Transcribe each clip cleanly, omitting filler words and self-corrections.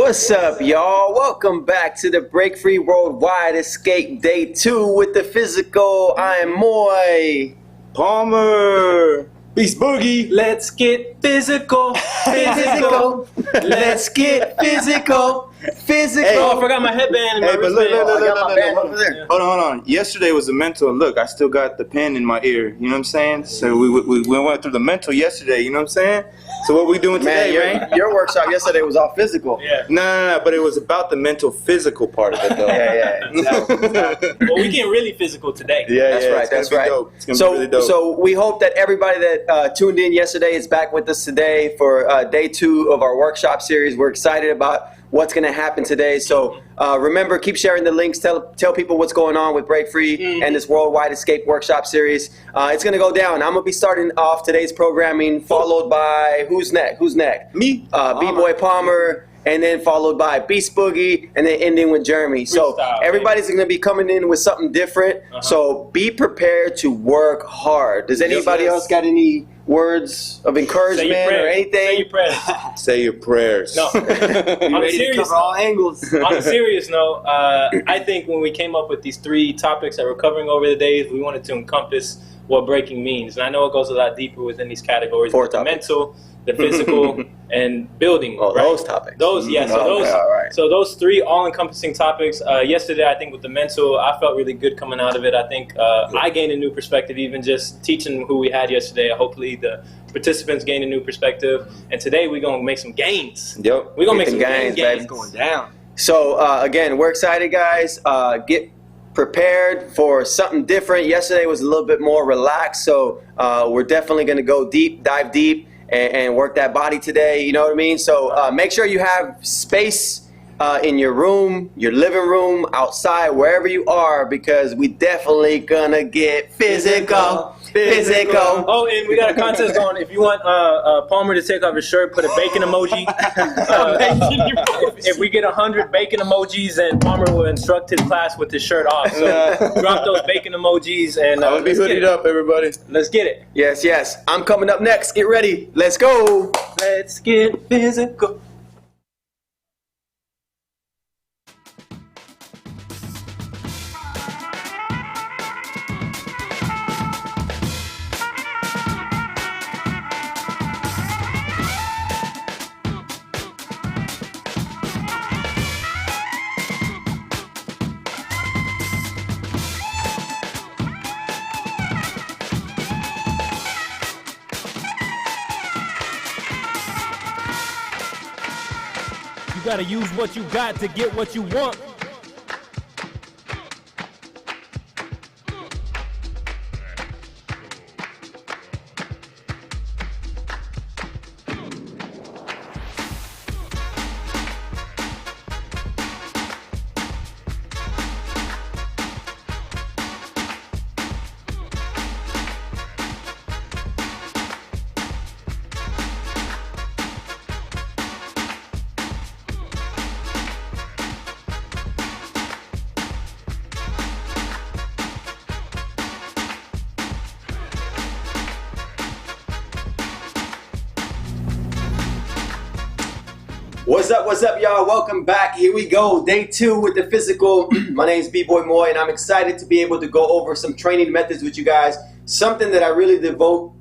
What's up, y'all? Welcome back to the Break Free Worldwide Escape Day 2 with the physical. I am Moy Palmer. Beast Boogie. Let's get physical. Physical. Let's get physical. Physical. Hey, Oh, I forgot my headband and my Hey, but wristband. look. Hold on. Yesterday was the mental. Look, I still got the pen in my ear. You know what I'm saying? So we went through the mental yesterday. You know what I'm saying? So what we doing today, man? Your workshop yesterday was all physical. Yeah. No. But it was about the mental, physical part of it, though. Exactly. Well, we getting really physical today. Yeah, That's right. Dope. It's gonna be really dope. So we hope that everybody that tuned in yesterday is back with us today for day 2 of our workshop series. We're excited about what's going to happen today. So remember, keep sharing the links. Tell people what's going on with Break Free and this Worldwide Escape Workshop Series. It's going to go down. I'm going to be starting off today's programming, followed by who's next? Me. B-Boy Palmer. And then followed by Beast Boogie, and then ending with Jeremy. So Freestyle, everybody's going to be coming in with something different. So be prepared to work hard. Does anybody else got any words of encouragement or anything? Say your prayers. Say your prayers. No. On a serious all angles. On a serious note, I think when we came up with these 3 topics that we're covering over the days, we wanted to encompass what breaking means. And I know it goes a lot deeper within these categories. 4 the topics. Mental, the physical, and building. Oh, right? those topics. So those 3 all-encompassing topics. Yesterday, I think with the mental, I felt really good coming out of it. I think I gained a new perspective, even just teaching who we had yesterday. Hopefully, the participants gained a new perspective. And today, we're gonna make some gains. Yep. We're gonna make some gains, gains. baby. Going down. So again, we're excited, guys. Get prepared for something different. Yesterday was a little bit more relaxed, so we're definitely going to go deep, dive deep, and work that body today. You know what I mean? So make sure you have space in your room, your living room, outside, wherever you are, because we definitely gonna get physical. Physical. Oh, and we got a contest going. If you want Palmer to take off his shirt, put a bacon emoji. If we get 100 bacon emojis, then Palmer will instruct his class with his shirt off. So drop those bacon emojis and I'll be hooded up, everybody. Let's get it. Yes. I'm coming up next. Get ready. Let's go. Let's get physical. You gotta use what you got to get what you want. What's up, y'all? Welcome back. Here we go. Day 2 with the physical. My name is B-Boy Moy, and I'm excited to be able to go over some training methods with you guys. Something that I really devote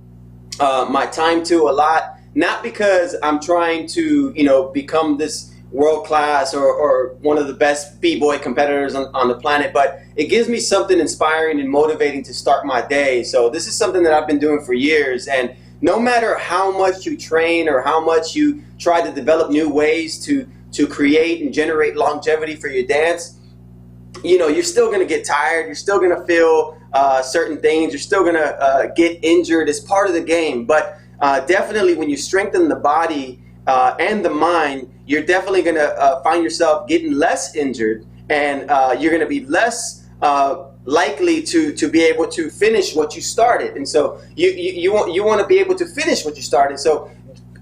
my time to a lot. Not because I'm trying to, become this world class or one of the best B-Boy competitors on the planet, but it gives me something inspiring and motivating to start my day. So this is something that I've been doing for years, and no matter how much you train or how much you try to develop new ways to create and generate longevity for your dance, you're still going to get tired. You're still going to feel certain things. You're still going to get injured. It's part of the game. But definitely when you strengthen the body and the mind, you're definitely going to find yourself getting less injured, and you're going to be less likely to be able to finish what you started. And so you want to be able to finish what you started. So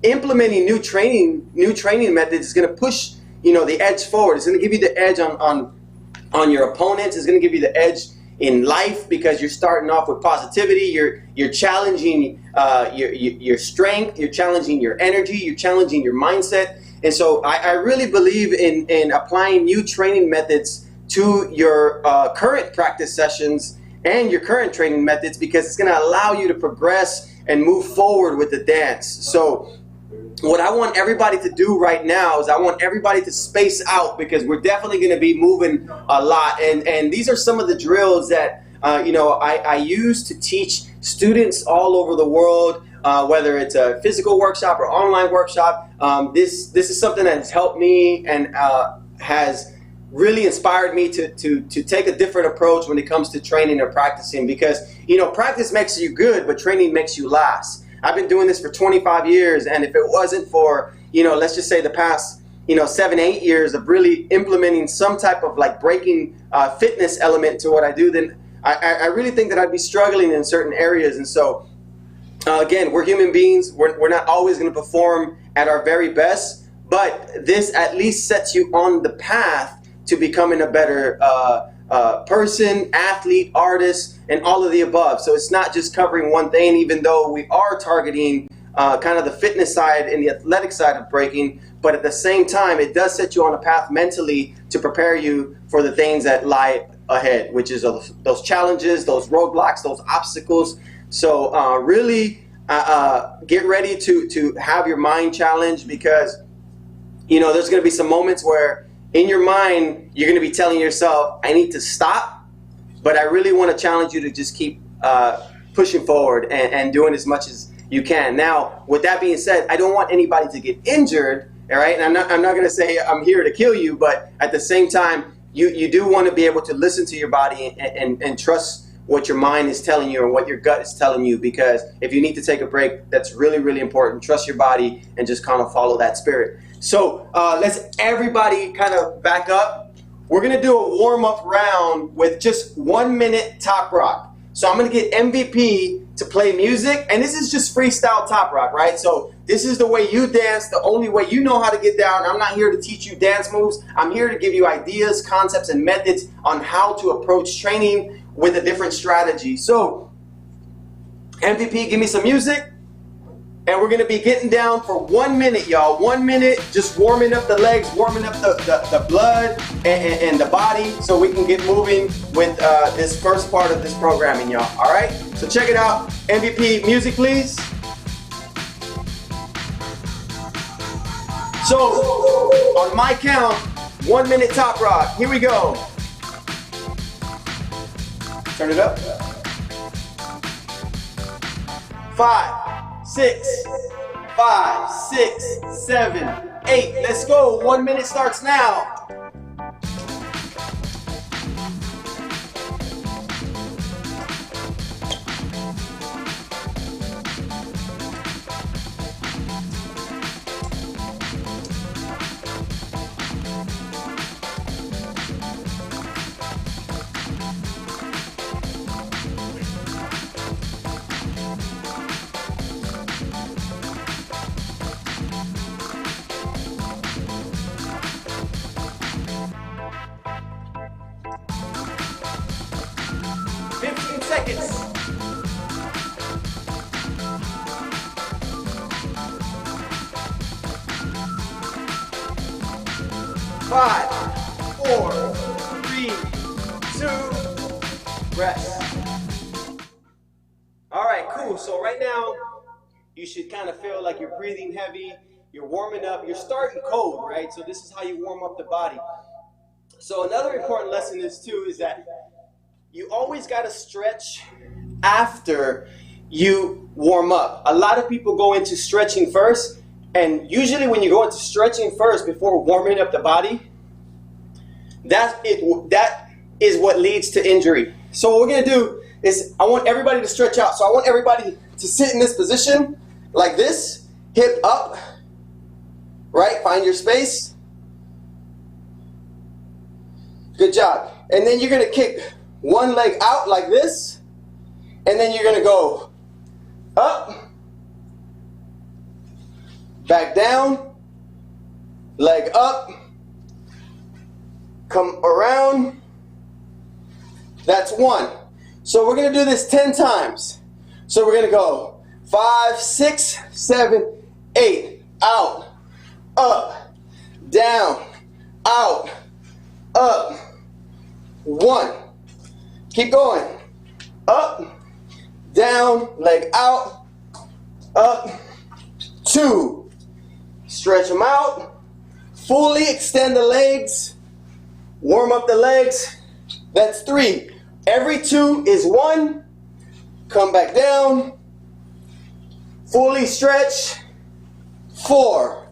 implementing new training methods is going to push the edge forward. It's going to give you the edge on your opponents. It's going to give you the edge in life because you're starting off with positivity. You're challenging your strength. You're challenging your energy. You're challenging your mindset. And so I really believe in applying new training methods to your current practice sessions and your current training methods, because it's going to allow you to progress and move forward with the dance. So what I want everybody to do right now is I want everybody to space out, because we're definitely going to be moving a lot. And these are some of the drills that I use to teach students all over the world, whether it's a physical workshop or online workshop. This is something that has helped me and has really inspired me to take a different approach when it comes to training or practicing, because practice makes you good, but training makes you last. I've been doing this for 25 years, and if it wasn't for let's just say the past 7-8 years of really implementing some type of like breaking fitness element to what I do, then I really think that I'd be struggling in certain areas. And so again, we're human beings. We're not always going to perform at our very best, but this at least sets you on the path to becoming a better person, athlete, artist, and all of the above. So it's not just covering one thing, even though we are targeting kind of the fitness side and the athletic side of breaking, but at the same time, it does set you on a path mentally to prepare you for the things that lie ahead, which is those challenges, those roadblocks, those obstacles. So really get ready to have your mind challenged, because there's going to be some moments where in your mind you're going to be telling yourself, I need to stop, but I really want to challenge you to just keep pushing forward and doing as much as you can. Now, with that being said, I don't want anybody to get injured, all right? And I'm not going to say I'm here to kill you, but at the same time, you do want to be able to listen to your body and trust what your mind is telling you and what your gut is telling you, because if you need to take a break, that's really, really important. Trust your body and just kind of follow that spirit. So let's everybody kind of back up. We're going to do a warm-up round with just 1 minute top rock. So I'm going to get MVP to play music, and this is just freestyle top rock, right? So this is the way you dance, the only way you know how to get down. I'm not here to teach you dance moves. I'm here to give you ideas, concepts, and methods on how to approach training with a different strategy. So MVP, give me some music. And we're going to be getting down for 1 minute, y'all. 1 minute, just warming up the legs, warming up the blood and the body, so we can get moving with this first part of this programming, y'all. All right? So check it out. MVP, music, please. So on my count, 1 minute top rock. Here we go. Turn it up. 5, 6, 5, 6, 7, 8. Let's go. 1 minute starts now. Seconds. 5, 4, 3, 2, rest. All right, cool. So right now, you should kind of feel like you're breathing heavy, you're warming up, you're starting cold, right? So this is how you warm up the body. So another important lesson is that you always got to stretch after you warm up. A lot of people go into stretching first, and usually when you go into stretching first before warming up the body, that is what leads to injury. So what we're going to do is I want everybody to stretch out. So I want everybody to sit in this position like this, hip up, right? Find your space. Good job. And then you're going to kick one leg out like this, and then you're going to go up, back down, leg up, come around. That's 1. So we're going to do this 10 times. So we're going to go 5, 6, 7, 8, out, up, down, out, up, 1. Keep going. Up, down, leg out, up, 2. Stretch them out. Fully extend the legs. Warm up the legs. That's 3. Every 2 is 1. Come back down. Fully stretch. 4.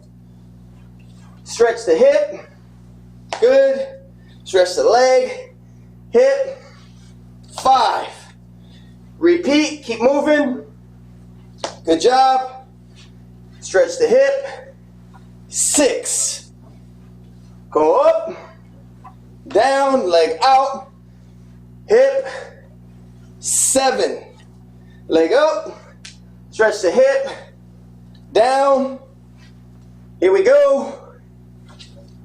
Stretch the hip. Good. Stretch the leg. Hip. 5. Repeat. Keep moving. Good job. Stretch the hip. 6. Go up. Down. Leg out. Hip. 7. Leg up. Stretch the hip. Down. Here we go.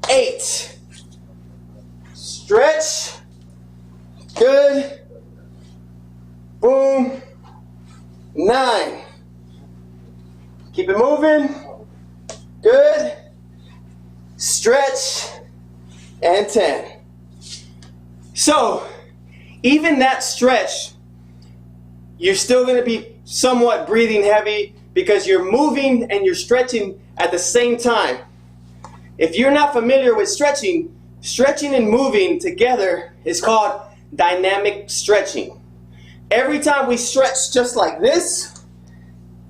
8. Stretch. Good. Boom. 9. Keep it moving. Good. Stretch. And 10. So, even that stretch, you're still going to be somewhat breathing heavy because you're moving and you're stretching at the same time. If you're not familiar with stretching, stretching and moving together is called dynamic stretching. Every time we stretch just like this,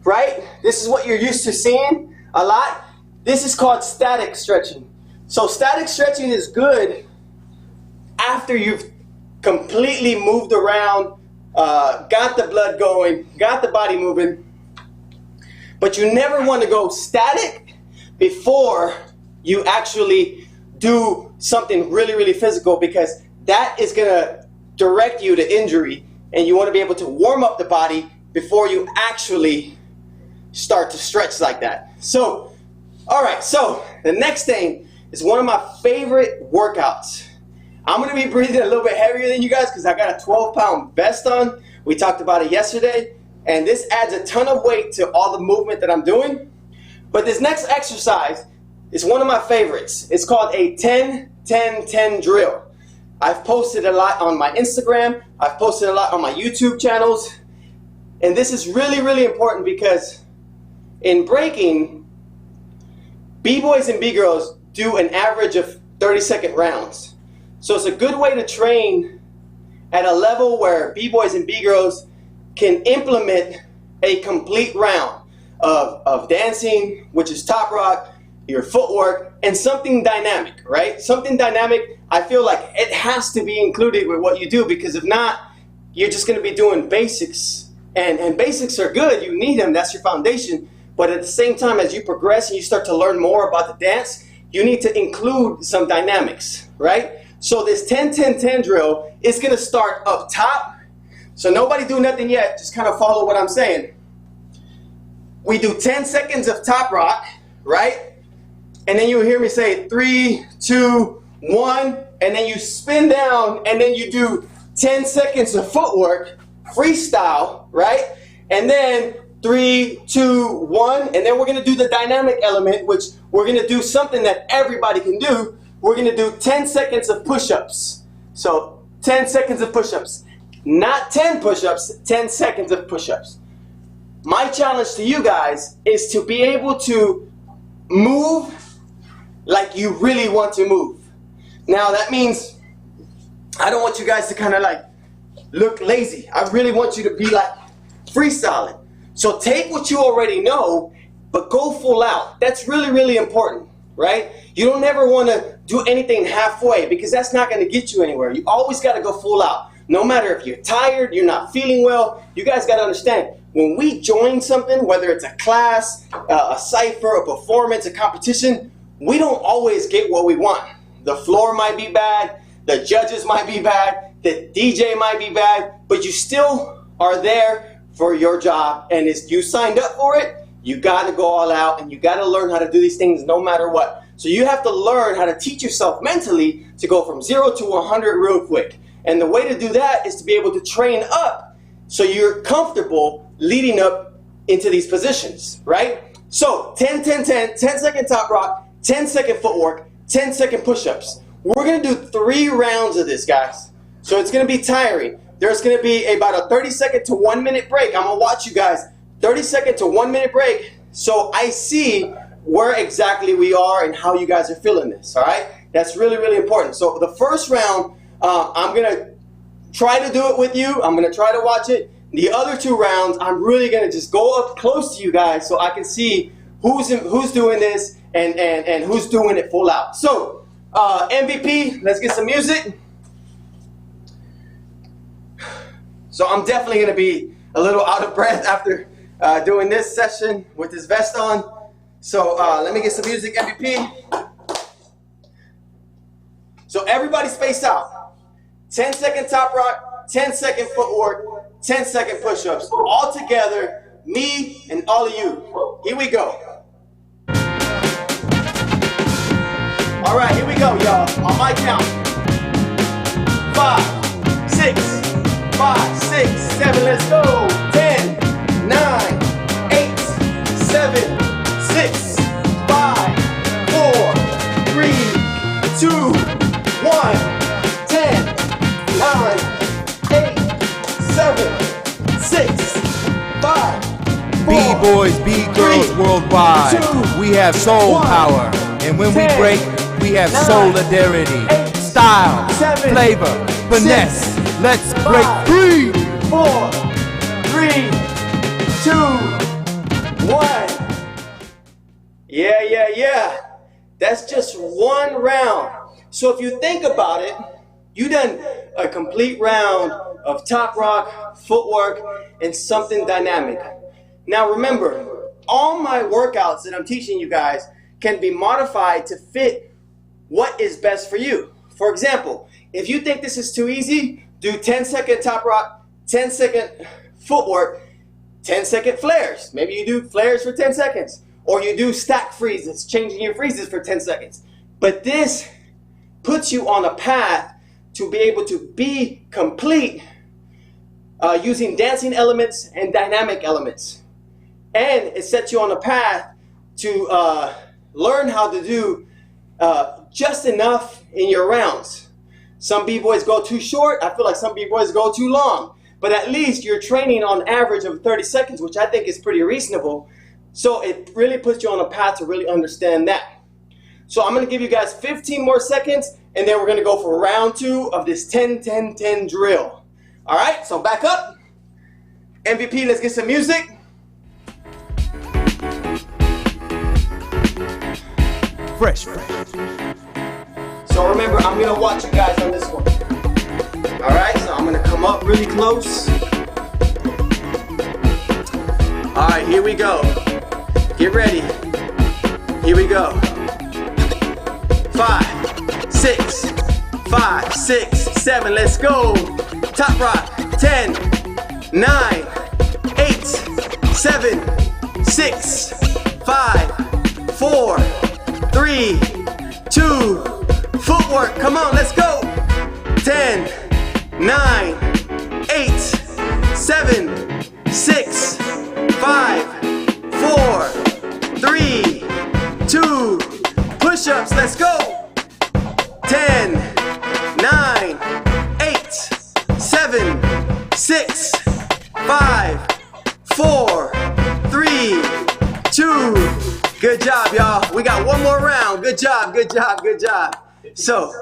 right? This is what you're used to seeing a lot. This is called static stretching. So static stretching is good after you've completely moved around, got the blood going, got the body moving. But you never want to go static before you actually do something really, really physical, because that is going to direct you to injury, and you want to be able to warm up the body before you actually start to stretch like that. So, all right, so the next thing is one of my favorite workouts. I'm going to be breathing a little bit heavier than you guys because I got a 12-pound vest on. We talked about it yesterday, and this adds a ton of weight to all the movement that I'm doing. But this next exercise is one of my favorites. It's called a 10-10-10 drill. I've posted a lot on my Instagram. I've posted a lot on my YouTube channels. And this is really, really important because in breaking, B-boys and B-girls do an average of 30-second rounds. So it's a good way to train at a level where B-boys and B-girls can implement a complete round of dancing, which is top rock, your footwork, and something dynamic, right? Something dynamic, I feel like it has to be included with what you do, because if not, you're just gonna be doing basics. And basics are good, you need them, that's your foundation. But at the same time, as you progress and you start to learn more about the dance, you need to include some dynamics, right? So this 10-10-10 drill is gonna start up top. So nobody do nothing yet, just kind of follow what I'm saying. We do 10 seconds of top rock, right? And then you'll hear me say 3, 2, 1, and then you spin down, and then you do 10 seconds of footwork, freestyle, right? And then 3, 2, 1, and then we're gonna do the dynamic element, which we're gonna do something that everybody can do. We're gonna do 10 seconds of push-ups. So 10 seconds of push-ups. Not 10 push-ups, 10 seconds of push-ups. My challenge to you guys is to be able to move like you really want to move. Now that means I don't want you guys to kind of like look lazy. I really want you to be like freestyling. So take what you already know, but go full out. That's really, really important, right? You don't ever want to do anything halfway, because that's not going to get you anywhere. You always got to go full out. No matter if you're tired, you're not feeling well, you guys got to understand, when we join something, whether it's a class, a cypher, a performance, a competition, we don't always get what we want. The floor might be bad, the judges might be bad, the DJ might be bad, but you still are there for your job, and you signed up for it, you got to go all out, and you got to learn how to do these things no matter what. So you have to learn how to teach yourself mentally to go from 0 to 100 real quick. And the way to do that is to be able to train up so you're comfortable leading up into these positions, right? So 10-10-10, 10-second top rock, 10-second footwork, 10-second push-ups. We're gonna do 3 rounds of this, guys. So it's gonna be tiring. There's gonna be about a 30-second to 1 minute break. I'm gonna watch you guys. 30-second to 1 minute break. So I see where exactly we are and how you guys are feeling this, all right? That's really, really important. So the first round, I'm gonna try to do it with you. I'm gonna try to watch it. The other 2 rounds, I'm really gonna just go up close to you guys so I can see who's doing this and who's doing it full out. So MVP, let's get some music. So I'm definitely gonna be a little out of breath after doing this session with this vest on. So let me get some music, MVP. So everybody space out. 10-second top rock, 10-second footwork, 10-second push-ups. All together, me and all of you. Here we go. All right, here we go, y'all. On my count. 5, 6, 5, 6, 7, let's go. 10, 9, 8, 7, 6, 5, 4, 3, 2, 1, 10, 9, 8, 7, 6, 5, 4, B-boys, B-girls 3, worldwide. 2, We have soul 1, power. And when 10, we break, we have 9, solidarity, 8, style, 7, flavor, finesse. 6, Let's 5, break free. 4, 3, 2, 1. Yeah. That's just 1 round. So if you think about it, you done a complete round of top rock, footwork, and something dynamic. Now remember, all my workouts that I'm teaching you guys can be modified to fit what is best for you. For example, if you think this is too easy, do 10-second top rock, 10-second footwork, 10-second flares. Maybe you do flares for 10 seconds. Or you do stack freezes, changing your freezes for 10 seconds. But this puts you on a path to be able to be complete using dancing elements and dynamic elements. And it sets you on a path to learn how to do just enough in your rounds. Some b-boys go too short. I feel like some b-boys go too long. But at least you're training on average of 30 seconds, which I think is pretty reasonable. So it really puts you on a path to really understand that. So I'm going to give you guys 15 more seconds, and then we're going to go for round 2 of this 10-10-10 drill. All right, so back up. MVP, let's get some music. Fresh. So remember, I'm going to watch you guys on this one. All right, so I'm going to come up really close. All right, here we go. Get ready. Here we go. 5, 6, 5, 6, 7, let's go. Top rock. 10, 9, 8, 7, 6, 5, 4, 3, 2, footwork. Come on, let's go. 10, 9, 8, 7, 6, 5, 4, 3, 2, push-ups, let's go. 10, 9, 8, 7, 6, 5, 4, 3, 2. Good job, y'all. We got 1 more round. Good job. So,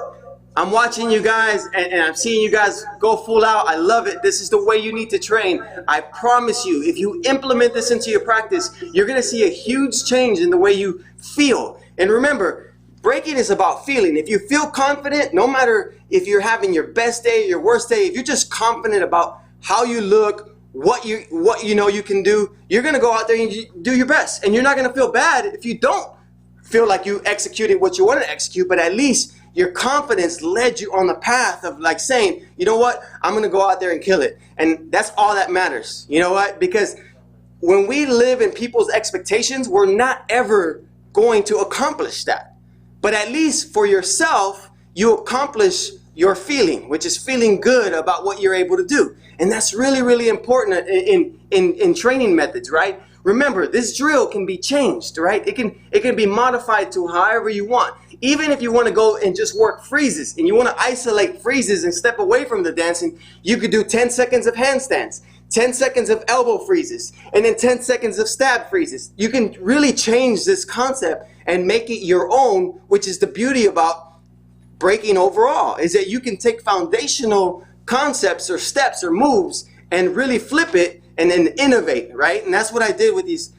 I'm watching you guys and I'm seeing you guys go full out. I love it. This is the way you need to train. I promise you, if you implement this into your practice, you're going to see a huge change in the way you feel. And remember, breaking is about feeling. If you feel confident, no matter if you're having your best day or your worst day, if you're just confident about how you look, what you know you can do, you're going to go out there and do your best. And you're not going to feel bad if you don't feel like you executed what you want to execute, but at least your confidence led you on the path of like saying, you know what, I'm going to go out there and kill it. And that's all that matters. You know what? Because when we live in people's expectations, we're not ever going to accomplish that. But at least for yourself, you accomplish your feeling, which is feeling good about what you're able to do. And that's really, really important in training methods, right? remember, this drill can be changed, right? It can be modified to however you want. Even if you want to go and just work freezes and you want to isolate freezes and step away from the dancing, you could do 10 seconds of handstands, 10 seconds of elbow freezes, and then 10 seconds of stab freezes. You can really change this concept and make it your own, which is the beauty about breaking overall, is that you can take foundational concepts or steps or moves and really flip it and then innovate, right? And that's what I did with these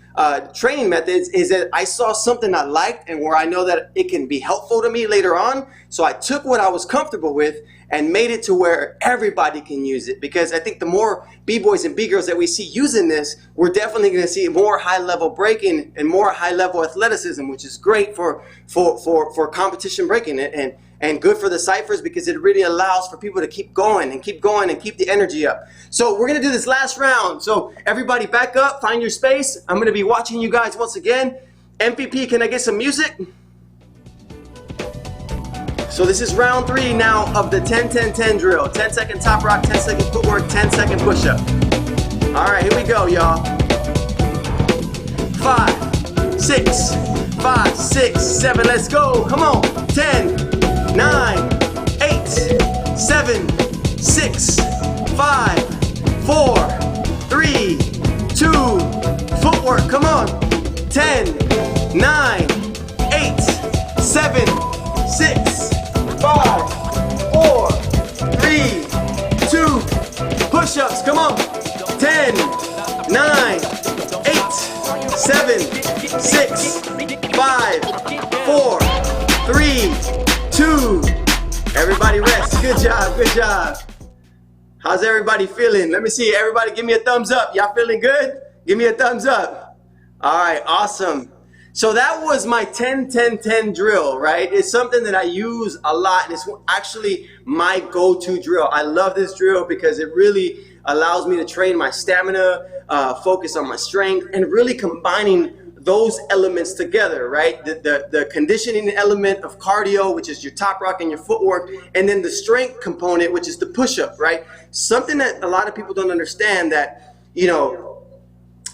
training methods, is that I saw something I liked and where I know that it can be helpful to me later on. So I took what I was comfortable with and made it to where everybody can use it, because I think the more B-boys and B-girls that we see using this, we're definitely going to see more high-level breaking and more high-level athleticism, which is great for competition breaking and good for the ciphers, because it really allows for people to keep going and keep going and keep the energy up. So we're going to do this last round. So everybody back up, find your space. I'm going to be watching you guys once again. MVP, can I get some music? So this is round 3 now of the 10-10-10 drill. 10-second top rock, 10-second footwork, 10-second push-up. All right, here we go, y'all. 5, 6, 5, 6, 7, let's go. Come on. 10, 9, 8, 7, 6, 5, 4, 3, 2, footwork, come on. 10, 9, 8, 7, 6, 5, 4, 3, 2, push-ups, come on. 10, 9, 8, 7, 6, 5, 4, 3, 2. Everybody rest. Good job, good job. How's everybody feeling? Let me see. Everybody give me a thumbs up. Y'all feeling good? Give me a thumbs up. All right, awesome. So that was my 10-10-10 drill, right? It's something that I use a lot, and it's actually my go-to drill. I love this drill because it really allows me to train my stamina, focus on my strength, and really combining those elements together, right? The conditioning element of cardio, which is your top rock and your footwork, and then the strength component, which is the push-up, right? Something that a lot of people don't understand, that, you know,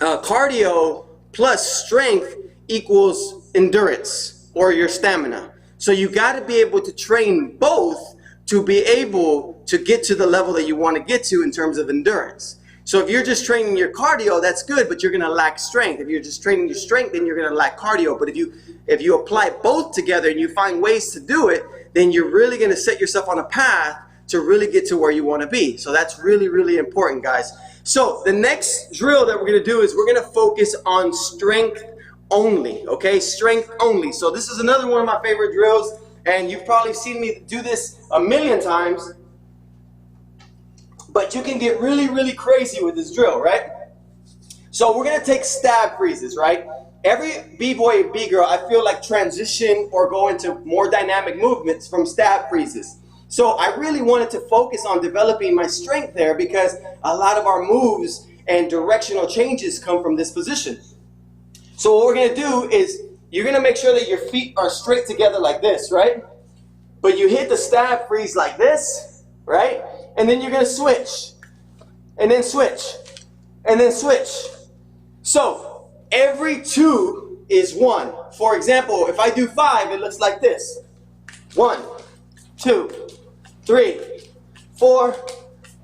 cardio plus strength equals endurance or your stamina. So you got to be able to train both to be able to get to the level that you want to get to in terms of endurance. So if you're just training your cardio, that's good, but you're going to lack strength. If you're just training your strength, then you're going to lack cardio. But if you apply both together and you find ways to do it, then you're really going to set yourself on a path to really get to where you want to be. So that's really, really important, guys. So the next drill that we're going to do is we're going to focus on strength only, okay? Strength only. So this is another one of my favorite drills, and you've probably seen me do this a million times, but you can get really, really crazy with this drill, right? So we're gonna take stab freezes, right? Every B-boy and B-girl, I feel like, transition or go into more dynamic movements from stab freezes. So I really wanted to focus on developing my strength there, because a lot of our moves and directional changes come from this position. So what we're gonna do is, you're gonna make sure that your feet are straight together like this, right? But you hit the stab freeze like this, right? And then you're gonna switch, and then switch, and then switch. So every 2 is 1. For example, if I do 5, it looks like this. 1, 2, 3, 4,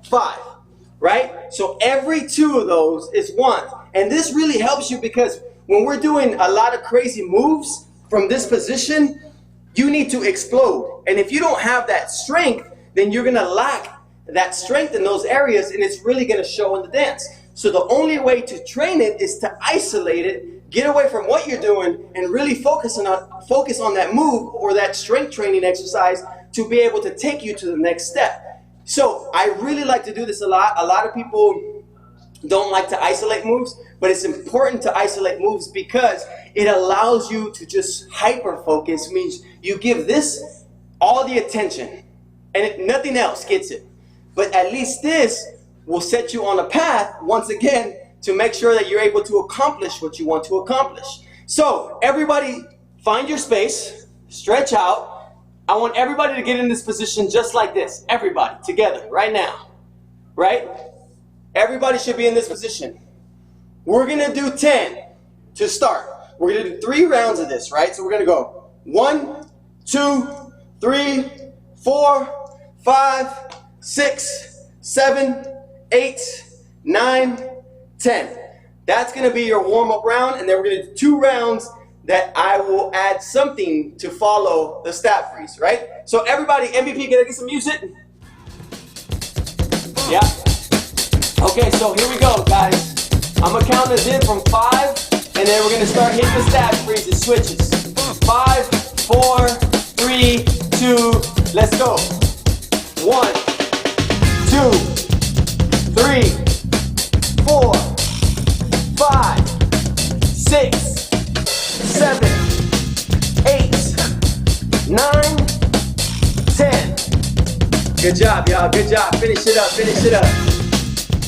5, right? So every 2 of those is 1. And this really helps you, because when we're doing a lot of crazy moves from this position, you need to explode. And if you don't have that strength, then you're gonna lack that strength in those areas, and it's really gonna show in the dance. So the only way to train it is to isolate it, get away from what you're doing, and really focus on that move or that strength training exercise to be able to take you to the next step. So I really like to do this a lot. A lot of people don't like to isolate moves, but it's important to isolate moves because it allows you to just hyper focus. Means you give this all the attention and nothing else gets it. But at least this will set you on a path, once again, to make sure that you're able to accomplish what you want to accomplish. So everybody find your space, stretch out. I want everybody to get in this position just like this. Everybody together right now, right? Everybody should be in this position. We're gonna do 10 to start. We're gonna do 3 rounds of this, right? So we're gonna go 1, 2, 3, 4, 5, 6, 7, 8, 9, 10. That's gonna be your warm-up round, and then we're gonna do 2 rounds that I will add something to follow the stat freeze, right? So everybody, MVP, can I get some music? Yeah. Okay, so here we go, guys. I'm gonna count us in from 5, and then we're gonna start hitting the stat freeze and switches. 5, 4, 3, 2, let's go. 1, 2, 3, 4, 5, 6, 7, 8, 9, 10. Good job, y'all. Good job. Finish it up. Finish it up.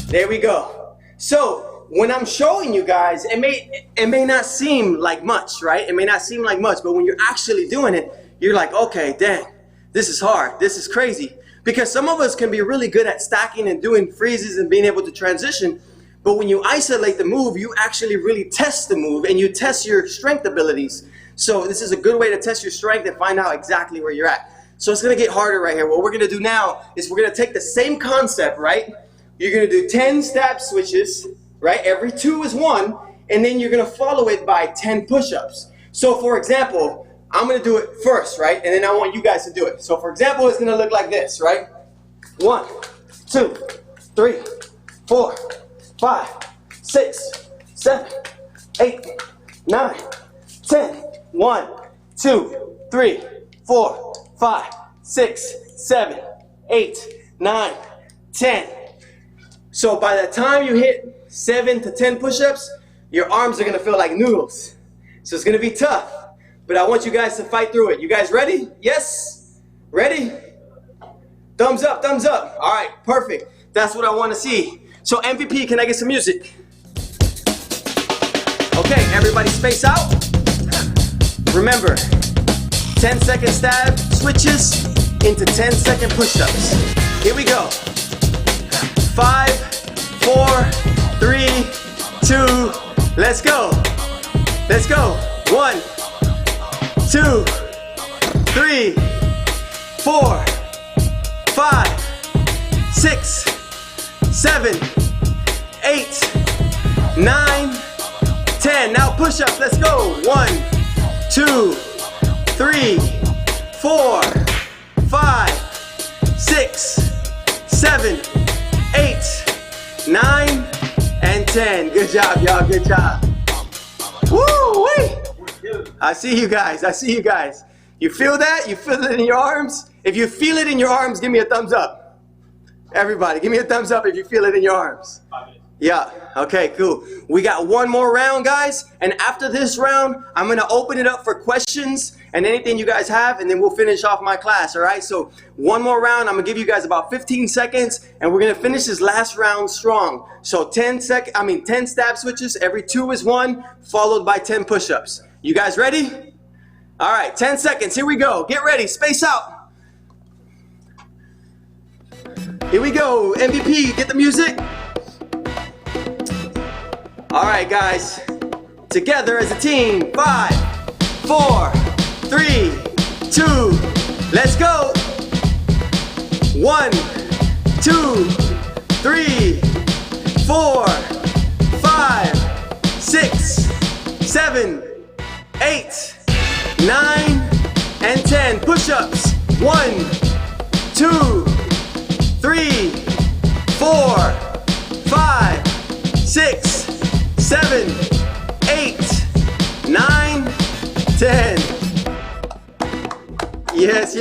There we go. So when I'm showing you guys, it may not seem like much, right? It may not seem like much, but when you're actually doing it, you're like, okay, dang, this is hard. This is crazy. Because some of us can be really good at stacking and doing freezes and being able to transition. But when you isolate the move, you actually really test the move and you test your strength abilities. So this is a good way to test your strength and find out exactly where you're at. So it's gonna get harder right here. What we're gonna do now is we're gonna take the same concept, right? You're gonna do 10 stab switches, right? Every 2 is 1, and then you're gonna follow it by 10 push-ups. So for example, I'm gonna do it first, right? And then I want you guys to do it. So for example, it's gonna look like this, right? 1, 2, 3, 4, 5, 6, 7, 8, 9, 10. 1, 2, 3, 4, 5, 6, 7, 8, 9, 10. So by the time you hit 7 to 10 push-ups, your arms are gonna feel like noodles. So it's gonna be tough, but I want you guys to fight through it. You guys ready? Yes? Ready? Thumbs up, thumbs up. All right, perfect. That's what I wanna see. So MVP, can I get some music? Okay, everybody space out. Remember, 10-second stab switches into 10-second push-ups. Here we go. 5, 4, 3, 2, let's go. Let's go. 1, 2, 3, 4, 5, 6, 7, 8, 9, 10. Now push-ups, let's go. 1, 2, 3, 4, 5, 6, 7, 8, 9, and 10. Good job, y'all. Good job. Woo-wee! I see you guys. I see you guys. You feel that? You feel it in your arms? If you feel it in your arms, give me a thumbs up. Everybody, give me a thumbs up if you feel it in your arms. Yeah, okay, cool. We got one more round, guys, and after this round, I'm gonna open it up for questions and anything you guys have, and then we'll finish off my class, all right? So one more round, I'm gonna give you guys about 15 seconds, and we're gonna finish this last round strong. So 10 stab switches, every 2 is 1, followed by 10 push-ups. You guys ready? All right, 10 seconds, here we go. Get ready, space out. Here we go, MVP, get the music. All right, guys, together as a team, 5, 4, 3, 2, let's go. 1, 2, 3, 4, 5, 6, 7, 8, 9, and 10. Push-ups. 1, 2, 3, 4, 5, 6, 7, 8, 9, 10. Yes.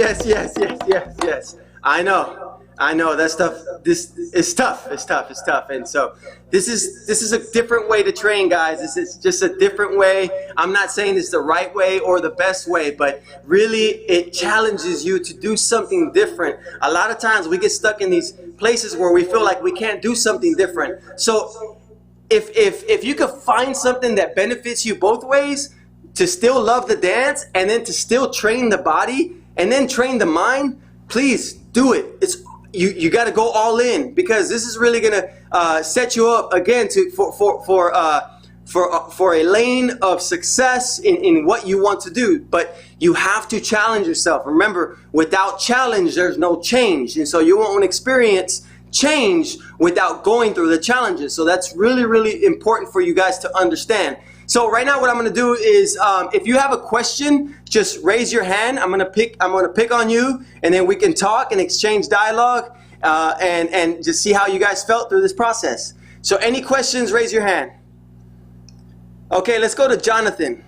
I know that stuff. This is tough. It's tough. And so this is a different way to train, guys. This is just a different way. I'm not saying it's the right way or the best way, but really it challenges you to do something different. A lot of times we get stuck in these places where we feel like we can't do something different. So if you could find something that benefits you both ways, to still love the dance and then to still train the body and then train the mind, please do it. you got to go all in, because this is really going to set you up again for a lane of success in what you want to do. But you have to challenge yourself. Remember, without challenge, there's no change. And so you won't experience change without going through the challenges. So that's really, really important for you guys to understand. So right now what I'm going to do is, if you have a question, just raise your hand. I'm going to pick on you, and then we can talk and exchange dialogue, and just see how you guys felt through this process. So any questions, raise your hand. Okay, let's go to Jonathan.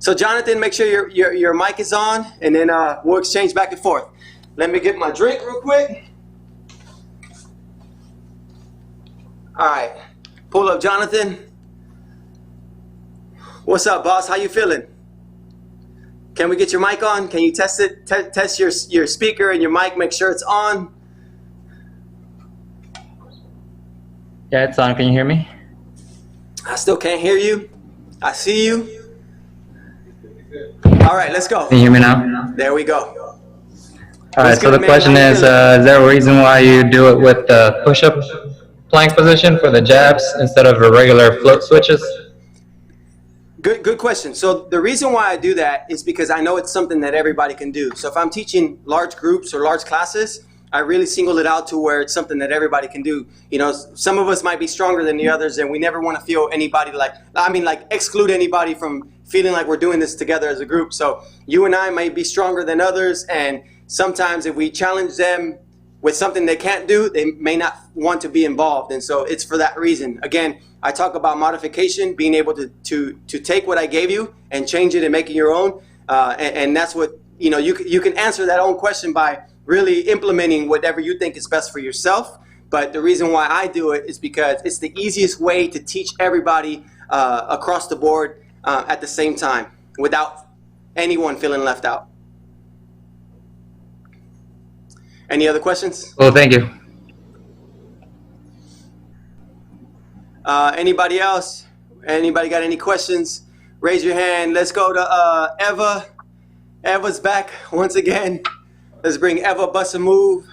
So Jonathan, make sure your mic is on, and then we'll exchange back and forth. Let me get my drink real quick. All right, pull up Jonathan. What's up, boss? How you feeling? Can we get your mic on? Can you test it? Test your speaker and your mic, make sure it's on. Yeah, it's on. Can you hear me? I still can't hear you. I see you. All right, let's go. Can you hear me now? There we go. All right, so the question is there a reason why you do it with the push-up plank position for the jabs instead of a regular float switches? Good question. So the reason why I do that is because I know it's something that everybody can do. So if I'm teaching large groups or large classes, I really single it out to where it's something that everybody can do. You know, some of us might be stronger than the others, and we never want to feel anybody like exclude anybody from feeling like we're doing this together as a group. So you and I might be stronger than others, and sometimes if we challenge them with something they can't do, they may not want to be involved. And so it's for that reason. Again, I talk about modification, being able to take what I gave you and change it and make it your own. And that's what, you know, you can answer that own question by really implementing whatever you think is best for yourself. But the reason why I do it is because it's the easiest way to teach everybody across the board at the same time without anyone feeling left out. Any other questions? Well, thank you. Anybody else? Anybody got any questions? Raise your hand. Let's go to Eva. Eva's back once again. Let's bring Eva Bust a Move.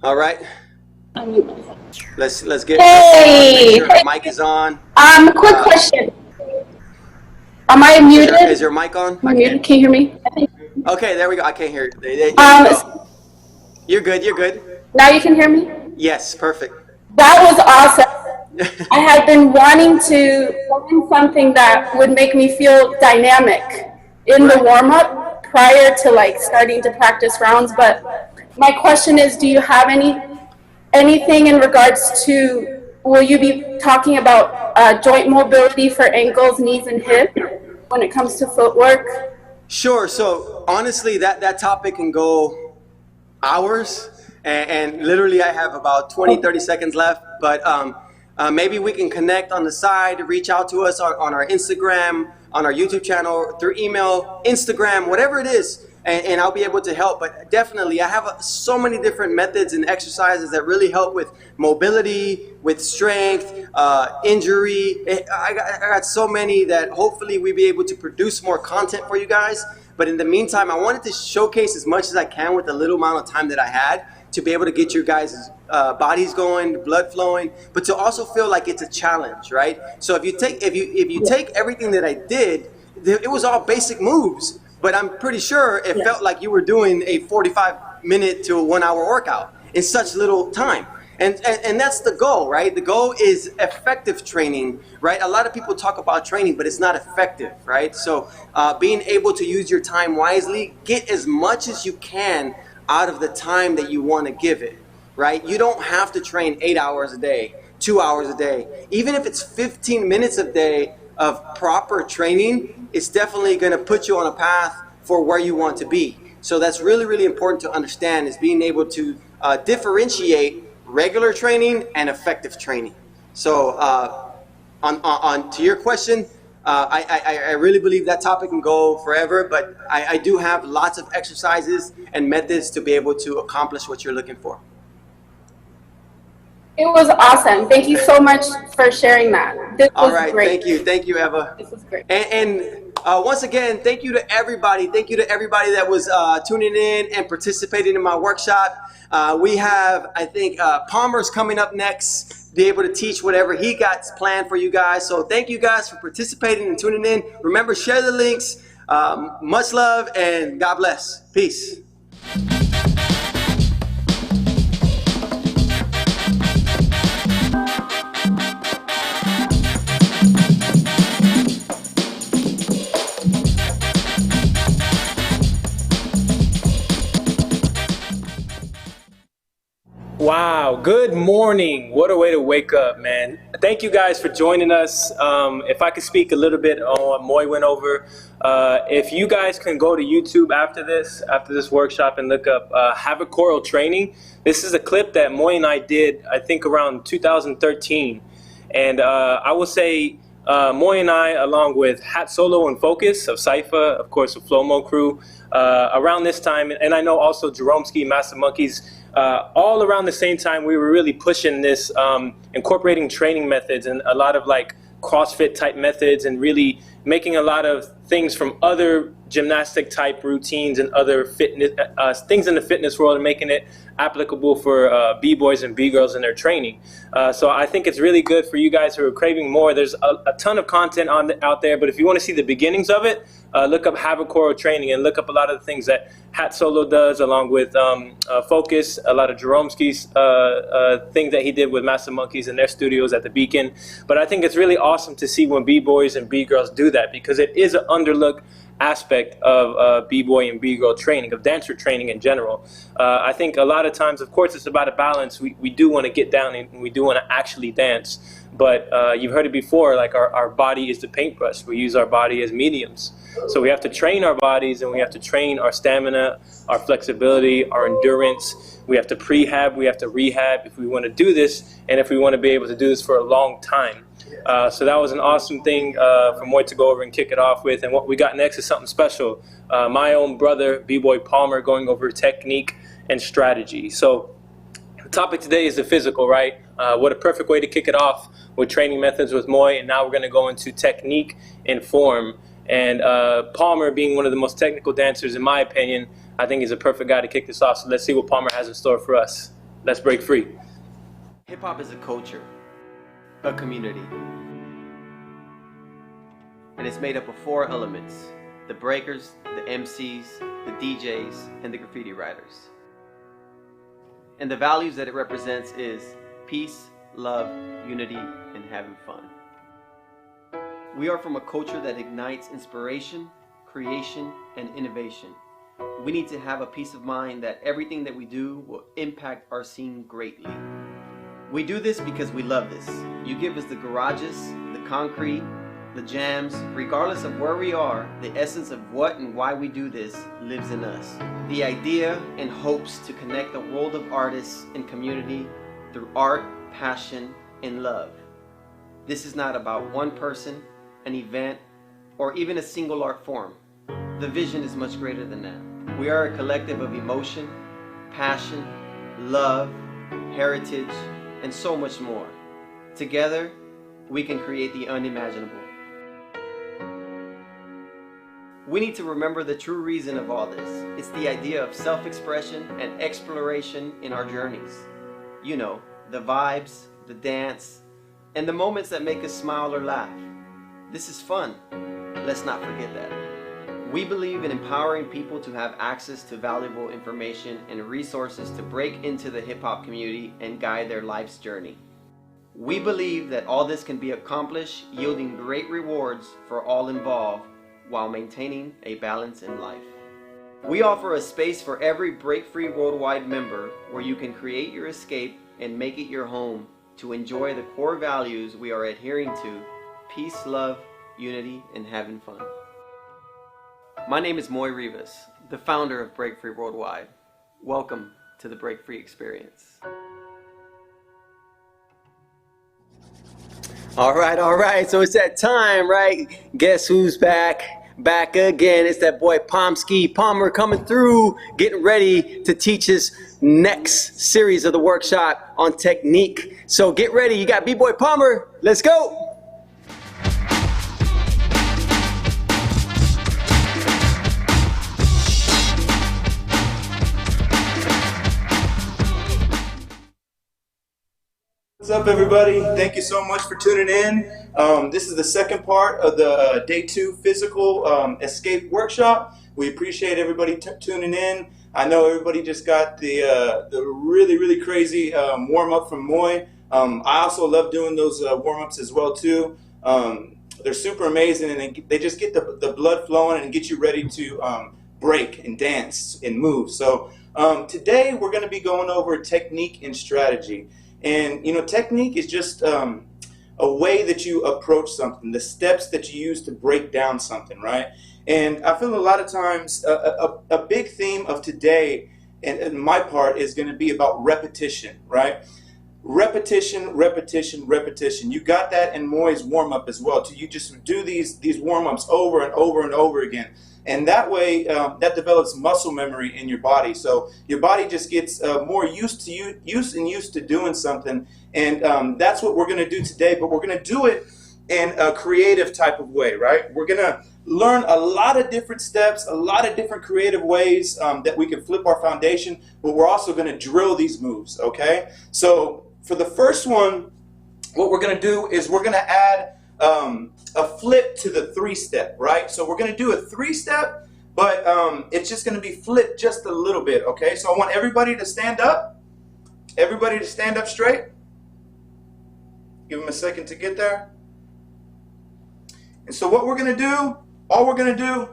All right. Let's get. Hey. Make sure the mic is on. Quick question. Am I muted? Is your mic on? Am I muted? Can you hear me? Okay, there we go. I can't hear you. There you go. You're good. You're good. Now you can hear me? Yes, perfect. That was awesome. I had been wanting to learn something that would make me feel dynamic in the warm-up prior to like starting to practice rounds. But my question is, do you have anything in regards to, will you be talking about joint mobility for ankles, knees, and hips when it comes to footwork? Sure. So honestly, that topic can go hours, and literally I have about 20-30 seconds left, but maybe we can connect on the side, reach out to us on our Instagram, on our YouTube channel, through email, Instagram, whatever it is, and I'll be able to help. But definitely I have so many different methods and exercises that really help with mobility, with strength, injury. I got so many that hopefully we'll be able to produce more content for you guys. But in the meantime, I wanted to showcase as much as I can with the little amount of time that I had to be able to get your guys' bodies going, blood flowing, but to also feel like it's a challenge, right? So if you take everything that I did, it was all basic moves, but I'm pretty sure it felt like you were doing a 45-minute to a 1-hour workout in such little time. And that's the goal, right? The goal is effective training, right? A lot of people talk about training, but it's not effective, right? So being able to use your time wisely, get as much as you can out of the time that you want to give it, right? You don't have to train 8 hours a day, 2 hours a day. Even if it's 15 minutes a day of proper training, it's definitely going to put you on a path for where you want to be. So that's really, really important to understand, is being able to differentiate regular training and effective training. So on to your question, I really believe that topic can go forever, but I do have lots of exercises and methods to be able to accomplish what you're looking for. It was awesome. Thank you so much for sharing that. This was all right, great. thank you, Eva. This was great. And Once again, thank you to everybody. Thank you to everybody that was tuning in and participating in my workshop. We have, I think, Palmer's coming up next, be able to teach whatever he got planned for you guys. So thank you guys for participating and tuning in. Remember, share the links. Much love and God bless. Peace. Wow, good morning. What a way to wake up, man. Thank you guys for joining us. If I could speak a little bit on what Moy went over, if you guys can go to YouTube after this workshop and look up Have a Choral Training. This is a clip that Moy and I did, I think around 2013. And I will say Moy and I, along with Hat Solo and Focus of Cypher, of course, the Flomo crew, around this time, and I know also Jeromski, Master Monkeys, all around the same time, we were really pushing this, incorporating training methods and a lot of like CrossFit type methods and really making a lot of things from other gymnastic type routines and other fitness things in the fitness world and making it applicable for B-boys and B-girls in their training. So I think it's really good for you guys who are craving more. There's a ton of content out there, but if you want to see the beginnings of it, look up Have a Choral Training and look up a lot of the things that Hat Solo does along with Focus, a lot of Jeromski's things that he did with Master Monkeys in their studios at the Beacon. But I think it's really awesome to see when B-boys and B-girls do that because it is an underlooked aspect of B-boy and B-girl training, of dancer training in general. I think a lot of times, of course, it's about a balance. We do want to get down and we do want to actually dance. But you've heard it before, like our body is the paintbrush. We use our body as mediums. So we have to train our bodies and we have to train our stamina, our flexibility, our endurance. We have to prehab, we have to rehab if we want to do this and if we want to be able to do this for a long time. So that was an awesome thing for Moy to go over and kick it off with. And what we got next is something special. My own brother, B-Boy Palmer, going over technique and strategy. So the topic today is the physical, right? What a perfect way to kick it off with training methods with Moy. And now we're going to go into technique and form. And Palmer, being one of the most technical dancers, in my opinion, I think he's a perfect guy to kick this off. So let's see what Palmer has in store for us. Let's break free. Hip-hop is a culture, a community. And it's made up of 4 elements: the breakers, the MCs, the DJs, and the graffiti writers. And the values that it represents is peace, love, unity, and having fun. We are from a culture that ignites inspiration, creation, and innovation. We need to have a peace of mind that everything that we do will impact our scene greatly. We do this because we love this. You give us the garages, the concrete, the jams. Regardless of where we are, the essence of what and why we do this lives in us. The idea and hopes to connect the world of artists and community through art, passion, and love. This is not about one person, an event, or even a single art form. The vision is much greater than that. We are a collective of emotion, passion, love, heritage, and so much more. Together, we can create the unimaginable. We need to remember the true reason of all this. It's the idea of self-expression and exploration in our journeys. You know, the vibes, the dance, and the moments that make us smile or laugh. This is fun. Let's not forget that. We believe in empowering people to have access to valuable information and resources to break into the hip-hop community and guide their life's journey. We believe that all this can be accomplished yielding great rewards for all involved while maintaining a balance in life. We offer a space for every Break Free Worldwide member where you can create your escape and make it your home to enjoy the core values we are adhering to: peace, love, unity, and having fun. My name is Moy Rivas, the founder of Break Free Worldwide. Welcome to the Break Free Experience. All right. So it's that time, right? Guess who's back? Back again. It's that boy Palmer coming through, getting ready to teach his next series of the workshop on technique. So get ready. You got B-Boy Palmer. Let's go. What's up, everybody? Thank you so much for tuning in. This is the second part of the day 2 physical escape workshop. We appreciate everybody tuning in. I know everybody just got the really crazy warm up from Moy. I also love doing those warm ups as well too. They're super amazing, and they just get the blood flowing and get you ready to break and dance and move. So today we're going to be going over technique and strategy. And you know, technique is just a way that you approach something, the steps that you use to break down something, right? And I feel a lot of times a big theme of today, and my part, is going to be about repetition, right? Repetition, repetition, repetition. You got that in Moy's warm-up as well. You just do these warm-ups over and over and over again. And that way, that develops muscle memory in your body. So your body just gets more used to doing something. And that's what we're going to do today. But we're going to do it in a creative type of way, right? We're going to learn a lot of different steps, a lot of different creative ways that we can flip our foundation. But we're also going to drill these moves, okay? So for the first one, what we're going to do is we're going to add a flip to the 3-step, right? So we're going to do a 3-step, but it's just going to be flipped just a little bit, okay? So I want everybody to stand up. Everybody to stand up straight. Give them a second to get there. And so what we're going to do, all we're going to do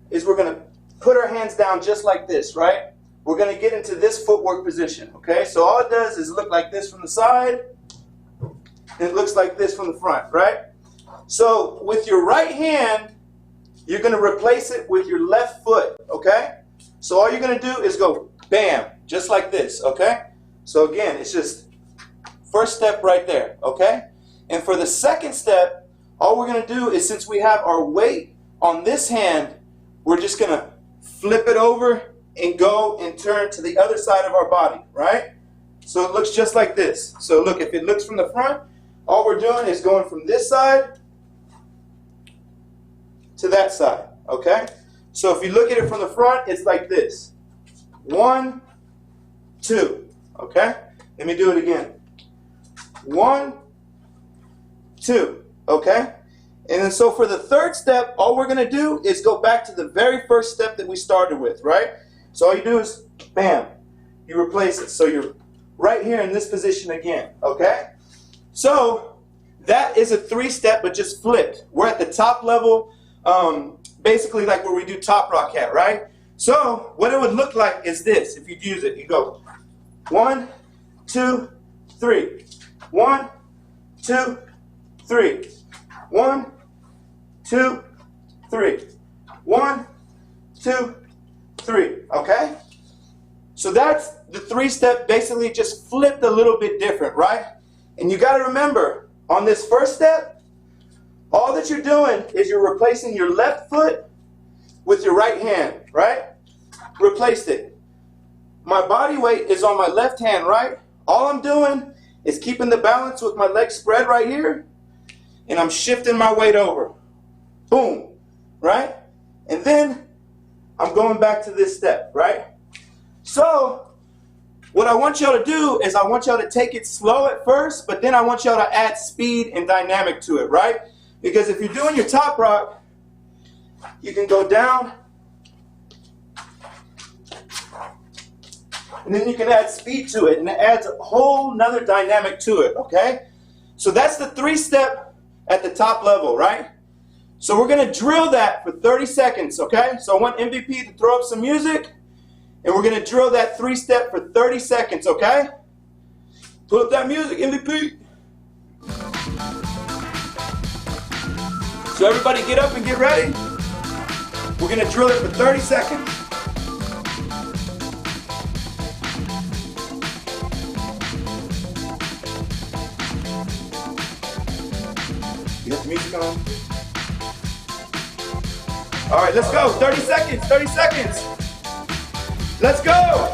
is we're going to put our hands down just like this, right? We're going to get into this footwork position, okay? So all it does is look like this from the side, and it looks like this from the front, right? So with your right hand, you're going to replace it with your left foot, okay? So all you're going to do is go bam, just like this, okay? So again, it's just first step right there, okay? And for the second step, all we're going to do is, since we have our weight on this hand, we're just going to flip it over and go and turn to the other side of our body, right? So it looks just like this. So look, if it looks from the front, all we're doing is going from this side to that side, okay? So if you look at it from the front, it's like this. 1, 2, okay? Let me do it again. 1, 2, okay? And then so for the third step, all we're gonna do is go back to the very first step that we started with, right? So all you do is, bam, you replace it. So you're right here in this position again, okay? So that is a 3-step, but just flipped. We're at the top level, basically like where we do top rock at, right? So what it would look like is this. If you use it, you go 1, 2, 3. 1, 2, 3. 1, 2, 3. 1, 2, 3. Okay? So that's the 3-step, basically just flipped a little bit different, right? And you got to remember, on this first step, all that you're doing is you're replacing your left foot with your right hand, right? Replaced it. My body weight is on my left hand, right? All I'm doing is keeping the balance with my legs spread right here, and I'm shifting my weight over. Boom, right? And then I'm going back to this step, right? So what I want y'all to do is I want y'all to take it slow at first, but then I want y'all to add speed and dynamic to it, right? Because if you're doing your top rock, you can go down, and then you can add speed to it, and it adds a whole nother dynamic to it, okay? So that's the 3-step at the top level, right? So we're going to drill that for 30 seconds, okay? So I want MVP to throw up some music, and we're going to drill that 3-step for 30 seconds, okay? Put up that music, MVP. So everybody get up and get ready. We're going to drill it for 30 seconds. You got the music on? All right, let's go. 30 seconds, 30 seconds. Let's go.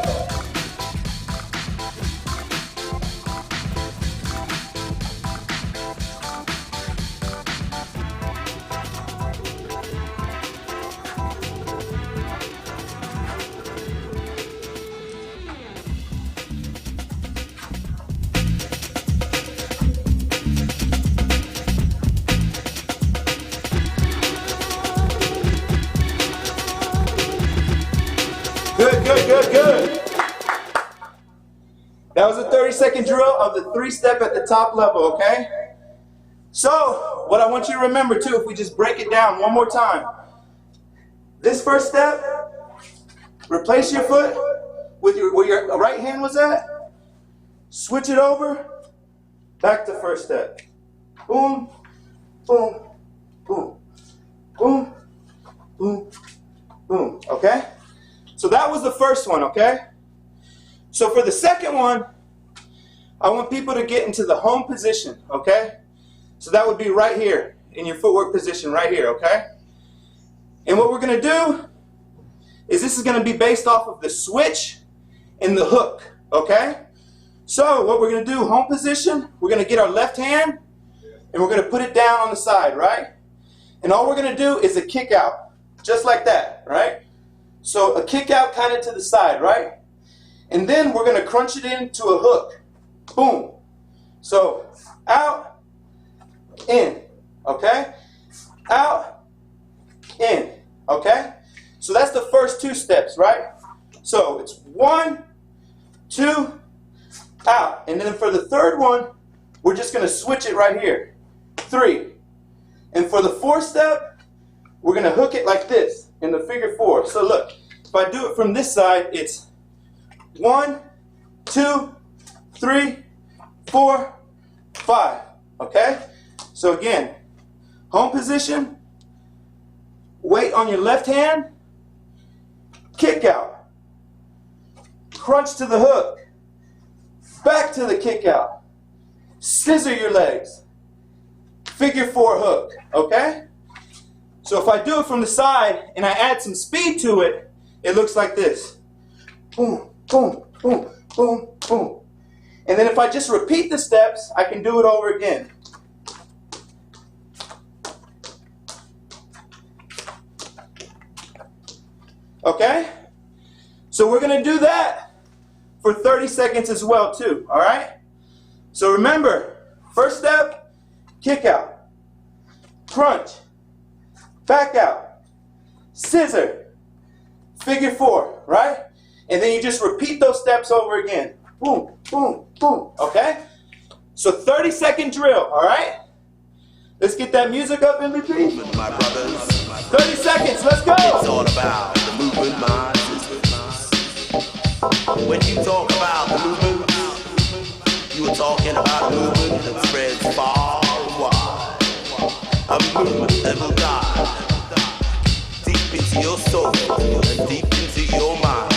That was a 30-second drill of the 3-step at the top level, okay? So, what I want you to remember too, if we just break it down one more time. This first step, replace your foot with where your right hand was at. Switch it over, back to first step. Boom, boom, boom, boom, boom, boom, okay? So that was the first one, okay? So for the second one, I want people to get into the home position, okay? So that would be right here, in your footwork position right here, okay? And what we're gonna do is this is gonna be based off of the switch and the hook, okay? So what we're gonna do, home position, we're gonna get our left hand and we're gonna put it down on the side, right? And all we're gonna do is a kick out, just like that, right? So a kick out kind of to the side, right? And then we're gonna crunch it into a hook, boom. So out, in, okay? Out, in, okay? So that's the first 2 steps, right? So it's 1, 2, out. And then for the third one, we're just gonna switch it right here, 3. And for the 4th step, we're gonna hook it like this in the figure 4. So look, if I do it from this side, it's 1, 2, 3, 4, 5, okay? So again, home position, weight on your left hand, kick out, crunch to the hook, back to the kick out, scissor your legs, figure 4 hook, okay? So if I do it from the side and I add some speed to it, it looks like this. Boom, boom, boom, boom, boom. And then if I just repeat the steps, I can do it over again. Okay? So we're going to do that for 30 seconds as well too, all right? So remember, first step, kick out, crunch, back out, scissor, figure 4, right? And then you just repeat those steps over again. Boom, boom, boom, okay? So 30-second drill, all right? Let's get that music up, MVP. My brothers, 30 seconds, let's go. it's all about the movement, my sisters. When you talk about the movement, you are talking about a movement that spreads far and wide. A movement that will dive deep into your soul and deep into your mind.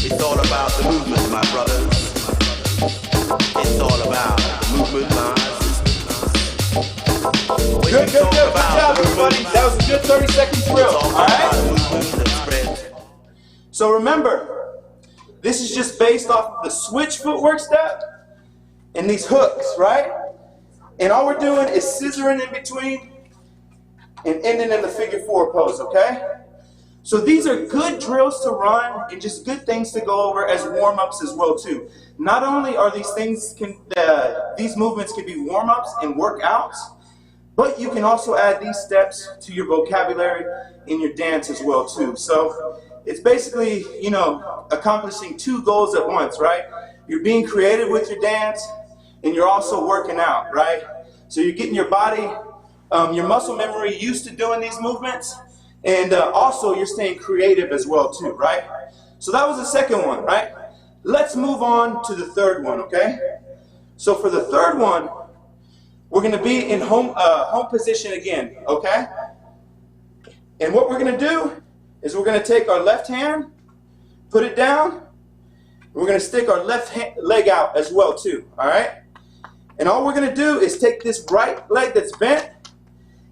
It's all about the movement, my brothers. It's all about the movement, my sisters. When Good, you good, talk good. Good about job, the everybody. movement, That was a good 30-second drill, all right? the movement that spreads. So remember, this is just based off of the switch footwork step and these hooks, right? And all we're doing is scissoring in between and ending in the figure 4 pose, okay? So these are good drills to run and just good things to go over as warm-ups as well too. Not only are these things, these movements can be warm-ups and workouts, but you can also add these steps to your vocabulary in your dance as well too. So it's basically, you know, accomplishing 2 goals at once, right? You're being creative with your dance and you're also working out, right? So you're getting your body, your muscle memory used to doing these movements, and also you're staying creative as well too, right? So that was the second one, right? Let's move on to the third one, okay? So for the third one, we're gonna be in home position again, okay? And what we're gonna do is we're gonna take our left hand, put it down, we're gonna stick our left leg out as well too, all right? And all we're gonna do is take this right leg that's bent,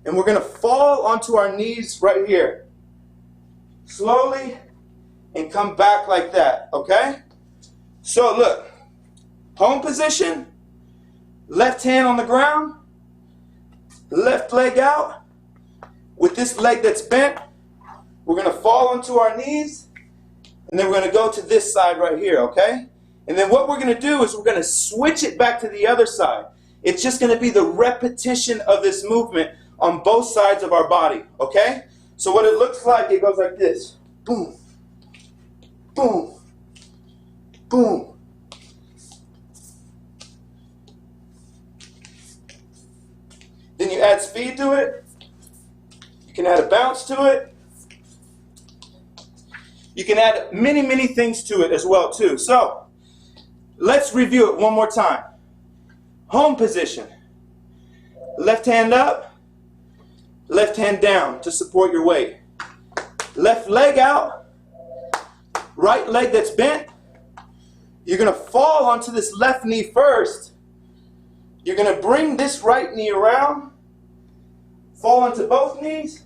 and we're gonna fall onto our knees right here. Slowly, and come back like that, okay? So look, home position, left hand on the ground, left leg out. With this leg that's bent, we're gonna fall onto our knees, and then we're gonna go to this side right here, okay? And then what we're gonna do is we're gonna switch it back to the other side. It's just gonna be the repetition of this movement on both sides of our body, okay? So what it looks like, it goes like this. Boom, boom, boom. Then you add speed to it. You can add a bounce to it. You can add many, many things to it as well too. So let's review it one more time. Home position. Left hand up, left hand down to support your weight. Left leg out, right leg that's bent. You're going to fall onto this left knee first. You're going to bring this right knee around, fall onto both knees,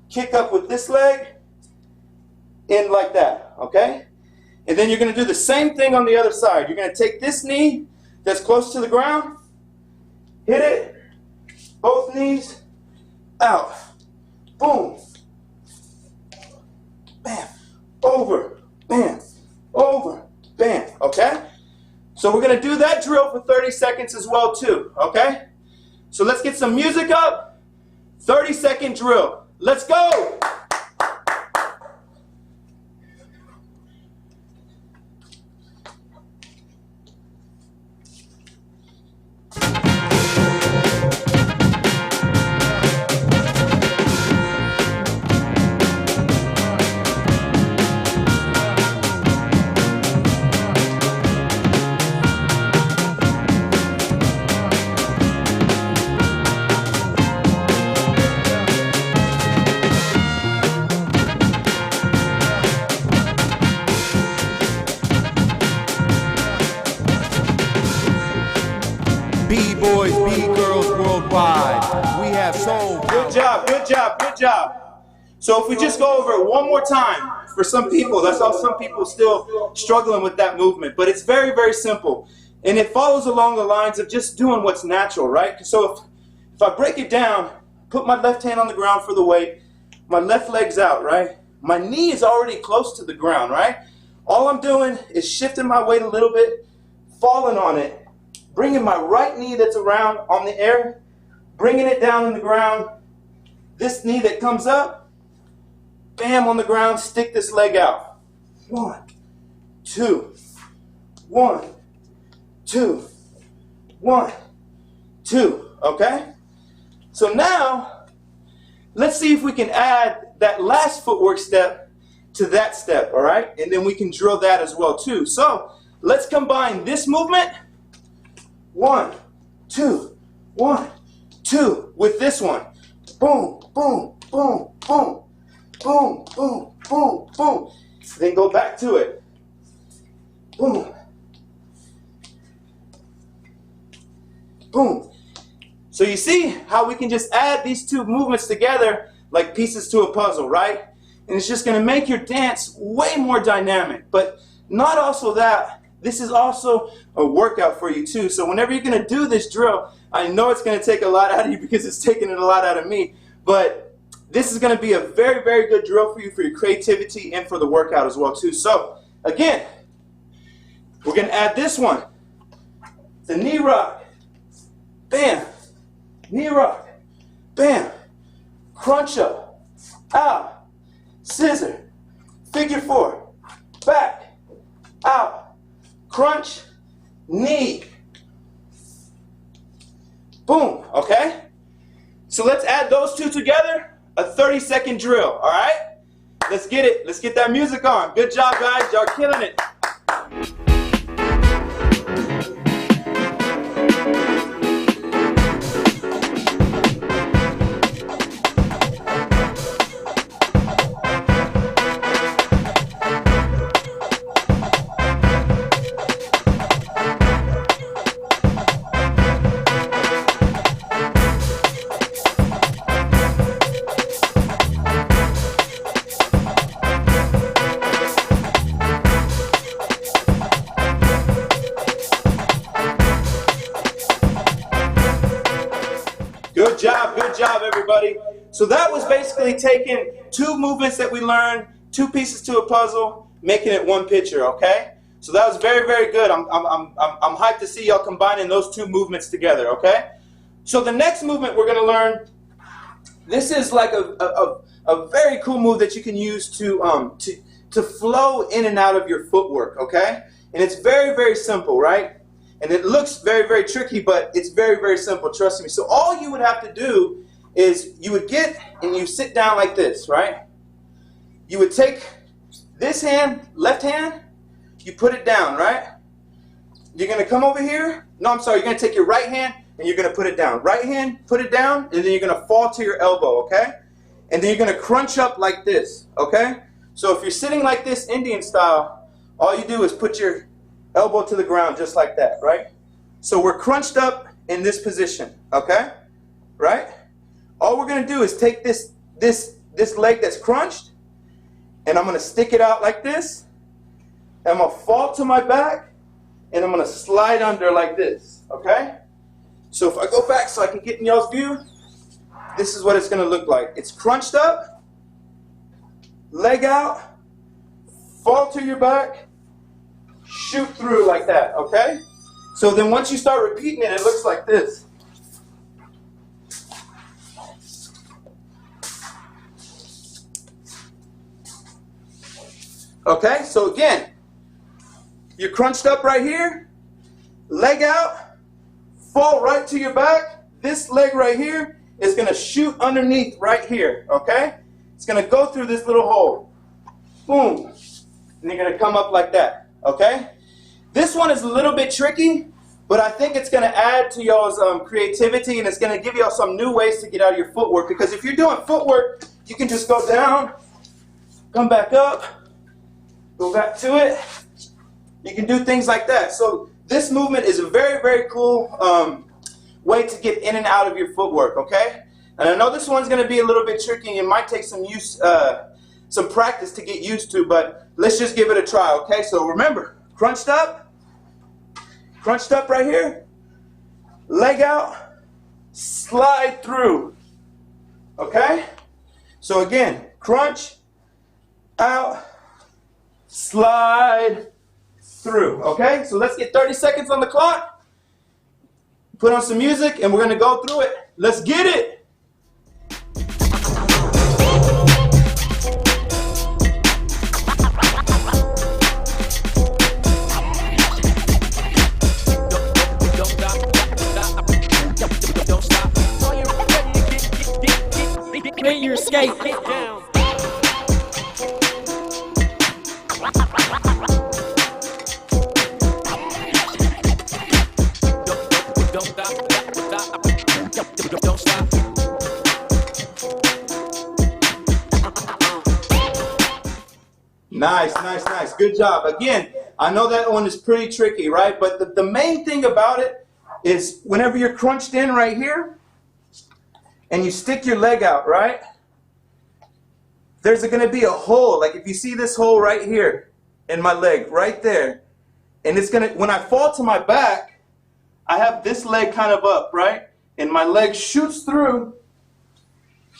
kick up with this leg, in like that, okay? And then you're going to do the same thing on the other side. You're going to take this knee that's close to the ground, hit it, both knees, out, boom, bam, over, bam, over, bam, okay? So we're going to do that drill for 30 seconds as well too, okay? So let's get some music up, 30-second drill. Let's go! B-boys, B-girls worldwide. We have soul. Good job, good job, good job. So if we just go over it one more time, for some people, that's all some people still struggling with that movement, but it's very, very simple. And it follows along the lines of just doing what's natural, right? So if I break it down, put my left hand on the ground for the weight, my left leg's out, right? My knee is already close to the ground, right? All I'm doing is shifting my weight a little bit, falling on it, bringing my right knee that's around on the air, bringing it down on the ground. This knee that comes up, bam, on the ground, stick this leg out. 1, 2, 1, 2, 1, 2, okay? So now, let's see if we can add that last footwork step to that step, all right? And then we can drill that as well too. So let's combine this movement, 1, 2, 1, 2, with this one. Boom, boom, boom, boom, boom, boom, boom, boom. Then go back to it. Boom, boom. So you see how we can just add these two movements together like pieces to a puzzle, right? And it's just going to make your dance way more dynamic. But not also that, this is also a workout for you too. So whenever you're going to do this drill, I know it's going to take a lot out of you because it's taking it a lot out of me. But this is going to be a very, very good drill for you for your creativity and for the workout as well too. So again, we're going to add this one. It's a knee rock. Bam. Knee rock. Bam. Crunch up. Out. Scissor. Figure 4. Back. Out. Crunch. Knee. Boom. Okay? So let's add those two together. A 30-second drill. All right? Let's get it. Let's get that music on. Good job, guys. Y'all killing it. Good job, everybody. So that was basically taking two movements that we learned, two pieces to a puzzle, making it one picture, okay? So that was very, very good. I'm hyped to see y'all combining those two movements together, okay? So the next movement we're going to learn This is like a very cool move that you can use to flow in and out of your footwork, okay? And it's very, very simple, right? And it looks very, very tricky, but it's very, very simple, trust me. So all you would have to do is you would get and you sit down like this, right? You would take this hand, left hand, you put it down, right? You're going to come over here. No, I'm sorry. You're going to take your right hand and you're going to put it down. Right hand, put it down, and then you're going to fall to your elbow, okay? And then you're going to crunch up like this, okay? So if you're sitting like this, Indian style, all you do is put your elbow to the ground just like that, right? So we're crunched up in this position, okay? Right? All we're going to do is take this leg that's crunched, and I'm going to stick it out like this. And I'm going to fall to my back, and I'm going to slide under like this, okay? So if I go back so I can get in y'all's view, this is what it's going to look like. It's crunched up, leg out, fall to your back, shoot through like that, okay? So then once you start repeating it, it looks like this. Okay, so again, you're crunched up right here, leg out, fall right to your back. This leg right here is going to shoot underneath right here, okay? It's going to go through this little hole. Boom. And you're going to come up like that, okay? This one is a little bit tricky, but I think it's going to add to y'all's creativity, and it's going to give y'all some new ways to get out of your footwork. Because if you're doing footwork, you can just go down, come back up, go back to it. You can do things like that. So this movement is a very, very cool way to get in and out of your footwork, okay? And I know this one's going to be a little bit tricky. It might take some some practice to get used to, but let's just give it a try, okay? So remember, crunched up right here, leg out, slide through, okay? So again, crunch, out, slide through, okay? So let's get 30 seconds on the clock, put on some music, and we're gonna go through it. Let's get it. Create your escape. Down. Don't stop. Nice, nice, nice. Good job. Again, I know that one is pretty tricky, right? But the main thing about it is whenever you're crunched in right here and you stick your leg out, right? There's going to be a hole. Like if you see this hole right here in my leg, right there. And it's going to, when I fall to my back, I have this leg kind of up, right? And my leg shoots through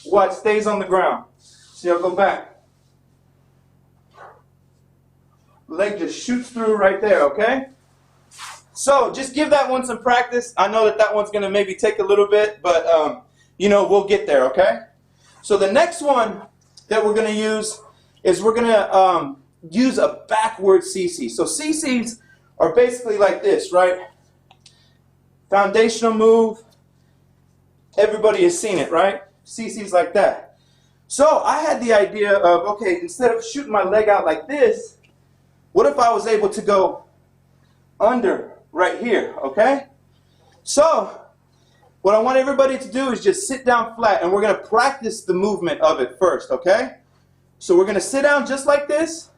while it stays on the ground. See, I'll go back. Leg just shoots through right there, okay? So just give that one some practice. I know that one's going to maybe take a little bit, but you know, we'll get there, okay? So the next one that we're going to use is we're going to use a backward CC. So CCs are basically like this, right? Foundational move. Everybody has seen it, right? CCs like that. So I had the idea of, okay, instead of shooting my leg out like this, what if I was able to go under right here, okay? So what I want everybody to do is just sit down flat, and we're going to practice the movement of it first, okay? So we're going to sit down just like this.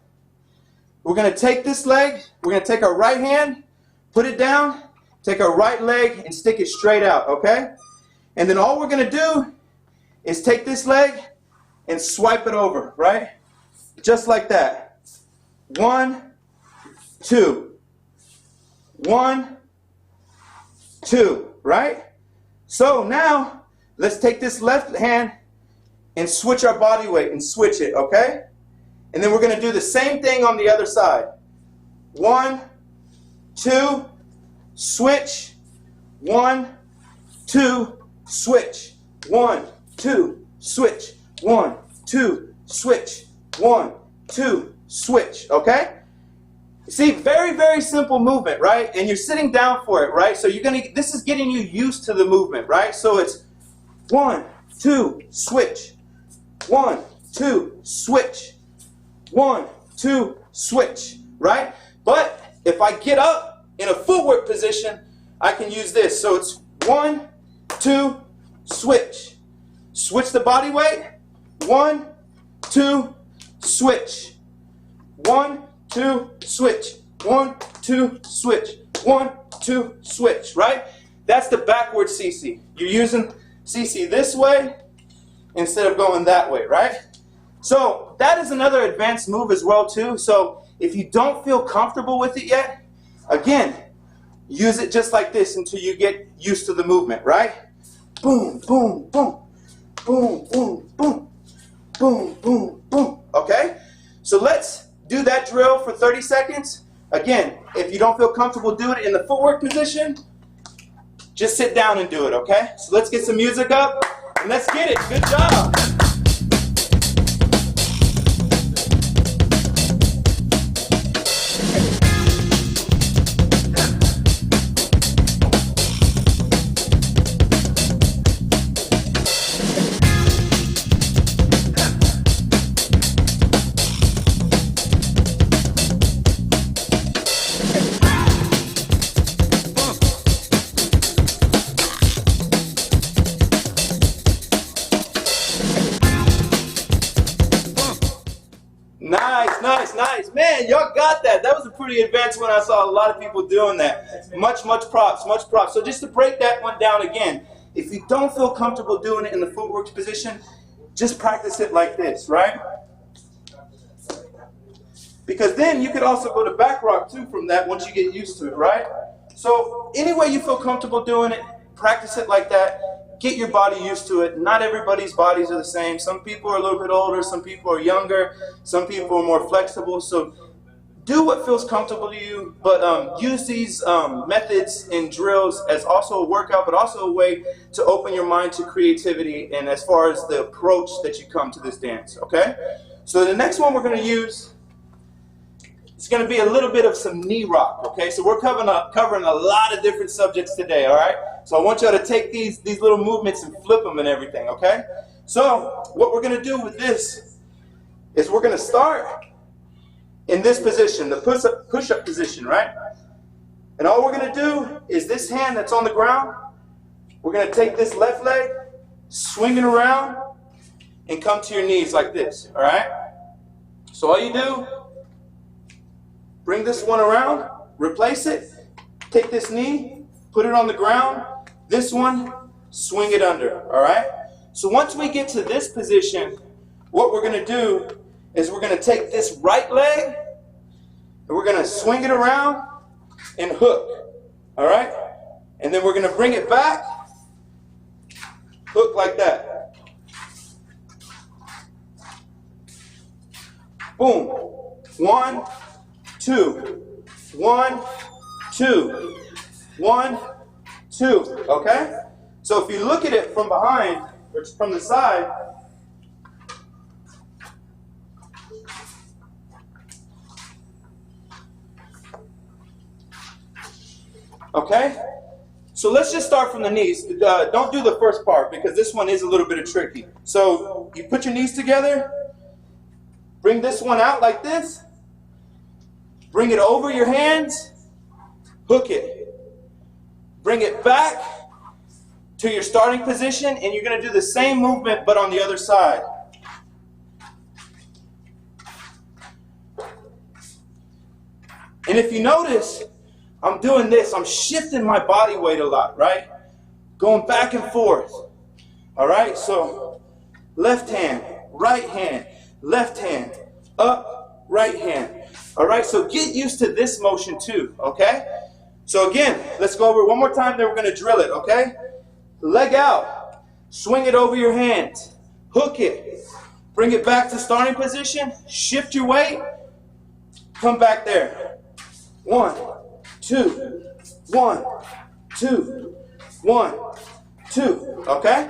We're going to take this leg, we're going to take our right hand, put it down, take our right leg and stick it straight out, okay? And then all we're going to do is take this leg and swipe it over, right? Just like that. 1, 2. 1, 2, right? So now, let's take this left hand and switch our body weight and switch it, okay? And then we're going to do the same thing on the other side. 1, 2, switch. 1, 2, switch. 1, 2, switch. 1, 2, switch. 1, 2, switch, okay? See, very, very simple movement, right? And you're sitting down for it, right? So this is getting you used to the movement, right? So it's 1, 2, switch. 1, 2, switch. 1, 2, switch, right? But if I get up in a footwork position, I can use this. So it's 1, 2, switch. Switch the body weight. 1, 2, switch. 1, 2, switch. 1, 2, switch. 1, 2, switch, right? That's the backward CC. You're using CC this way instead of going that way, right? So that is another advanced move as well too. So if you don't feel comfortable with it yet, again, use it just like this until you get used to the movement, right? Boom, boom, boom. Boom, boom, boom. Boom, boom, boom. Okay? So let's do that drill for 30 seconds. Again, if you don't feel comfortable doing it in the footwork position, just sit down and do it, okay? So let's get some music up and let's get it. Good job. Nice. Man, y'all got that. That was a pretty advanced one. I saw a lot of people doing that. Much props. So just to break that one down again, if you don't feel comfortable doing it in the footwork position, just practice it like this, right? Because then you could also go to back rock too from that once you get used to it, right? So any way you feel comfortable doing it, practice it like that. Get your body used to it. Not everybody's bodies are the same. Some people are a little bit older, some people are younger, some people are more flexible. So do what feels comfortable to you, but use these methods and drills as also a workout, but also a way to open your mind to creativity and as far as the approach that you come to this dance, okay? So the next one we're gonna use, it's gonna be a little bit of some knee rock, okay? So we're covering a lot of different subjects today, all right? So I want y'all to take these little movements and flip them and everything, okay? So what we're gonna do with this is we're gonna start in this position, the push-up position, right? And all we're gonna do is this hand that's on the ground, we're gonna take this left leg, swing it around, and come to your knees like this, all right? So all you do, bring this one around, replace it, take this knee, put it on the ground, this one, swing it under, all right? So once we get to this position, what we're gonna do is we're gonna take this right leg, and we're gonna swing it around and hook, all right? And then we're gonna bring it back, hook like that. Boom, 1, 2, 1, 2, 1, 2, okay? So if you look at it from behind, or from the side, okay? So let's just start from the knees. Don't do the first part because this one is a little bit tricky. So you put your knees together, bring this one out like this, bring it over your hands, hook it. Bring it back to your starting position, and you're going to do the same movement but on the other side. And if you notice, I'm doing this. I'm shifting my body weight a lot, right? Going back and forth. All right? So left hand, left hand, up, right hand. All right? So get used to this motion too, okay? So again, let's go over it one more time, then we're going to drill it, okay? Leg out. Swing it over your hands. Hook it. Bring it back to starting position. Shift your weight. Come back there. 1, 2, 1, 2, 1, 2. Okay?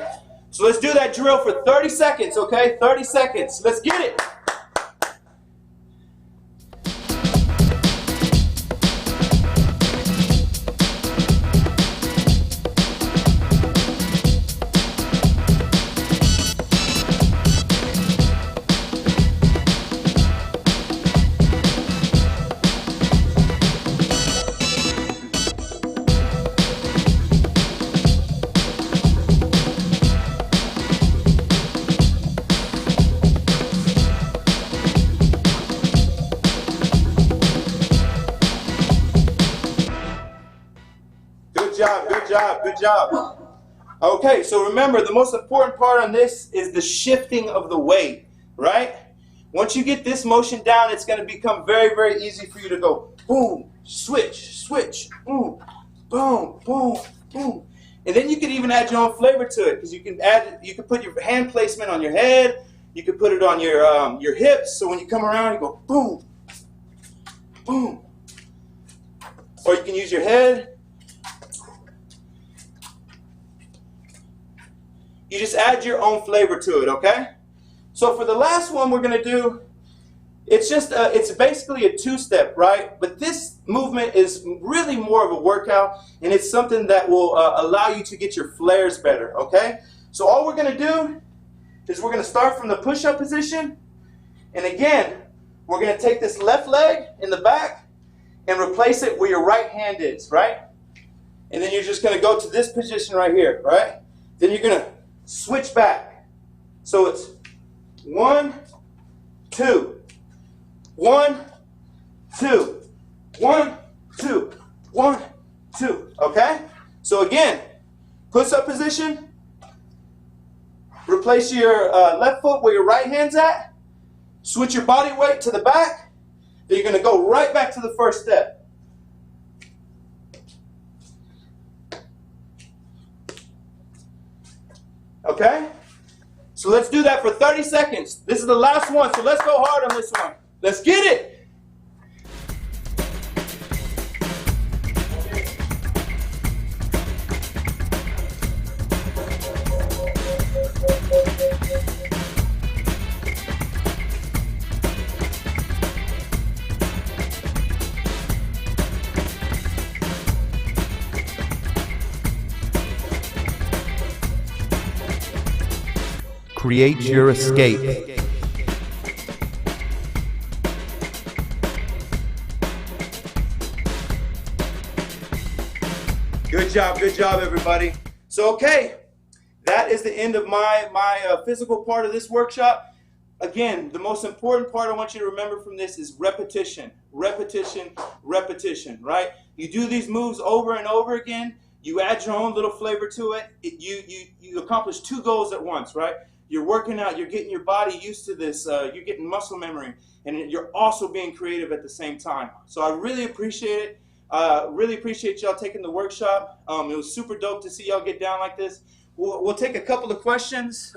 So let's do that drill for 30 seconds, okay? 30 seconds. Let's get it. Good job. Okay, so remember, the most important part on this is the shifting of the weight, right? Once you get this motion down, it's going to become very, very easy for you to go boom, switch, boom, boom, boom, boom. And then you can even add your own flavor to it, because you can put your hand placement on your head, you can put it on your hips, so when you come around, you go boom, boom. Or you can use your head. You just add your own flavor to it, okay? So for the last one we're gonna do, it's basically a two-step, right? But this movement is really more of a workout, and it's something that will allow you to get your flares better, okay? So all we're gonna do is we're gonna start from the push-up position, and again, we're gonna take this left leg in the back and replace it where your right hand is, right? And then you're just gonna go to this position right here, right? Then you're gonna switch back. So it's 1, 2, 1, 2, 1, 2, 1, 2. Okay? So again, push-up position. Replace your left foot where your right hand's at. Switch your body weight to the back. Then you're going to go right back to the first step. Okay? So let's do that for 30 seconds. This is the last one, so let's go hard on this one. Let's get it! Create your escape. Good job, everybody. So, okay, that is the end of my physical part of this workshop. Again, the most important part I want you to remember from this is repetition, repetition, repetition, right? You do these moves over and over again. You add your own little flavor to it. You accomplish two goals at once, right? You're working out, you're getting your body used to this, you're getting muscle memory, and you're also being creative at the same time. So I really appreciate it. Really appreciate y'all taking the workshop. It was super dope to see y'all get down like this. We'll take a couple of questions.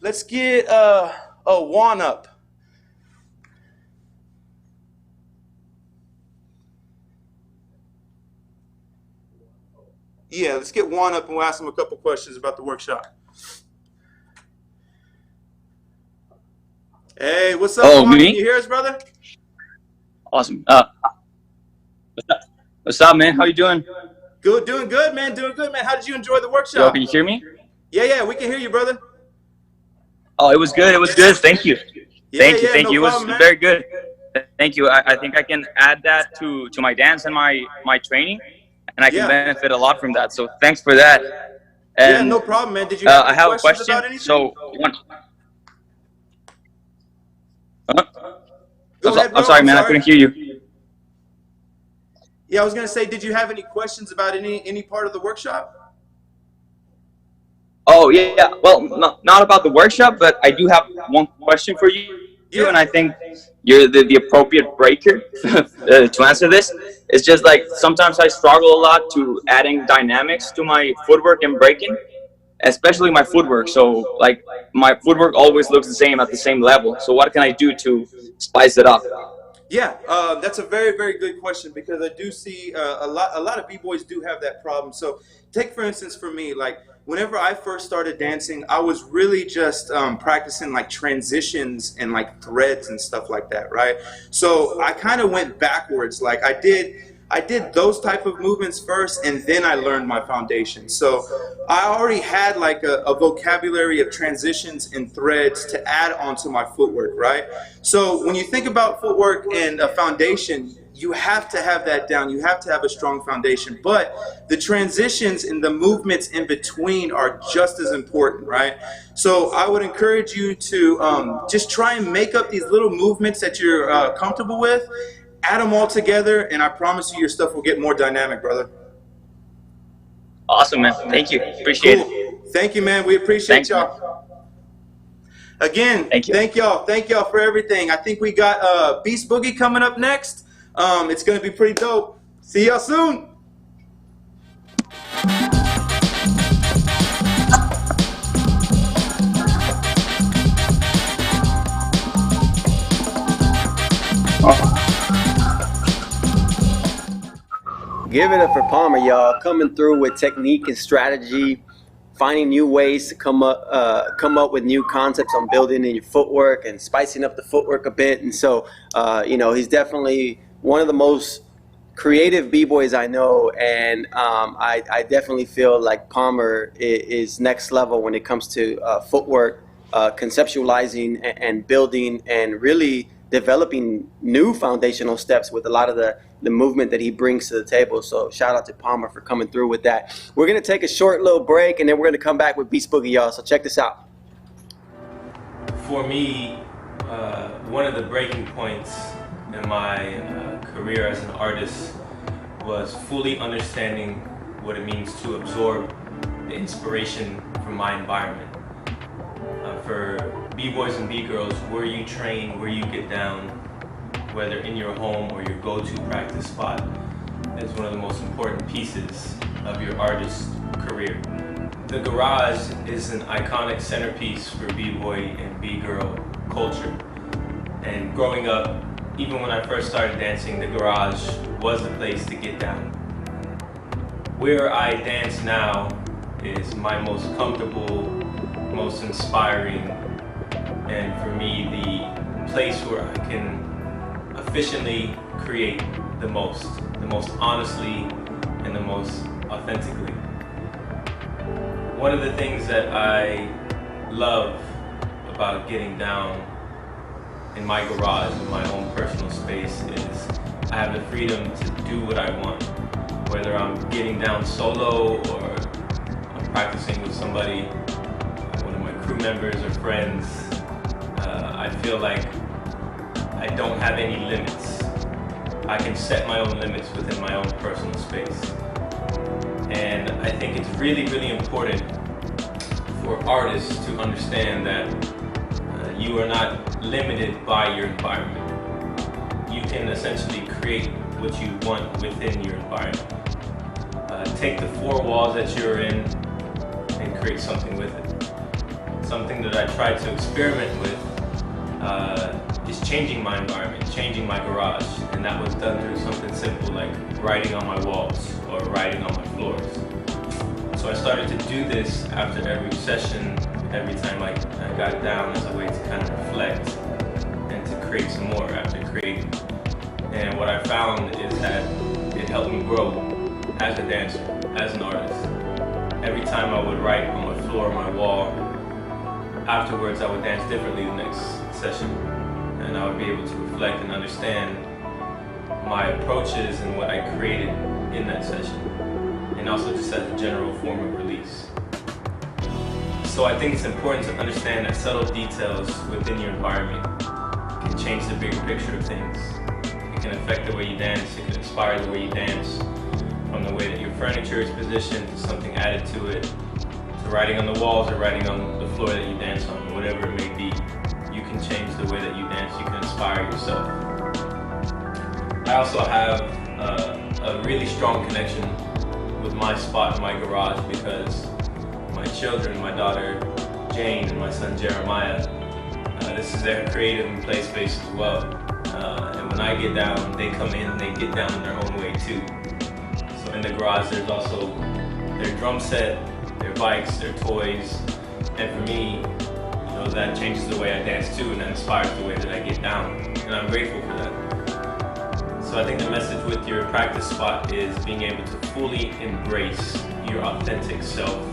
Let's get Juan up. Yeah, let's get Juan up and we'll ask him a couple questions about the workshop. Hey, what's up, Juan? Me? Can you hear us, brother? Awesome. What's up, man? How you doing? Good, doing good, man. Doing good, man. How did you enjoy the workshop? Yo, can you hear me? Yeah, we can hear you, brother. Oh, it was good. It was good. Thank you. Thank you. No It problem, was very good. Thank you. I think I can add that to my dance and my training, and I can benefit a lot from that. So thanks for that. And, yeah, no problem, man. Did you have I have a questions question. about anything? So one. Go ahead, bro. I'm sorry, man. I couldn't hear you. Yeah, I was gonna say, did you have any questions about any part of the workshop? Oh yeah. Well, not about the workshop, but I do have one question for you. Yeah. And I think you're the appropriate breaker to answer this. It's just like sometimes I struggle a lot to adding dynamics to my footwork and breaking, especially my footwork. So like my footwork always looks the same at the same level. So what can I do to spice it up? Yeah, that's a very, very good question, because I do see a lot of b-boys do have that problem. So take, for instance, for me, like whenever I first started dancing, I was really just practicing like transitions and like threads and stuff like that, right? So I kind of went backwards. Like I did those type of movements first, and then I learned my foundation. So I already had like a vocabulary of transitions and threads to add onto my footwork, right? So when you think about footwork and a foundation, you have to have that down. You have to have a strong foundation. But the transitions and the movements in between are just as important, right? So I would encourage you to just try and make up these little movements that you're comfortable with, add them all together, and I promise you your stuff will get more dynamic, brother. Awesome, man. Thank you. Appreciate it. Thank you, man. We appreciate y'all. Again, thank y'all for everything. I think we got Beast Boogie coming up next. It's going to be pretty dope. See y'all soon. Give it up for Palmer, y'all. Coming through with technique and strategy, finding new ways to come up with new concepts on building in your footwork and spicing up the footwork a bit. And so, you know, he's definitely one of the most creative b-boys I know, and I definitely feel like Palmer is next level when it comes to footwork, conceptualizing and building and really developing new foundational steps with a lot of the movement that he brings to the table. So shout out to Palmer for coming through with that. We're going to take a short little break, and then we're going to come back with Beast Boogie, y'all. So check this out. For me, one of the breaking points in my career as an artist was fully understanding what it means to absorb the inspiration from my environment. For b-boys and b-girls, where you train, where you get down, whether in your home or your go-to practice spot, is one of the most important pieces of your artist career. The garage is an iconic centerpiece for b-boy and b-girl culture. And growing up, even when I first started dancing, the garage was the place to get down. Where I dance now is my most comfortable, most inspiring, and for me, the place where I can efficiently create the most honestly and the most authentically. One of the things that I love about getting down in my garage, in my own personal space, is I have the freedom to do what I want. Whether I'm getting down solo or I'm practicing with somebody, one of my crew members or friends, I feel like I don't have any limits. I can set my own limits within my own personal space. And I think it's really, really important for artists to understand that you are not limited by your environment. You can essentially create what you want within your environment. Take the four walls that you're in and create something with it. Something that I try to experiment with is changing my environment, changing my garage, and that was done through something simple like writing on my walls or writing on my floors. So I started to do this after every session, every time I got down, as a way to kind of reflect and to create some more after creating. And what I found is that it helped me grow as a dancer, as an artist. Every time I would write on my floor or my wall, afterwards I would dance differently the next session. And I would be able to reflect and understand my approaches and what I created in that session. And also just as a general form of release. So I think it's important to understand that subtle details within your environment can change the bigger picture of things. It can affect the way you dance, it can inspire the way you dance, from the way that your furniture is positioned to something added to it, to writing on the walls or writing on the floor that you dance on, whatever it may be. You can change the way that you dance, you can inspire yourself. I also have a really strong connection with my spot in my garage because my children, my daughter Jane and my son Jeremiah, this is their creative and play space as well. And when I get down, they come in and they get down in their own way too. So in the garage there's also their drum set, their bikes, their toys. And for me, you know, that changes the way I dance too, and that inspires the way that I get down. And I'm grateful for that. So I think the message with your practice spot is being able to fully embrace your authentic self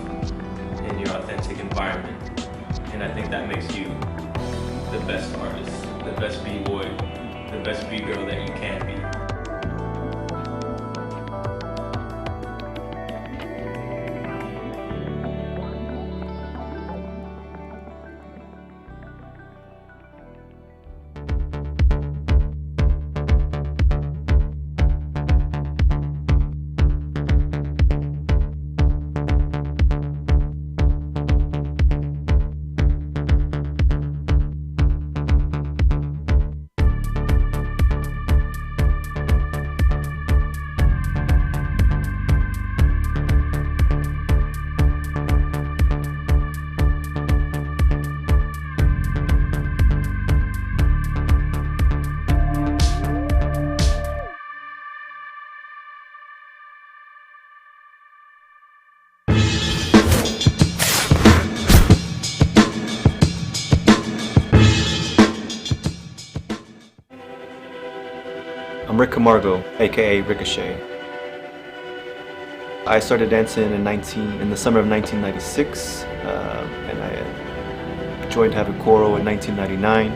in your authentic environment. And I think that makes you the best artist, the best b-boy, the best b-girl that you can be. I'm Rick Camargo, aka Ricochet. I started dancing in the summer of 1996, and I joined Havicoro in 1999,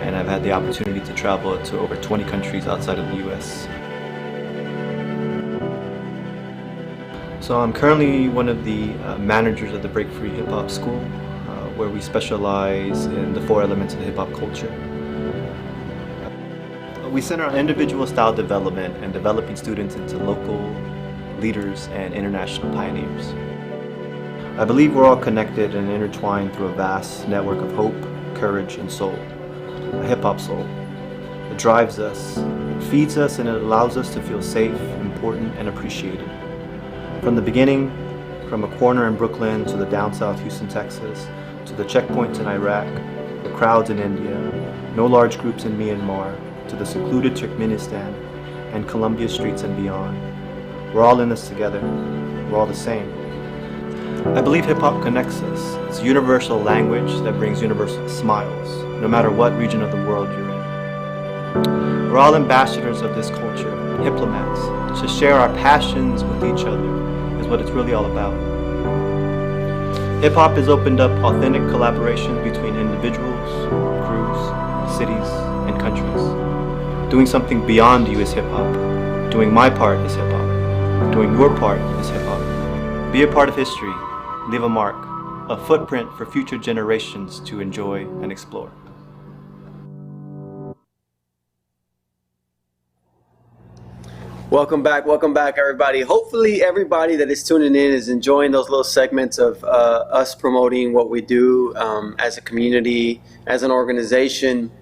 and I've had the opportunity to travel to over 20 countries outside of the US. So I'm currently one of the managers of the Break Free Hip Hop School, where we specialize in the 4 elements of the hip hop culture. We center on individual style development and developing students into local leaders and international pioneers. I believe we're all connected and intertwined through a vast network of hope, courage, and soul. A hip-hop soul. It drives us, it feeds us, and it allows us to feel safe, important, and appreciated. From the beginning, from a corner in Brooklyn to the down south Houston, Texas, to the checkpoints in Iraq, the crowds in India, no large groups in Myanmar, to the secluded Turkmenistan and Colombia streets and beyond. We're all in this together. We're all the same. I believe hip-hop connects us. It's a universal language that brings universal smiles, no matter what region of the world you're in. We're all ambassadors of this culture, diplomats. To share our passions with each other is what it's really all about. Hip-hop has opened up authentic collaboration between individuals, crews, cities, and countries. Doing something beyond you is hip-hop. Doing my part is hip-hop. Doing your part is hip-hop. Be a part of history. Leave a mark. A footprint for future generations to enjoy and explore. Welcome back, everybody. Hopefully everybody that is tuning in is enjoying those little segments of us promoting what we do as a community, as an organization.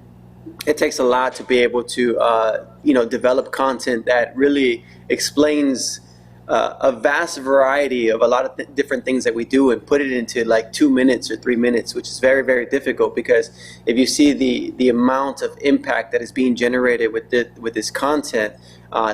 It takes a lot to be able to develop content that really explains a vast variety of a lot of different things that we do and put it into like 2 minutes or 3 minutes, which is very, very difficult, because if you see the amount of impact that is being generated with this content,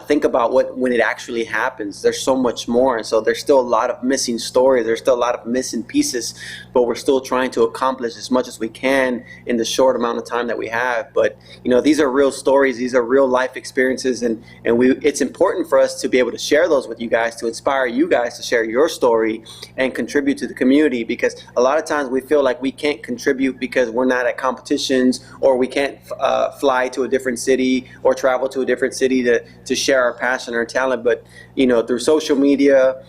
think about when it actually happens. There's so much more, and so there's still a lot of missing stories. There's still a lot of missing pieces, but we're still trying to accomplish as much as we can in the short amount of time that we have. But these are real stories. These are real life experiences, and it's important for us to be able to share those with you guys, to inspire you guys to share your story and contribute to the community, because a lot of times we feel like we can't contribute because we're not at competitions, or we can't fly to a different city or travel to a different city to share our passion or talent. But through social media,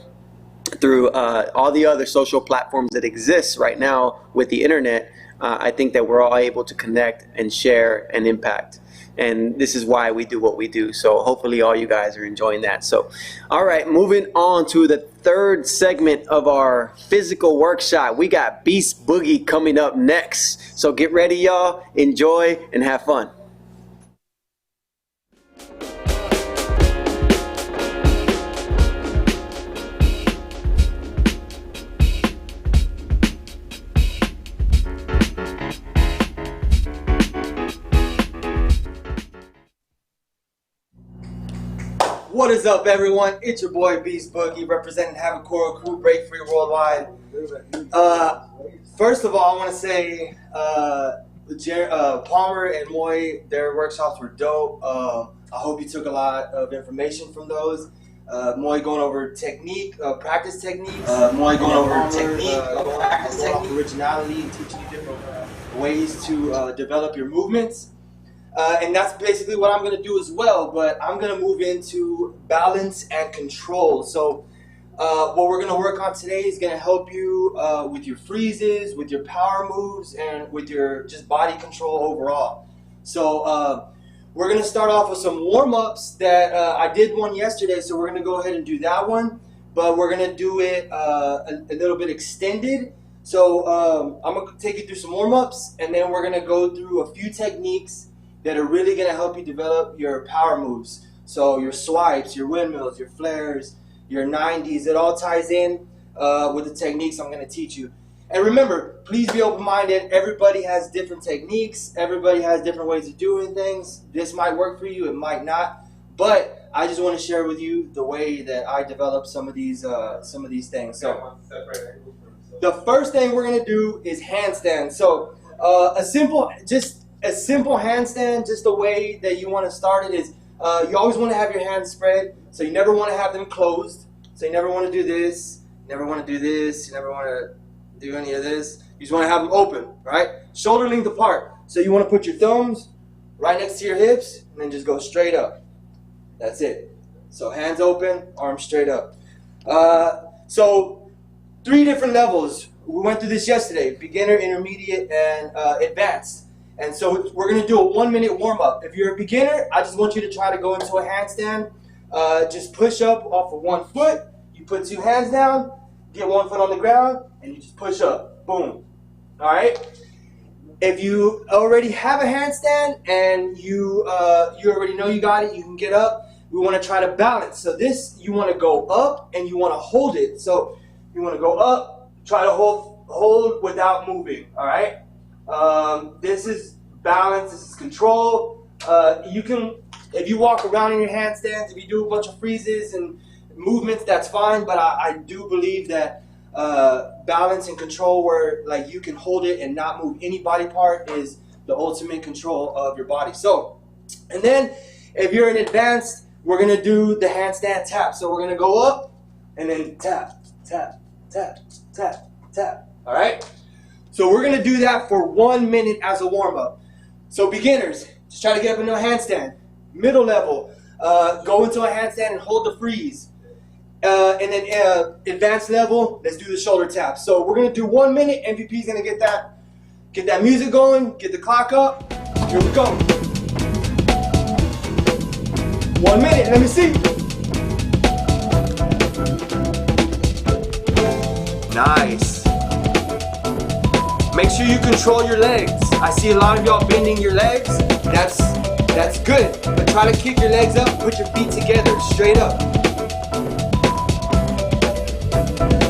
through all the other social platforms that exist right now with the internet, I think that we're all able to connect and share and impact. And this is why we do what we do. So hopefully all you guys are enjoying that. So, all right, moving on to the third segment of our physical workshop. We got Beast Boogie coming up next. So get ready, y'all. Enjoy and have fun. What is up, everyone? It's your boy Beast Boogie, representing Havakura Crew, Break Free Worldwide. First of all, I want to say Palmer and Moy, their workshops were dope. I hope you took a lot of information from those. Moy going over technique, practice techniques. Moy going over technique, practice technique, originality, and teaching you different ways to develop your movements. And that's basically what I'm going to do as well, but I'm going to move into balance and control. So what we're going to work on today is going to help you with your freezes, with your power moves, and with your just body control overall. So we're going to start off with some warm-ups that I did one yesterday, so we're going to go ahead and do that one, but we're going to do it a little bit extended. So I'm going to take you through some warm-ups, and then we're going to go through a few techniques that are really going to help you develop your power moves. So your swipes, your windmills, your flares, your 90s, it all ties in with the techniques I'm going to teach you. And remember, please be open-minded. Everybody has different techniques. Everybody has different ways of doing things. This might work for you, it might not. But I just want to share with you the way that I develop some of these things. So the first thing we're going to do is handstand. So a simple handstand, just the way that you want to start it is you always want to have your hands spread, so you never want to have them closed. So you never want to do this, you never want to do this, you never want to do any of this. You just want to have them open, right? Shoulder length apart. So you want to put your thumbs right next to your hips and then just go straight up. That's it. So hands open, arms straight up. So 3 different levels. We went through this yesterday: beginner, intermediate, and advanced. And so we're going to do a 1-minute warm-up. If you're a beginner, I just want you to try to go into a handstand. Just push up off of 1 foot. You put 2 hands down, get 1 foot on the ground, and you just push up. Boom. All right? If you already have a handstand and you already know you got it, you can get up. We want to try to balance. So this, you want to go up and you want to hold it. So you want to go up, try to hold without moving. All right? This is balance, this is control. You can, if you walk around in your handstands, if you do a bunch of freezes and movements, that's fine, but I do believe that balance and control, where like you can hold it and not move any body part, is the ultimate control of your body. So, and then if you're in advanced, we're going to do the handstand tap. So we're going to go up and then tap, tap, tap, tap, tap. All right? So we're going to do that for 1 minute as a warm-up. So beginners, just try to get up into a handstand. Middle level, go into a handstand and hold the freeze. And then advanced level, let's do the shoulder tap. So we're going to do 1 minute. MVP is going to get that music going, get the clock up. Here we go. 1 minute, let me see. Nice. Make sure you control your legs. I see a lot of y'all bending your legs. That's good. But try to kick your legs up, put your feet together, straight up.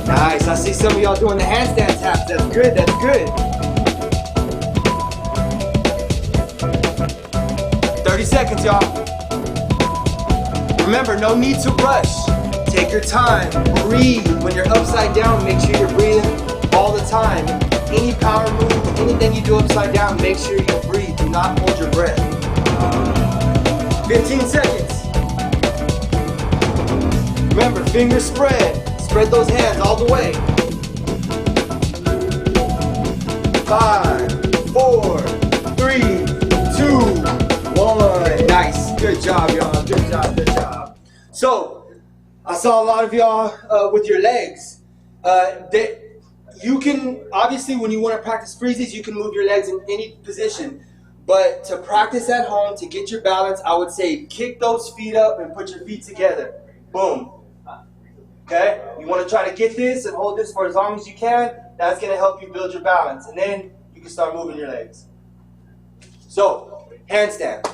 Nice. I see some of y'all doing the handstand taps. That's good, that's good. 30 seconds, y'all. Remember, no need to rush. Take your time, breathe. When you're upside down, make sure you're breathing all the time. Any power move, anything you do upside down, make sure you breathe. Do not hold your breath. 15 seconds. Remember, fingers spread. Spread those hands all the way. 5, 4, 3, 2, 1. Nice. Good job, y'all. Good job, good job. So, I saw a lot of y'all with your legs. You can, obviously, when you want to practice freezes, you can move your legs in any position. But to practice at home, to get your balance, I would say kick those feet up and put your feet together. Boom. Okay? You want to try to get this and hold this for as long as you can. That's going to help you build your balance. And then you can start moving your legs. So, handstand.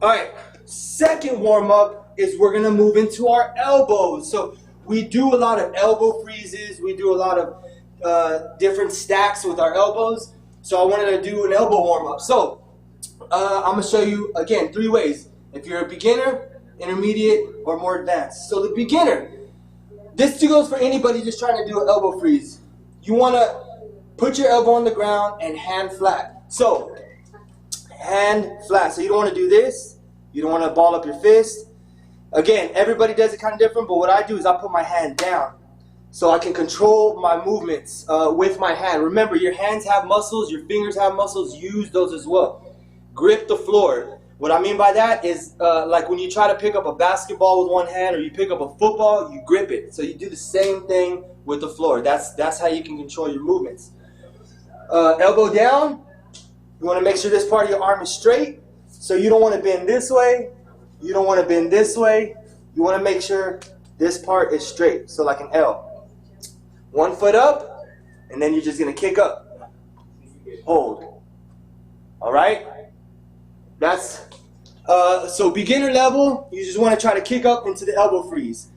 All right. Second warm-up is we're going to move into our elbows. So we do a lot of elbow freezes. We do a lot of different stacks with our elbows. So I wanted to do an elbow warm-up. So I'm going to show you, again, 3 ways. If you're a beginner, intermediate, or more advanced. So the beginner, this goes for anybody just trying to do an elbow freeze. You want to put your elbow on the ground and hand flat. So hand flat. So you don't want to do this. You don't want to ball up your fist. Again, everybody does it kind of different, but what I do is I put my hand down so I can control my movements with my hand. Remember, your hands have muscles, your fingers have muscles. Use those as well. Grip the floor. What I mean by that is like when you try to pick up a basketball with one hand or you pick up a football, you grip it. So you do the same thing with the floor. That's how you can control your movements. Elbow down. You want to make sure this part of your arm is straight. So you don't want to bend this way. You don't want to bend this way. You want to make sure this part is straight. So like an L. 1 foot up, and then you're just going to kick up. Hold. All right? That's so beginner level, you just want to try to kick up into the elbow freeze.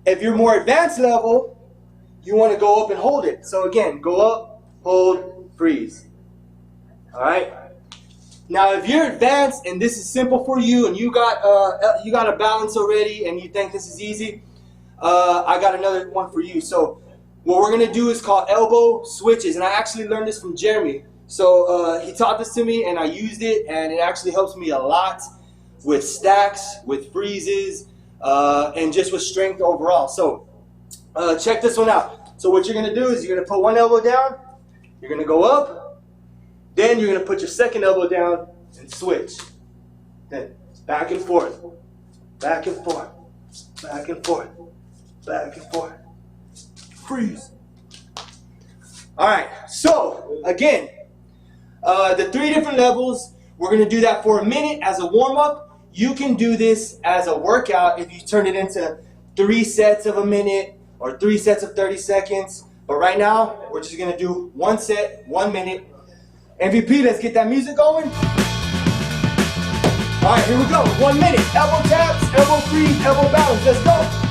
If you're more advanced level, you want to go up and hold it. So again, go up, hold, freeze. All right? Now, if you're advanced and this is simple for you and you got a balance already and you think this is easy, I got another one for you. So what we're going to do is called elbow switches. And I actually learned this from Jeremy. So he taught this to me and I used it, and it actually helps me a lot with stacks, with freezes, and just with strength overall. So check this one out. So what you're going to do is you're going to put one elbow down, you're going to go up, then you're going to put your second elbow down and switch. Then back and forth, back and forth, back and forth, back and forth. Freeze. All right, so again, the 3 different levels, we're going to do that for a minute as a warm-up. You can do this as a workout if you turn it into 3 sets of a minute or 3 sets of 30 seconds. But right now, we're just going to do 1 set, 1 minute. MVP, let's get that music going. All right, here we go. 1 minute. Elbow taps, elbow freeze, elbow balance. Let's go.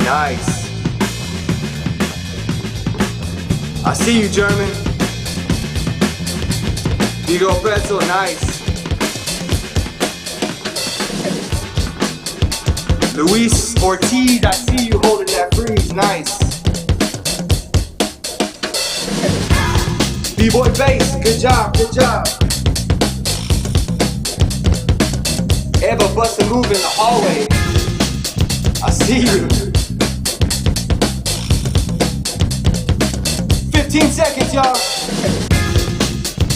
Nice. I see you, German. Vigo Pretzel, nice. Luis Ortiz, I see you holding that freeze, nice. B-Boy Bass, good job, good job. Ever bust a move in the hallway. I see you. 15 seconds, y'all.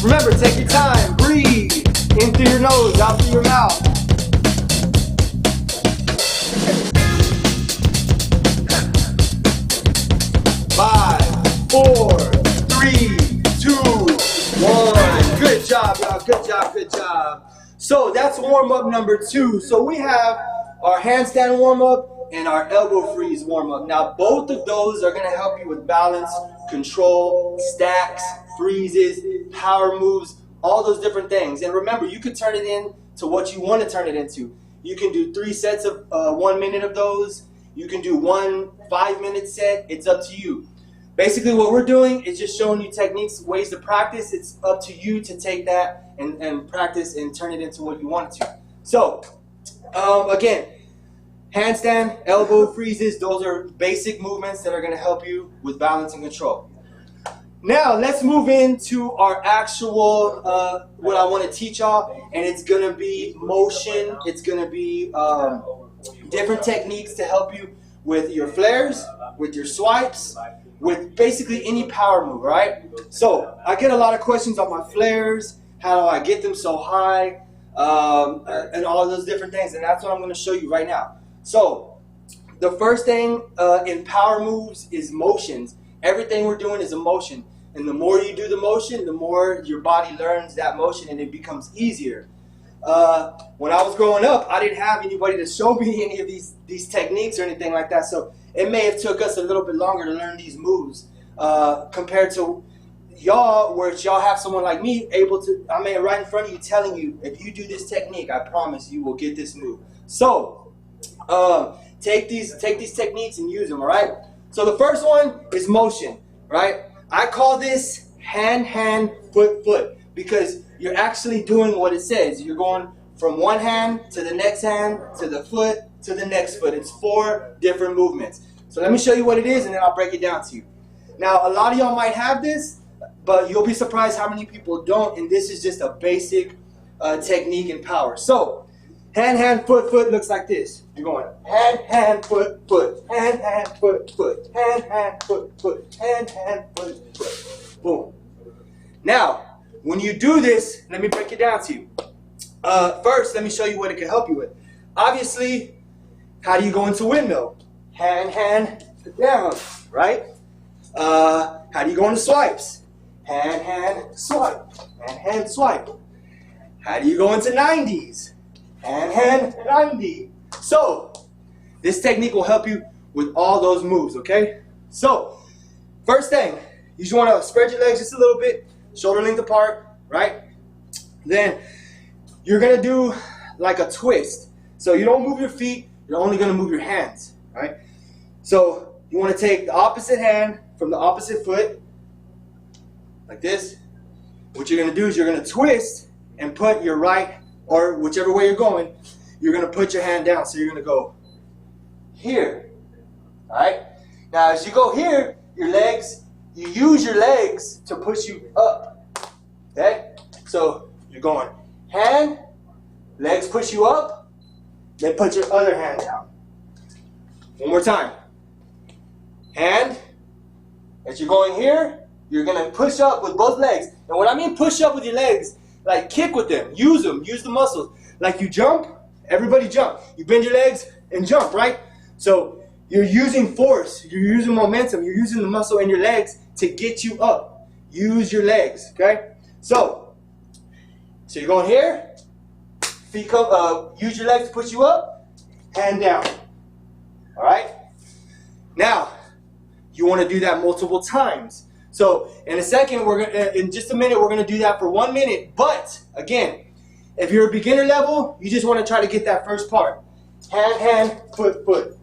Remember, take your time, breathe. In through your nose, out through your mouth. Five, 4, 3, 2, 1. Good job, y'all. Good job, good job. So that's warm-up number 2. So we have our handstand warm-up and our elbow freeze warm-up. Now both of those are going to help you with balance, control, stacks, freezes, power moves, all those different things. And remember, you could turn it into what you want to turn it into. You can do 3 sets of 1 minute of those. You can do 1 5-minute set. It's up to you. Basically what we're doing is just showing you techniques, ways to practice. It's up to you to take that and practice and turn it into what you want it to. So again, handstand, elbow freezes, those are basic movements that are going to help you with balance and control. Now let's move into our actual, what I want to teach y'all, and it's going to be motion. It's going to be different techniques to help you with your flares, with your swipes, with basically any power move, right? So I get a lot of questions on my flares, how do I get them so high, and all of those different things, and that's what I'm going to show you right now. So the first thing in power moves is motions. Everything we're doing is a motion, and the more you do the motion, the more your body learns that motion and it becomes easier. When I was growing up, I didn't have anybody to show me any of these techniques or anything like that, so it may have took us a little bit longer to learn these moves compared to y'all, where y'all have someone like me able to, I mean, right in front of you telling you, if you do this technique, I promise you will get this move. So take these techniques and use them, all right? So the first one is motion, right? I call this hand, foot, because you're actually doing what it says. You're going from one hand to the next hand to the foot to the next foot. It's 4 different movements. So let me show you what it is and then I'll break it down to you. Now, a lot of y'all might have this, but you'll be surprised how many people don't, and this is just a basic technique and power. So, hand, hand, foot, foot looks like this. You're going hand, hand, foot, foot, hand, hand, foot, foot, hand, hand, foot, foot, hand, hand, foot, foot. Boom. Now, when you do this, let me break it down to you. First, let me show you what it can help you with. Obviously, how do you go into windmill? Hand, hand, down, right? How do you go into swipes? Hand, hand, swipe. Hand, hand, swipe. How do you go into 90s? Hand, hand, 90. So, this technique will help you with all those moves, okay? So, first thing, you just want to spread your legs just a little bit, shoulder length apart, right? Then, you're going to do like a twist. So, you don't move your feet, you're only going to move your hands, right? So, you want to take the opposite hand from the opposite foot, like this. What you're going to do is you're going to twist and put your right, or whichever way you're going, you're going to put your hand down. So you're going to go here, all right? Now, as you go here, your legs, you use your legs to push you up, okay? So you're going hand, legs push you up, then put your other hand down. One more time. Hand, as you're going here, you're going to push up with both legs. And when I mean push up with your legs, like kick with them, use the muscles. Like you jump, everybody jump. You bend your legs and jump, right? So you're using force, you're using momentum, you're using the muscle in your legs to get you up. Use your legs, okay? So you're going here, feet come, use your legs to push you up, hand down, all right? Now, you want to do that multiple times. So in a second, in just a minute, we're gonna do that for 1 minute. But again, if you're a beginner level, you just want to try to get that first part. Hand, hand, foot, foot.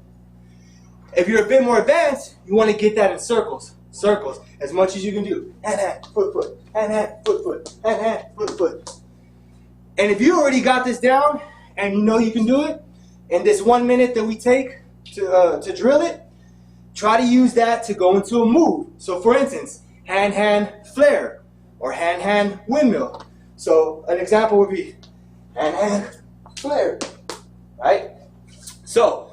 If you're a bit more advanced, you want to get that in circles. Circles, as much as you can do. Hand, hand, foot, foot, hand, hand, foot, foot, hand, hand, foot, foot. And if you already got this down and you know you can do it, in this 1 minute that we take to drill it, try to use that to go into a move. So for instance, hand, hand, flare, or hand, hand, windmill. So an example would be hand, hand, flare, right? So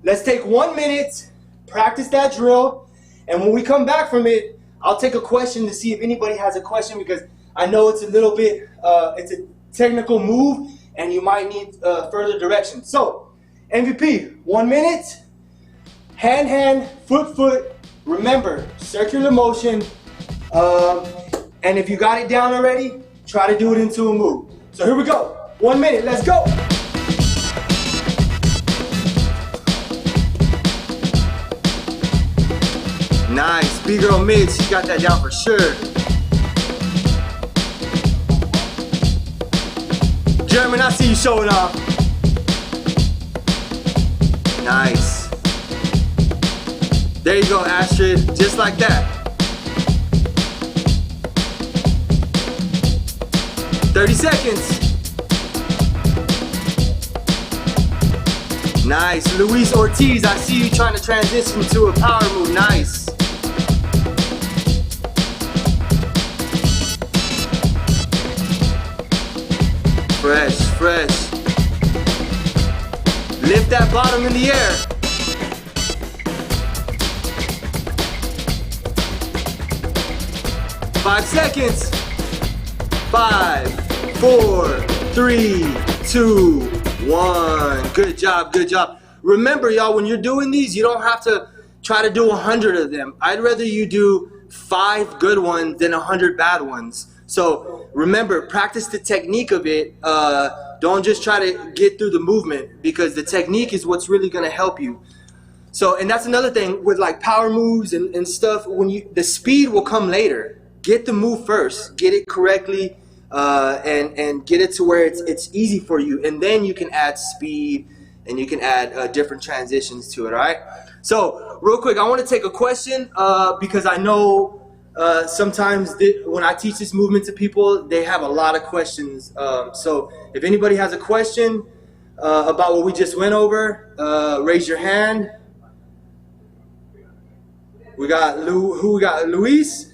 let's take 1 minute, practice that drill, and when we come back from it, I'll take a question to see if anybody has a question, because I know it's a little bit, it's a technical move, and you might need further direction. So MVP, 1 minute, hand, hand, foot, foot. Remember, circular motion. And if you got it down already, try to do it into a move. So here we go. 1 minute, let's go. Nice, B-girl Mitch, she got that down for sure. German, I see you showing off. Nice. There you go, Astrid, just like that. 30 seconds. Nice, Luis Ortiz, I see you trying to transition to a power move, nice. Fresh, fresh. Lift that bottom in the air. Five seconds. 5, 4, 3, 2, 1. Good job, good job. Remember, y'all, when you're doing these, you don't have to try to do 100 of them. I'd rather you do 5 good ones than 100 bad ones. So remember, practice the technique of it. Don't just try to get through the movement, because the technique is what's really going to help you. So, and that's another thing with like power moves and stuff. The speed will come later. Get the move first, get it correctly, and get it to where it's easy for you, and then you can add speed and you can add different transitions to it. All right. So real quick, I want to take a question because I know sometimes when I teach this movement to people, they have a lot of questions. So if anybody has a question about what we just went over, raise your hand. We got who we got? Luis.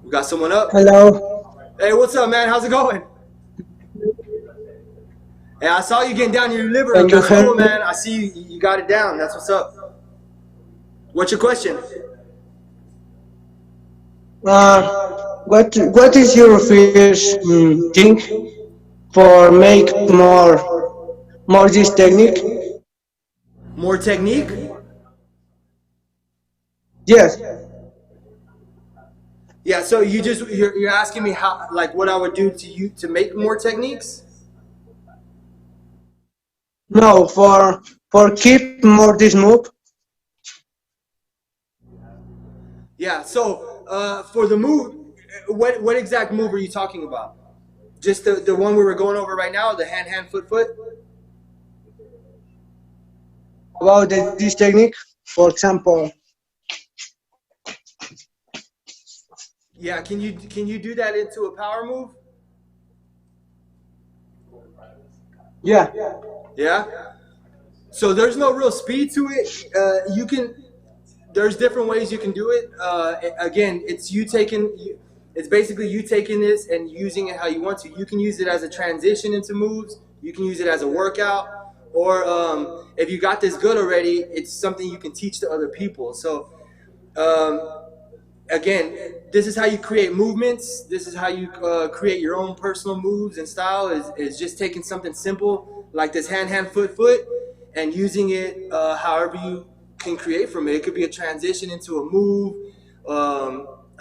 We got someone up. Hello. Hey, what's up, man? How's it going? Hey, I saw you getting down in your living room. That's cool, man. I see you got it down. That's what's up. What's your question? What is your first thing for make more this technique? More technique? Yes. Yeah. So you're asking me how, like, what I would do to make more techniques? No, for keep more this move. Yeah. So for the move, what exact move are you talking about? Just the one we were going over right now, the hand, foot. About this technique, for example. Yeah. Can you do that into a power move? Yeah. Yeah. So there's no real speed to it. There's different ways you can do it. Again, it's basically you taking this and using it how you want to. You can use it as a transition into moves. You can use it as a workout, or if you got this good already, it's something you can teach to other people. So again, this is how you create movements. This is how you create your own personal moves and style. Is just taking something simple like this hand, foot, and using it however you can create from it. It could be a transition into a move.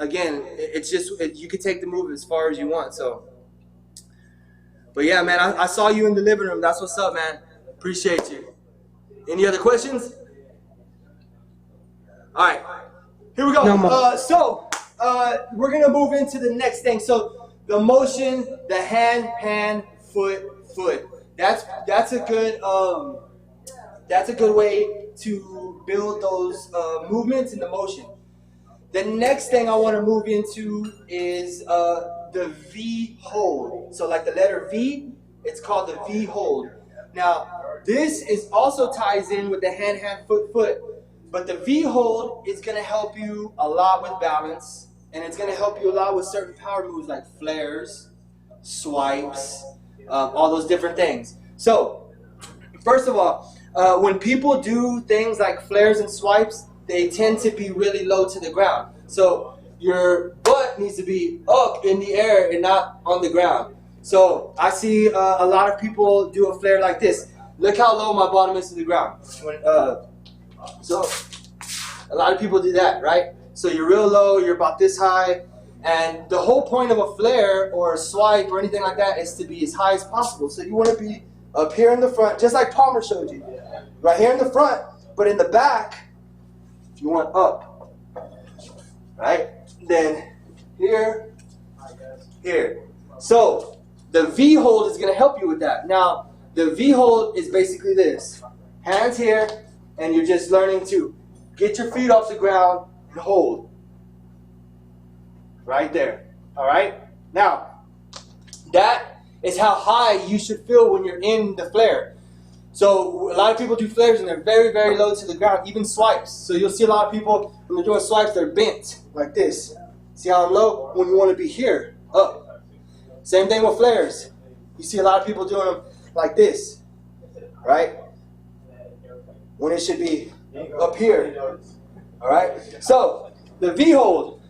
Again, it's just you could take the move as far as you want. So, but yeah, man, I saw you in the living room. That's what's up, man. Appreciate you. Any other questions? All right, here we go. So we're gonna move into the next thing. So the motion, the hand, foot. That's a good way to build those movements and the motion. The next thing I want to move into is the V hold. So like the letter V, it's called the V hold. Now this is also ties in with the hand, foot. But the V hold is going to help you a lot with balance, and it's going to help you a lot with certain power moves like flares, swipes, all those different things. So first of all, when people do things like flares and swipes, they tend to be really low to the ground. So your butt needs to be up in the air and not on the ground. So I see a lot of people do a flare like this. Look how low my bottom is to the ground. So a lot of people do that, right? So you're real low, you're about this high, and the whole point of a flare or a swipe or anything like that is to be as high as possible. So you want to be up here in the front, just like Palmer showed you. Right here in the front, but in the back, you want up, right? Then here. So the V hold is going to help you with that. Now, the V hold is basically this. Hands here, and you're just learning to get your feet off the ground and hold. Right there, all right? Now, that is how high you should feel when you're in the flare. So a lot of people do flares and they're very, very low to the ground, even swipes. So you'll see a lot of people, when they're doing swipes, they're bent like this. See how I'm low? When you want to be here, up. Same thing with flares. You see a lot of people doing them like this, right? When it should be up here, all right? So the V hold,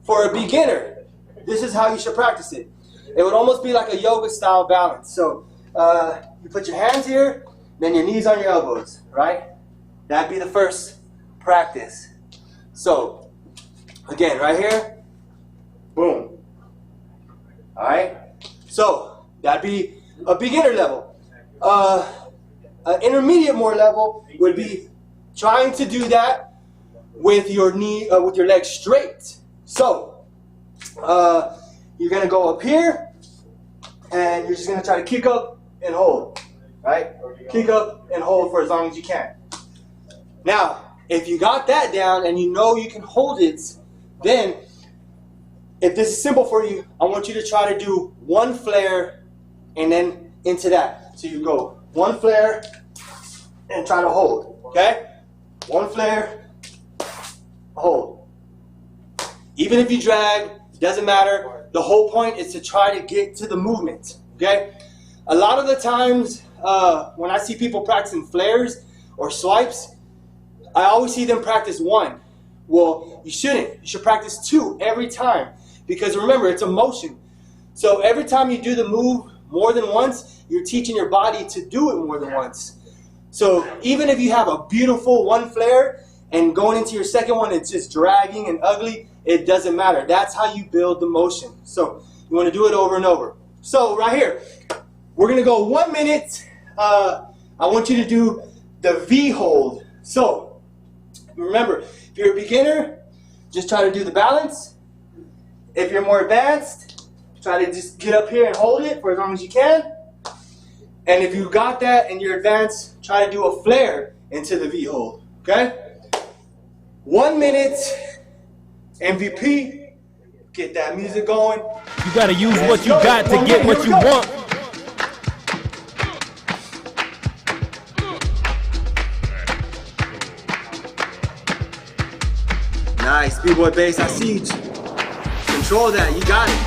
for a beginner, this is how you should practice it. It would almost be like a yoga style balance. So you put your hands here, then your knees on your elbows, right? That'd be the first practice. So, again, right here, boom. All right? So, that'd be a beginner level. An intermediate more level would be trying to do that with your with your legs straight. So, you're gonna go up here, and you're just gonna try to kick up and hold, right? Kick up and hold for as long as you can. Now, if you got that down and you know you can hold it, then if this is simple for you, I want you to try to do one flare and then into that. So you go one flare and try to hold, okay? One flare, hold. Even if you drag, it doesn't matter. The whole point is to try to get to the movement, okay? A lot of the times when I see people practicing flares or swipes, I always see them practice one. Well, you shouldn't. You should practice two every time, because remember, it's a motion. So every time you do the move more than once, you're teaching your body to do it more than once. So even if you have a beautiful one flare and going into your second one, it's just dragging and ugly, it doesn't matter. That's how you build the motion. So you want to do it over and over. So right here, we're going to go 1 minute. I want you to do the V hold. So remember, if you're a beginner, just try to do the balance. If you're more advanced, try to just get up here and hold it for as long as you can. And if you got that and you're advanced, try to do a flare into the V hold, okay? 1 minute, MVP, get that music going. You gotta use what you got to get what you want. Nice, B-boy bass, I see you. Control that, you got it.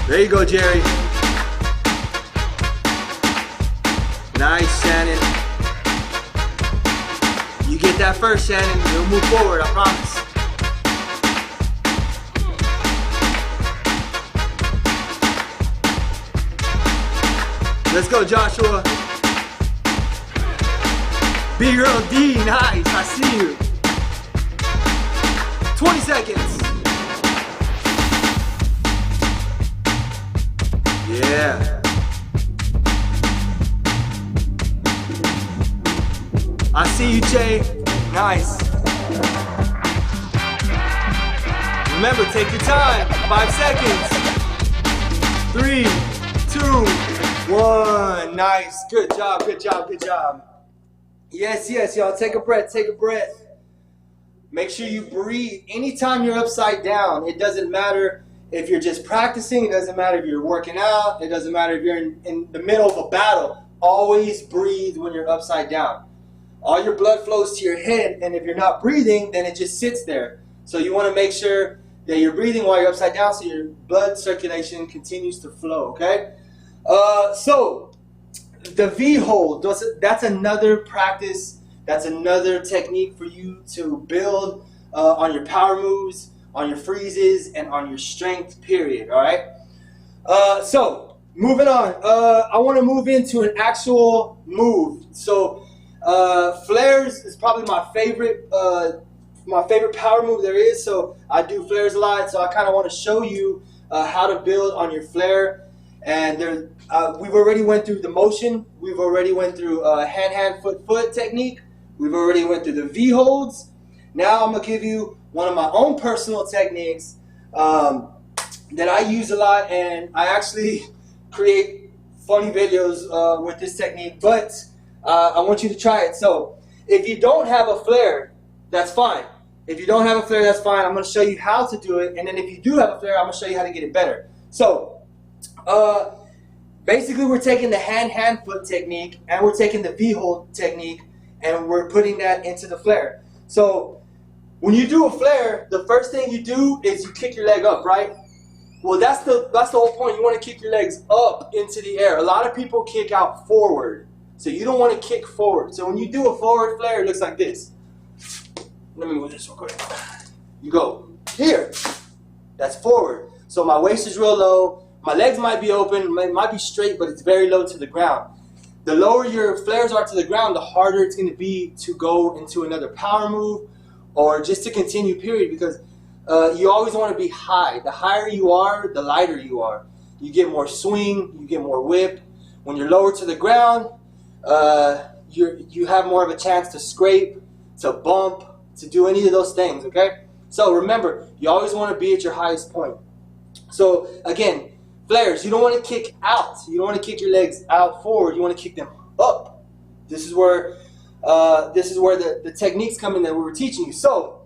There you go, Jerry. Nice, Shannon. You get that first, Shannon, you'll move forward, I promise. Let's go, Joshua. B-Girl D, nice, I see you. 20 seconds. Yeah. I see you, Jay. Nice. Remember, take your time. 5 seconds. 3, 2, 1. Nice. Good job, good job, good job. Yes, yes, y'all. Take a breath, take a breath. Make sure you breathe. Anytime you're upside down, it doesn't matter if you're just practicing. It doesn't matter if you're working out. It doesn't matter if you're in the middle of a battle. Always breathe when you're upside down. All your blood flows to your head, and if you're not breathing, then it just sits there. So you want to make sure that you're breathing while you're upside down so your blood circulation continues to flow, okay? So the V hold, that's another practice. That's another technique for you to build on your power moves, on your freezes, and on your strength, period, all right? So moving on, I want to move into an actual move. So flares is probably my favorite power move there is. So I do flares a lot. So I kind of want to show you how to build on your flare. And there, we've already went through the motion. We've already went through hand, foot technique. We've already went through the V holds. Now I'm gonna give you one of my own personal techniques that I use a lot, and I actually create funny videos with this technique. But I want you to try it. So if you don't have a flare, that's fine. If you don't have a flare, that's fine. I'm going to show you how to do it. And then if you do have a flare, I'm going to show you how to get it better. So basically we're taking the hand, foot technique, and we're taking the V-hold technique, and we're putting that into the flare. So when you do a flare, the first thing you do is you kick your leg up, right? Well, that's the whole point. You want to kick your legs up into the air. A lot of people kick out forward. So you don't want to kick forward. So when you do a forward flare, it looks like this. Let me move this real quick. You go here. That's forward. So my waist is real low. My legs might be open. It might be straight, but it's very low to the ground. The lower your flares are to the ground, the harder it's going to be to go into another power move or just to continue, period, because you always want to be high. The higher you are, the lighter you are. You get more swing. You get more whip. When you're lower to the ground, you have more of a chance to scrape, to bump, to do any of those things, okay? So remember, you always want to be at your highest point. So again, Flares, you don't want to kick out. You don't want to kick your legs out forward. You want to kick them up. This is where the techniques come in that we were teaching you. So,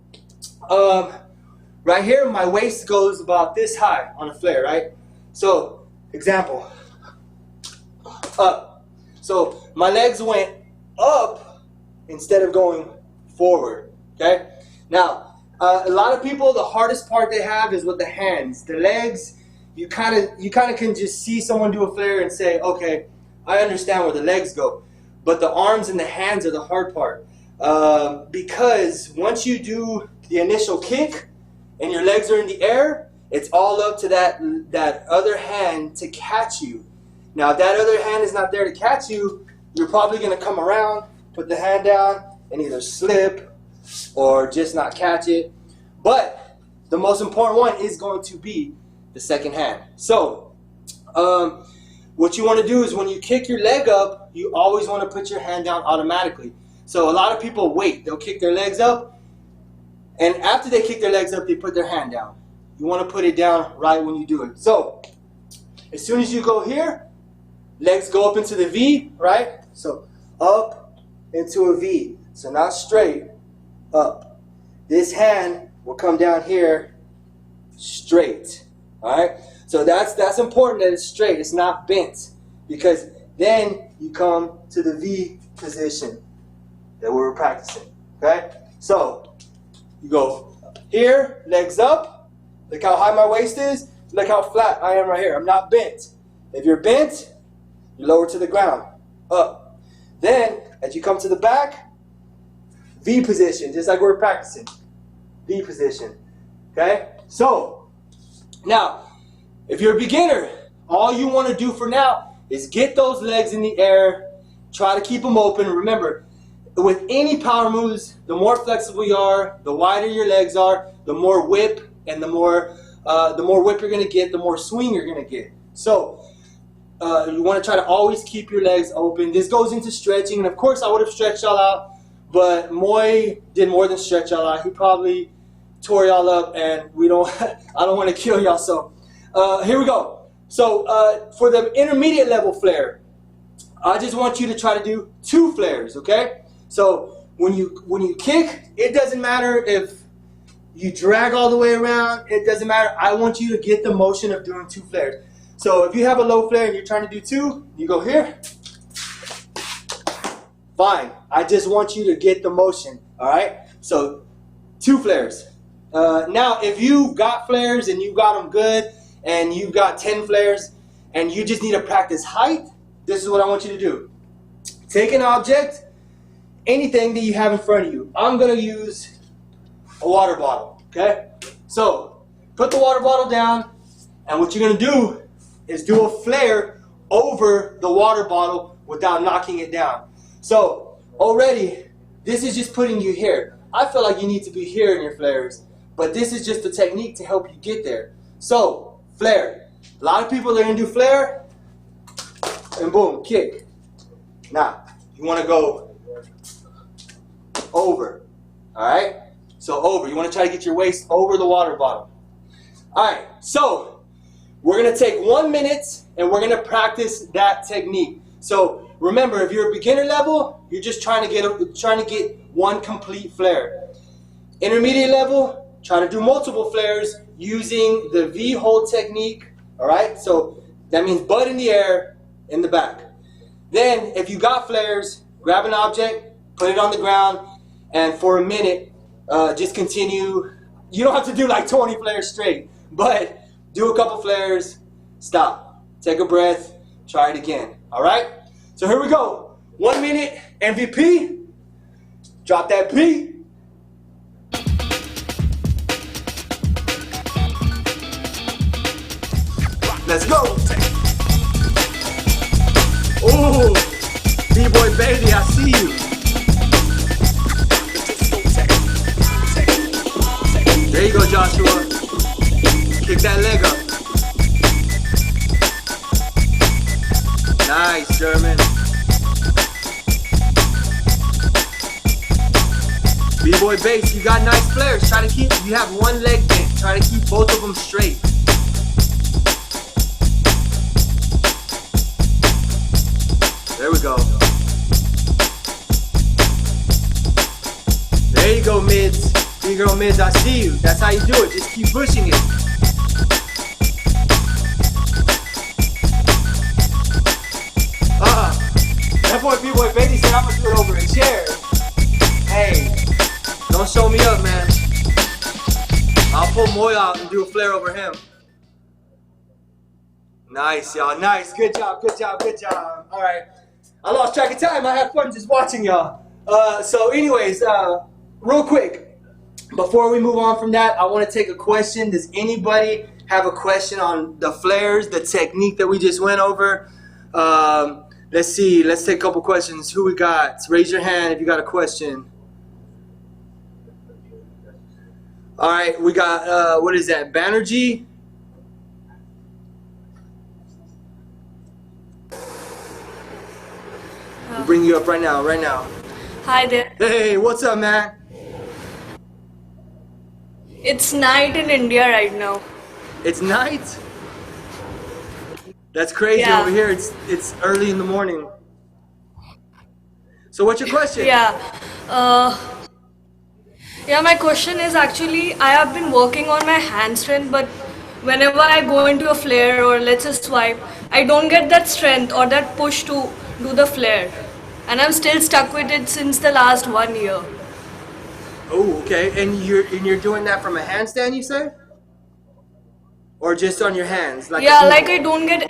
right here, my waist goes about this high on a flare, right? So, example, up. So, my legs went up instead of going forward, okay? Now, a lot of people, the hardest part they have is with the hands. The legs, you kind of can just see someone do a flare and say, okay, I understand where the legs go. But the arms and the hands are the hard part. Because once you do the initial kick and your legs are in the air, it's all up to that other hand to catch you. Now, if that other hand is not there to catch you, you're probably going to come around, put the hand down, and either slip or just not catch it. But the most important one is going to be the second hand. So, what you want to do is when you kick your leg up, you always want to put your hand down automatically. So a lot of people wait. They'll kick their legs up, and after they kick their legs up, they put their hand down. You want to put it down right when you do it. So as soon as you go here, legs go up into the V, right? So up into a V. So not straight, up. This hand will come down here straight, all right? So that's important that it's straight, it's not bent, because then you come to the V position that we were practicing, okay? So you go here, legs up, look how high my waist is, look how flat I am right here, I'm not bent. If you're bent, you lower to the ground, up. Then, as you come to the back, V position, just like we were practicing, V position, okay? So, now, if you're a beginner, all you want to do for now is get those legs in the air, try to keep them open. Remember, with any power moves, the more flexible you are, the wider your legs are, the more whip and the more whip you're going to get, the more swing you're going to get. So, you want to try to always keep your legs open. This goes into stretching, and of course I would have stretched y'all out, but Moy did more than stretch y'all out. He probably tore y'all up, and I don't want to kill y'all, so here we go. So for the intermediate level flare, I just want you to try to do 2 flares, okay? So when you kick, it doesn't matter if you drag all the way around, it doesn't matter. I want you to get the motion of doing 2 flares. So if you have a low flare and you're trying to do 2, you go here. Fine. I just want you to get the motion, all right? So 2 flares. Now, if you got flares and you got them good and you got 10 flares and you just need to practice height, this is what I want you to do. Take an object, anything that you have in front of you. I'm going to use a water bottle, okay? So put the water bottle down, and what you're going to do is do a flare over the water bottle without knocking it down. So already, this is just putting you here. I feel like you need to be here in your flares, but this is just a technique to help you get there. So, flare. A lot of people are going to do flare, and boom, kick. Now, you want to go over, all right? So over. You want to try to get your waist over the water bottle. All right, so we're going to take 1 minute, and we're going to practice that technique. So remember, if you're a beginner level, you're just trying to get 1 complete flare. Intermediate level, try to do multiple flares using the V hold technique. All right, so that means butt in the air, in the back. Then, if you got flares, grab an object, put it on the ground, and for a minute, just continue. You don't have to do like 20 flares straight, but do a couple flares, stop, take a breath, try it again. All right? So here we go. 1 minute, MVP. Drop that beat. Let's go. Ooh, B-boy baby, I see you. There you go, Joshua. Kick that leg up. Nice, German. B-boy bass, you got nice flares. Try to keep, you have 1 leg bent. Try to keep both of them straight. girl mids, I see you. That's how you do it. Just keep pushing it. That boy B-Boy Baby said I'm gonna do it over a chair. Hey, don't show me up, man. I'll pull Moy out and do a flare over him. Nice, y'all. Nice. Good job, good job, good job. All right. I lost track of time. I had fun just watching y'all. So anyways, real quick, before we move on from that, I want to take a question. Does anybody have a question on the flares, the technique that we just went over? Let's see. Let's take a couple questions. Who we got? Raise your hand if you got a question. All right. We got, what is that? Banerjee? We'll bring you up right now, right now. Hi there. Hey, what's up, man? It's night in India right now. It's night? That's crazy. Yeah. Over here. It's early in the morning. So what's your question? Yeah. Yeah, my question is actually, I have been working on my hand strength, but whenever I go into a flare or let's say swipe, I don't get that strength or that push to do the flare. And I'm still stuck with it since the last 1 year. Oh, okay. And you're doing that from a handstand, you say? Or just on your hands? Like Yeah, like I don't get.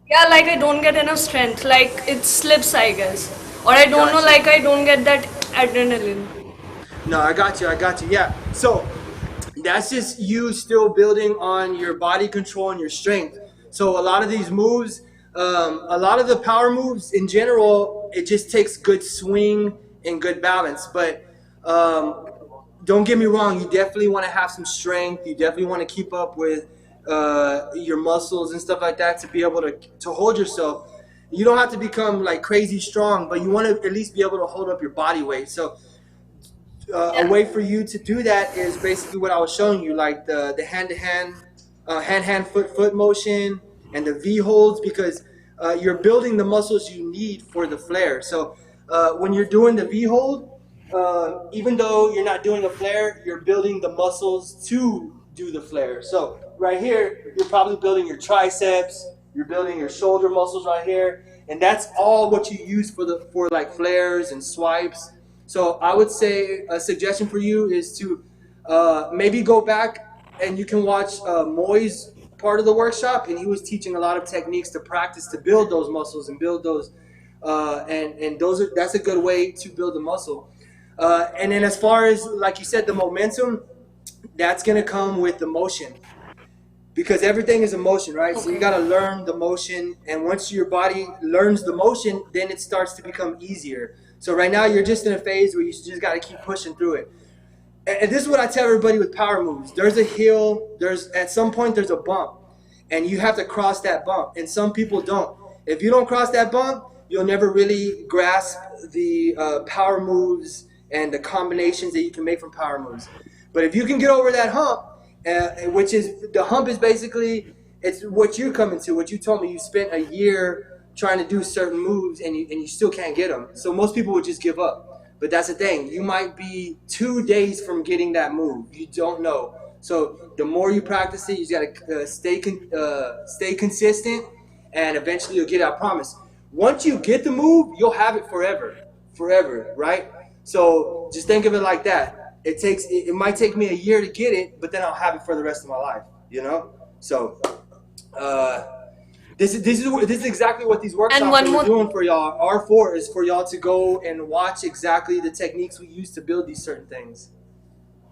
Yeah, like I don't get enough strength. Like it slips, I guess. Or I don't know. Like I don't get that adrenaline. No, I got you. Yeah. So that's just you still building on your body control and your strength. So a lot of these moves, a lot of the power moves in general, it just takes good swing and good balance. But don't get me wrong, you definitely want to have some strength. You definitely want to keep up with your muscles and stuff like that to be able to hold yourself. You don't have to become like crazy strong, but you want to at least be able to hold up your body weight. So a way for you to do that is basically what I was showing you, like the hand-to-hand, hand-hand, foot motion, and the V holds, because you're building the muscles you need for the flare. So when you're doing the V hold, even though you're not doing a flare, you're building the muscles to do the flare. So right here, you're probably building your triceps, you're building your shoulder muscles right here, and that's all what you use for like flares and swipes. So I would say a suggestion for you is to maybe go back and you can watch Moy's part of the workshop, and he was teaching a lot of techniques to practice to build those muscles and build those, and that's a good way to build the muscle. And then as far as, like you said, the momentum, that's going to come with the motion, because everything is a motion, right? So you got to learn the motion, and once your body learns the motion, then it starts to become easier. So right now you're just in a phase where you just got to keep pushing through it. And this is what I tell everybody with power moves. There's a hill, at some point there's a bump, and you have to cross that bump, and some people don't. If you don't cross that bump, you'll never really grasp the power moves and the combinations that you can make from power moves. But if you can get over that hump, which is, the hump is basically, it's what you're coming to, what you told me, you spent a year trying to do certain moves and you still can't get them. So most people would just give up. But that's the thing, you might be 2 days from getting that move. You don't know. So the more you practice it, you just gotta stay consistent, and eventually you'll get it, I promise. Once you get the move, you'll have it forever, right? So just think of it like that. It might take me a year to get it, but then I'll have it for the rest of my life, you know? So this is exactly what these workshops are doing for y'all. R4 is for y'all to go and watch exactly the techniques we use to build these certain things.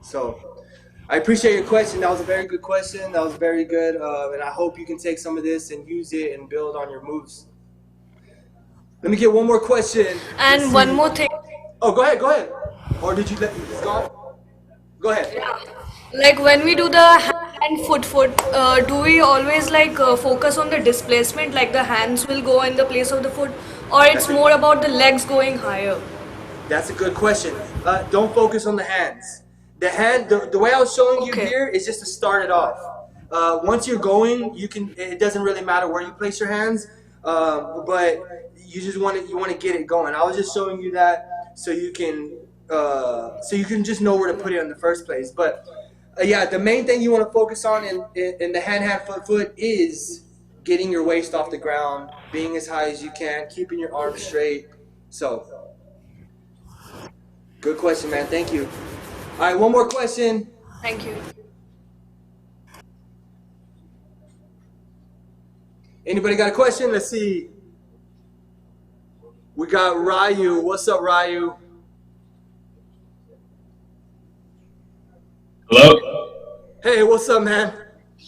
So I appreciate your question. That was a very good question. That was very good. And I hope you can take some of this and use it and build on your moves. Let me get one more question. And one more thing. Oh, go ahead. Or did you let me go? Go ahead. Yeah. Like when we do the hand foot, do we always like focus on the displacement, like the hands will go in the place of the foot, or it's more about the legs going higher? That's a good question. Don't focus on the hands. The way I was showing you here is just to start it off. Once you're going, it doesn't really matter where you place your hands, but you just want to get it going. I was just showing you that so you can so you can just know where to put it in the first place. But yeah, the main thing you want to focus on in the hand, foot is getting your waist off the ground, being as high as you can, keeping your arms straight. So, good question, man. Thank you. All right, one more question. Thank you. Anybody got a question? Let's see. We got Ryu. What's up, Ryu? Hello? Hey, what's up, man?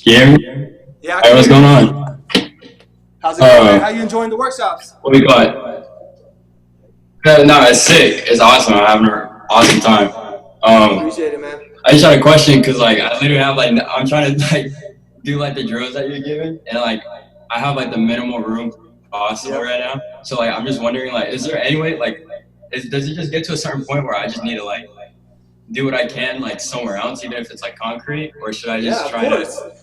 Can you hear me? Yeah. Hey, what's going on? How's it going? How you enjoying the workshops? What we got? No, it's sick. It's awesome. I'm having an awesome time. Appreciate it, man. I just had a question because, like, I literally have, like, I'm trying to, like, do, like, the drills that you're giving, and, like, I have, like, the minimal room possible right now. So, like, I'm just wondering, like, is there any way, like, does it just get to a certain point where I just need to, like, do what I can, like, somewhere else, even if it's, like, concrete, or should I just try to...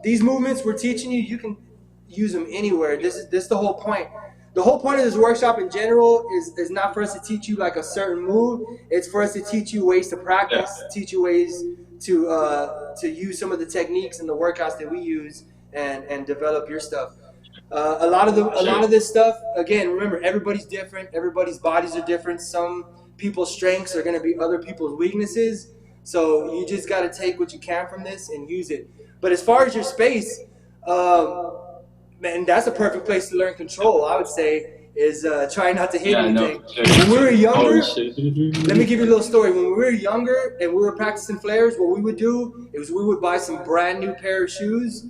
These movements we're teaching you, you can use them anywhere. This is the whole point. The whole point of this workshop in general is not for us to teach you like a certain move. It's for us to teach you ways to practice, teach you ways to use some of the techniques and the workouts that we use and develop your stuff. A lot of this stuff, again, remember, everybody's different. Everybody's bodies are different. Some people's strengths are going to be other people's weaknesses. So you just got to take what you can from this and use it. But as far as your space, man, that's a perfect place to learn control, I would say, is try not to hit anything. When we were younger, let me give you a little story. When we were younger and we were practicing flares, what we would do is we would buy some brand new pair of shoes,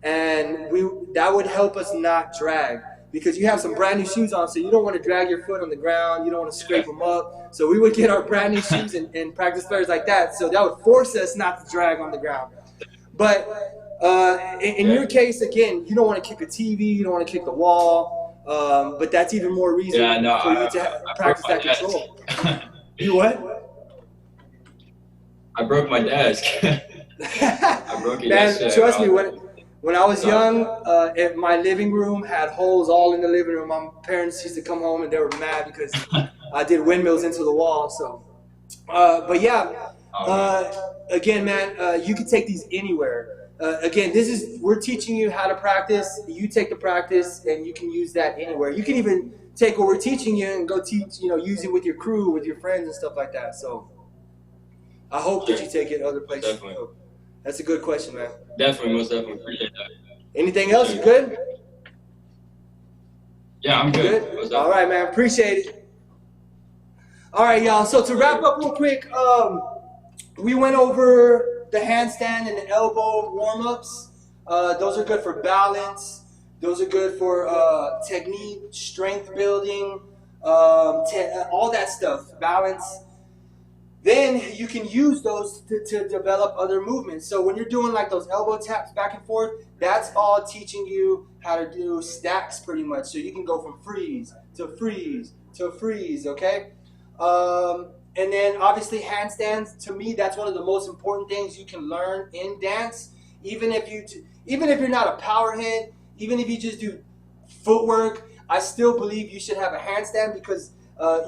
and that would help us not drag. Because you have some brand new shoes on, so you don't want to drag your foot on the ground, you don't want to scrape them up. So we would get our brand new shoes and practice flares like that. So that would force us not to drag on the ground. But in your case, again, you don't want to kick a TV, you don't want to kick the wall, but that's even more reason for you to practice that control. You what? I broke my desk. I broke it Man, trust me, when I was young, my living room had holes all in the living room. My parents used to come home and they were mad because I did windmills into the wall. So, but yeah. Again, man, you can take these anywhere. Again, we're teaching you how to practice. You take the practice and you can use that anywhere. You can even take what we're teaching you and go teach, use it with your crew, with your friends and stuff like that. So I hope that you take it other places. Definitely. That's a good question, man. Definitely, most definitely. Appreciate that. Anything else? You good? Yeah, I'm good. All right, man. Appreciate it. All right, y'all. So to wrap up real quick, we went over the handstand and the elbow warm-ups. Those are good for balance. Those are good for technique, strength building, all that stuff, balance. Then you can use those to develop other movements. So when you're doing like those elbow taps back and forth, that's all teaching you how to do stacks pretty much. So you can go from freeze to freeze to freeze, okay? And then obviously handstands, to me, that's one of the most important things you can learn in dance. Even if you're not a power head, even if you just do footwork, I still believe you should have a handstand because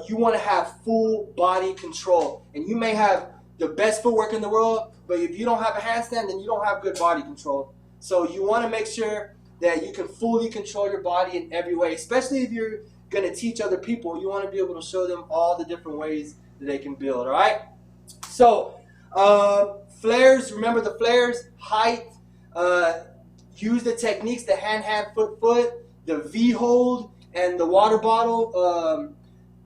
you want to have full body control. And you may have the best footwork in the world, but if you don't have a handstand, then you don't have good body control. So you want to make sure that you can fully control your body in every way, especially if you're going to teach other people. You want to be able to show them all the different ways that they can build, all right? So flares, remember the flares, height, use the techniques, the hand, foot, the V hold, and the water bottle,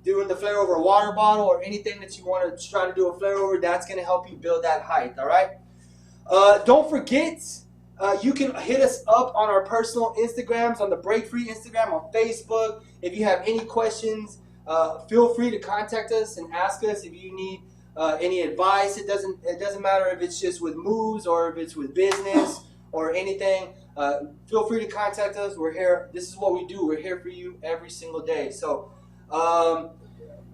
doing the flare over a water bottle or anything that you want to try to do a flare over, that's going to help you build that height, all right? Don't forget, you can hit us up on our personal Instagrams, on the Break Free Instagram, on Facebook. If you have any questions, feel free to contact us and ask us if you need any advice. It doesn't matter if it's just with moves or if it's with business or anything. Feel free to contact us. We're here. This is what we do. We're here for you every single day. So,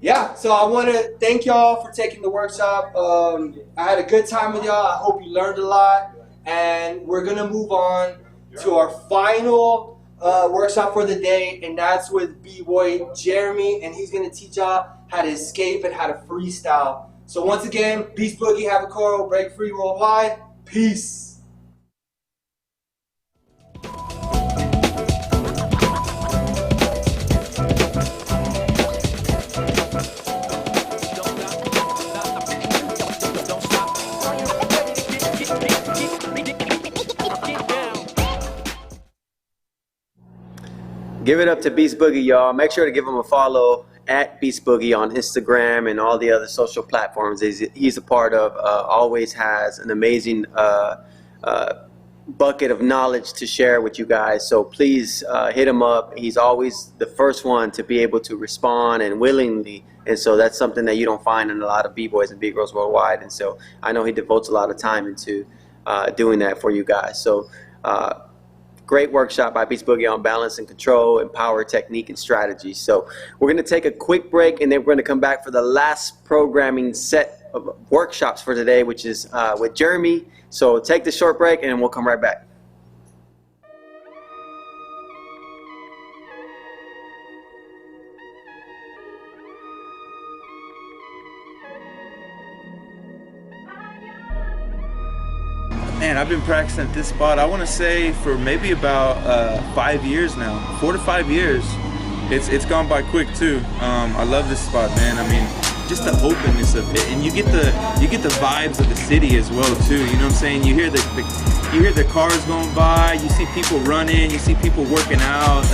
yeah. So I want to thank y'all for taking the workshop. I had a good time with y'all. I hope you learned a lot. And we're gonna move on to our final workshop for the day, and that's with B-Boy Jeremy, and he's going to teach y'all how to escape and how to freestyle. So once again, Beast Boogie, have a choral, break free worldwide. Peace. Give it up to Beast Boogie, y'all. Make sure to give him a follow at Beast Boogie on Instagram and all the other social platforms he's a part of. Always has an amazing bucket of knowledge to share with you guys. So please hit him up. He's always the first one to be able to respond and willingly. And so that's something that you don't find in a lot of B-boys and B-girls worldwide. And so I know he devotes a lot of time into doing that for you guys. So great workshop by Beast Boogie on balance and control and power, technique, and strategy. So we're going to take a quick break, and then we're going to come back for the last programming set of workshops for today, which is with Jeremy. So take the short break, and we'll come right back. Man, I've been practicing at this spot, I want to say, for maybe about 5 years now. 4 to 5 years. It's gone by quick too. I love this spot, man. I mean, just the openness of it, and you get the vibes of the city as well too. You know what I'm saying? You hear the cars going by. You see people running. You see people working out.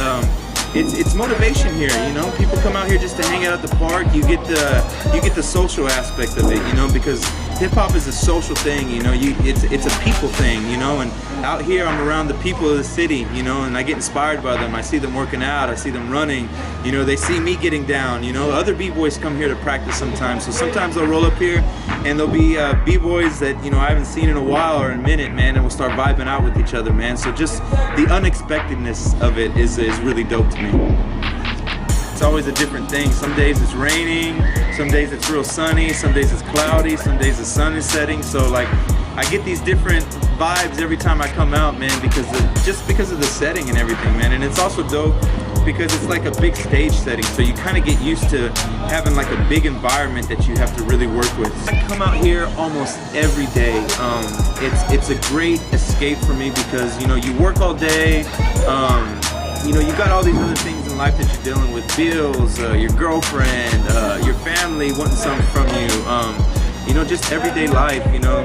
It's motivation here, you know. People come out here just to hang out at the park. You get the social aspect of it, you know, because hip hop is a social thing, you know. It's a people thing, you know. And out here, I'm around the people of the city, you know, and I get inspired by them. I see them working out. I see them running. You know, they see me getting down. You know, other b-boys come here to practice sometimes. So sometimes they'll roll up here, and there'll be b-boys that, you know, I haven't seen in a while or a minute, man, and we'll start vibing out with each other, man. So just the unexpectedness of it is really dope to me. It's always a different thing. Some days it's raining, some days it's real sunny, some days it's cloudy, some days the sun is setting. So like, I get these different vibes every time I come out, man, just because of the setting and everything, man. And it's also dope because it's like a big stage setting, so you kind of get used to having like a big environment that you have to really work with. I come out here almost every day. It's a great escape for me because, you know, you work all day. You know, you got all these other things in life that you're dealing with, bills, your girlfriend, your family wanting something from you, you know, just everyday life, you know.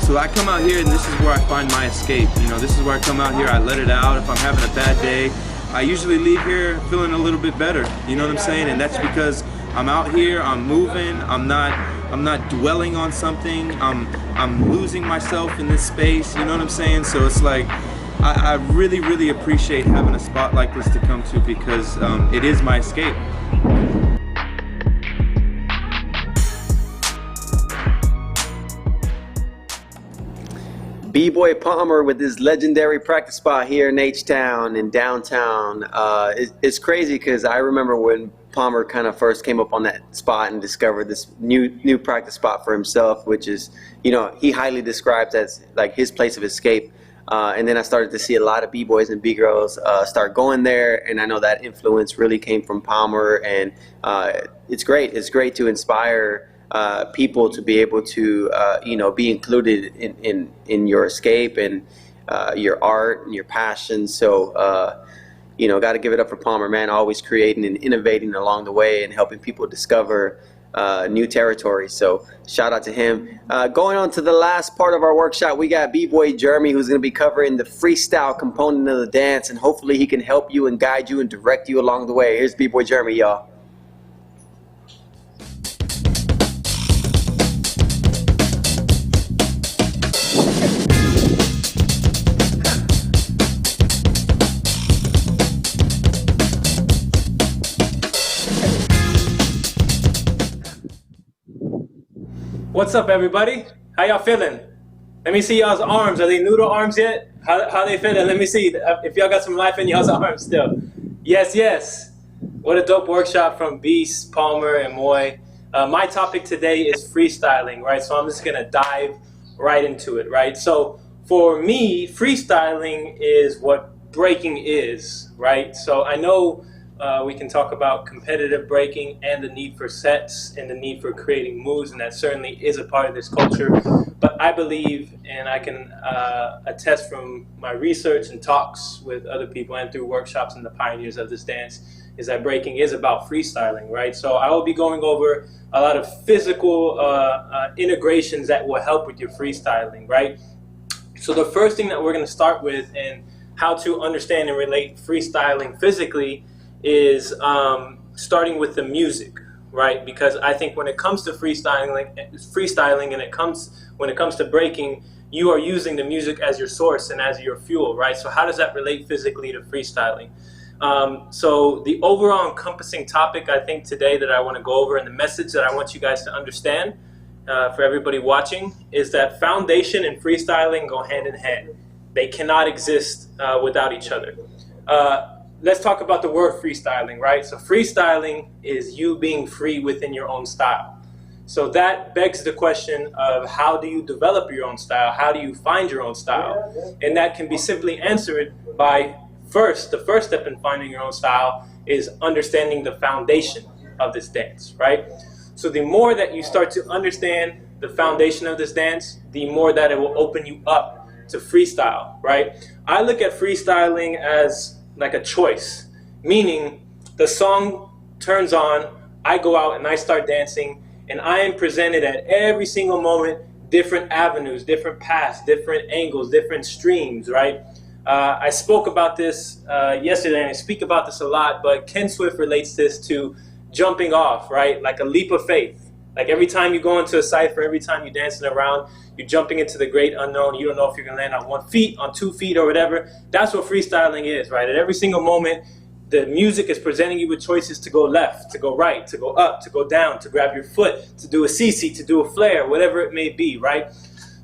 So I come out here, and this is where I find my escape. You know, this is where I come out here, I let it out. If I'm having a bad day, I usually leave here feeling a little bit better, you know what I'm saying? And that's because I'm out here, I'm moving, I'm not dwelling on something, I'm losing myself in this space, you know what I'm saying? So it's like, I really, really appreciate having a spot like this to come to because it is my escape. B-Boy Palmer with his legendary practice spot here in H-Town in downtown. It's crazy because I remember when Palmer kind of first came up on that spot and discovered this new practice spot for himself, which is, you know, he highly describes as like his place of escape. And then I started to see a lot of b-boys and b-girls start going there, and I know that influence really came from Palmer, and it's great. It's great to inspire people to be able to you know, be included in your escape and your art and your passion. So you know, got to give it up for Palmer, man, always creating and innovating along the way and helping people discover new territory. So shout out to him. Going on to the last part of our workshop, we got B-Boy Jeremy, who's going to be covering the freestyle component of the dance, and hopefully he can help you and guide you and direct you along the way. Here's B-Boy Jeremy, y'all. What's up, everybody? How y'all feeling? Let me see y'all's arms. Are they noodle arms yet? How they feeling? Let me see if y'all got some life in y'all's arms still. Yes, yes. What a dope workshop from Beast, Palmer, and Moy. My topic today is freestyling, right? So I'm just gonna dive right into it, right? So for me, freestyling is what breaking is, right? So I know we can talk about competitive breaking and the need for sets and the need for creating moves, and that certainly is a part of this culture. But I believe, and I can attest from my research and talks with other people and through workshops and the pioneers of this dance, is that breaking is about freestyling, right? So I will be going over a lot of physical integrations that will help with your freestyling, right? So the first thing that we're going to start with and how to understand and relate freestyling physically is starting with the music, right? Because I think when it comes to freestyling and when it comes to breaking, you are using the music as your source and as your fuel, right? So how does that relate physically to freestyling? So the overall encompassing topic I think today that I want to go over, and the message that I want you guys to understand for everybody watching, is that foundation and freestyling go hand in hand. They cannot exist without each other. Let's talk about the word freestyling, right? So freestyling is you being free within your own style. So that begs the question of how do you develop your own style? How do you find your own style? And that can be simply answered by the first step in finding your own style is understanding the foundation of this dance, right? So the more that you start to understand the foundation of this dance, the more that it will open you up to freestyle, right? I look at freestyling as like a choice, meaning the song turns on, I go out and I start dancing, and I am presented at every single moment different avenues, different paths, different angles, different streams, right? I spoke about this yesterday, and I speak about this a lot, but Ken Swift relates this to jumping off, right? Like a leap of faith. Like every time you go into a cypher, every time you're dancing around, you're jumping into the great unknown. You don't know if you're going to land on 1 foot, on 2 feet, or whatever. That's what freestyling is, right? At every single moment, the music is presenting you with choices to go left, to go right, to go up, to go down, to grab your foot, to do a CC, to do a flare, whatever it may be, right?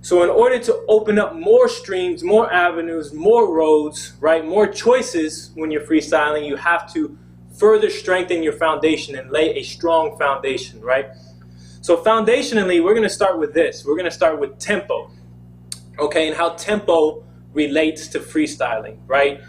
So in order to open up more streams, more avenues, more roads, right, more choices when you're freestyling, you have to further strengthen your foundation and lay a strong foundation, right? So foundationally, we're going to start with this. We're going to start with tempo, okay, and how tempo relates to freestyling, right?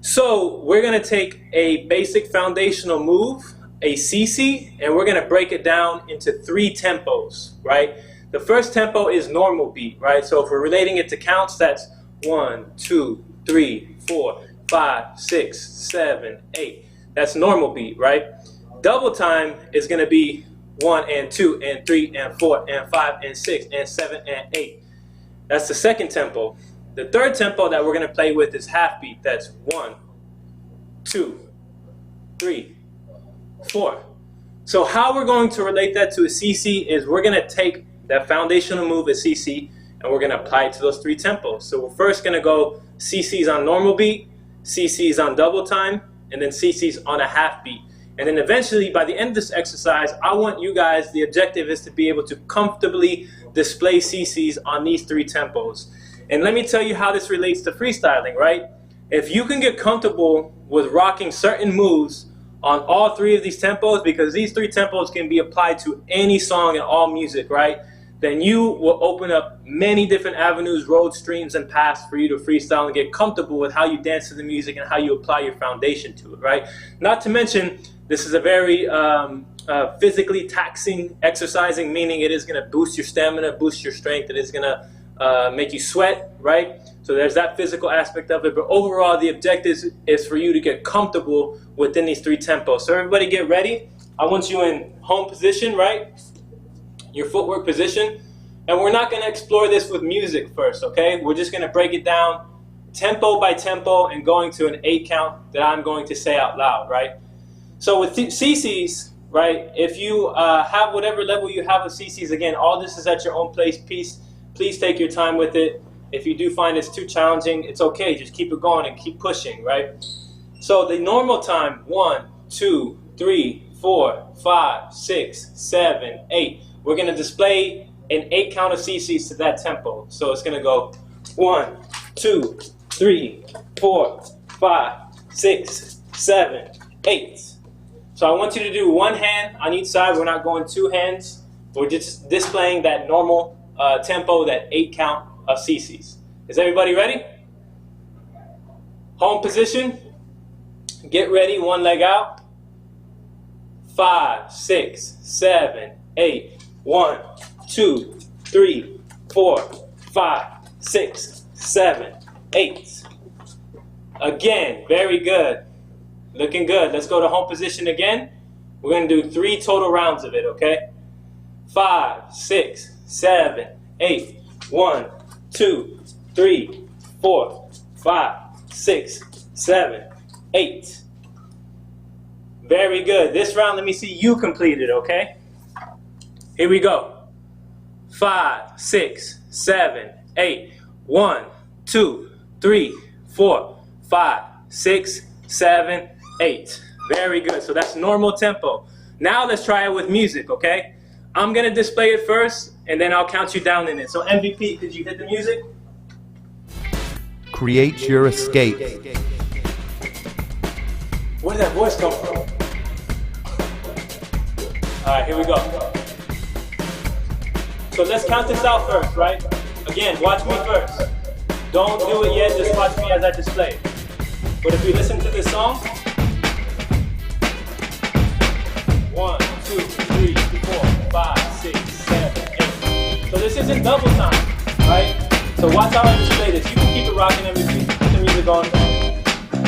So we're going to take a basic foundational move, a CC, and we're going to break it down into 3 tempos, right? The first tempo is normal beat, right? So if we're relating it to counts, that's 1, 2, 3, 4, 5, 6, 7, 8. That's normal beat, right? Double time is going to be 1 and 2 and 3 and 4 and 5 and 6 and 7 and 8. That's the second tempo. The third tempo that we're going to play with is half beat. That's 1, 2, 3, 4. So how we're going to relate that to a CC is we're going to take that foundational move, a CC, and we're going to apply it to those 3 tempos. So we're first going to go CCs on normal beat, CCs on double time, and then CCs on a half beat. And then eventually, by the end of this exercise, I want you guys, the objective is to be able to comfortably display CCs on these 3 tempos. And let me tell you how this relates to freestyling, right? If you can get comfortable with rocking certain moves on all 3 of these tempos, because these 3 tempos can be applied to any song and all music, right? Then you will open up many different avenues, road streams, and paths for you to freestyle and get comfortable with how you dance to the music and how you apply your foundation to it, right? Not to mention, this is a very physically taxing exercising, meaning it is going to boost your stamina, boost your strength. It is going to make you sweat, right? So there's that physical aspect of it. But overall, the objective is for you to get comfortable within these 3 tempos. So everybody get ready. I want you in home position, right? Your footwork position. And we're not going to explore this with music first, okay? We're just going to break it down tempo by tempo and going to an 8 count that I'm going to say out loud, right? So with CCs, right, if you have whatever level you have of CCs, again, all this is at your own pace. Please take your time with it. If you do find it's too challenging, it's okay. Just keep it going and keep pushing, right? So the normal time, 1, 2, 3, 4, 5, 6, 7, 8. We're going to display an 8 count of CCs to that tempo. So it's going to go 1, 2, 3, 4, 5, 6, 7, 8. So I want you to do 1 hand on each side. We're not going 2 hands. We're just displaying that normal tempo, that 8 count of CCs. Is everybody ready? Home position. Get ready, one leg out. 5, 6, 7, 8. 1, 2, 3, 4, 5, 6, 7, 8. Again, very good. Looking good. Let's go to home position again. We're going to do 3 total rounds of it, okay? 5, 6, 7, 8. 1, 2, 3, 4, 5, 6, 7, 8. Very good. This round, let me see you complete it, okay? Here we go. 5, 6, 7, 8. 1, 2, 3, 4, 5, 6, 7, 8. Very good. So that's normal tempo. Now let's try it with music, okay? I'm going to display it first, and then I'll count you down in it. So MVP, could you hit the music? Create your escape. Where did that voice come from? All right, here we go. So let's count this out first, right? Again, watch me first. Don't do it yet, just watch me as I display it. But if we listen to this song, 1, 2, 3, 4, 5, 6, 7, 8. So this isn't double time, right? So watch how I display this. You can keep it rocking and repeat, keep the music on.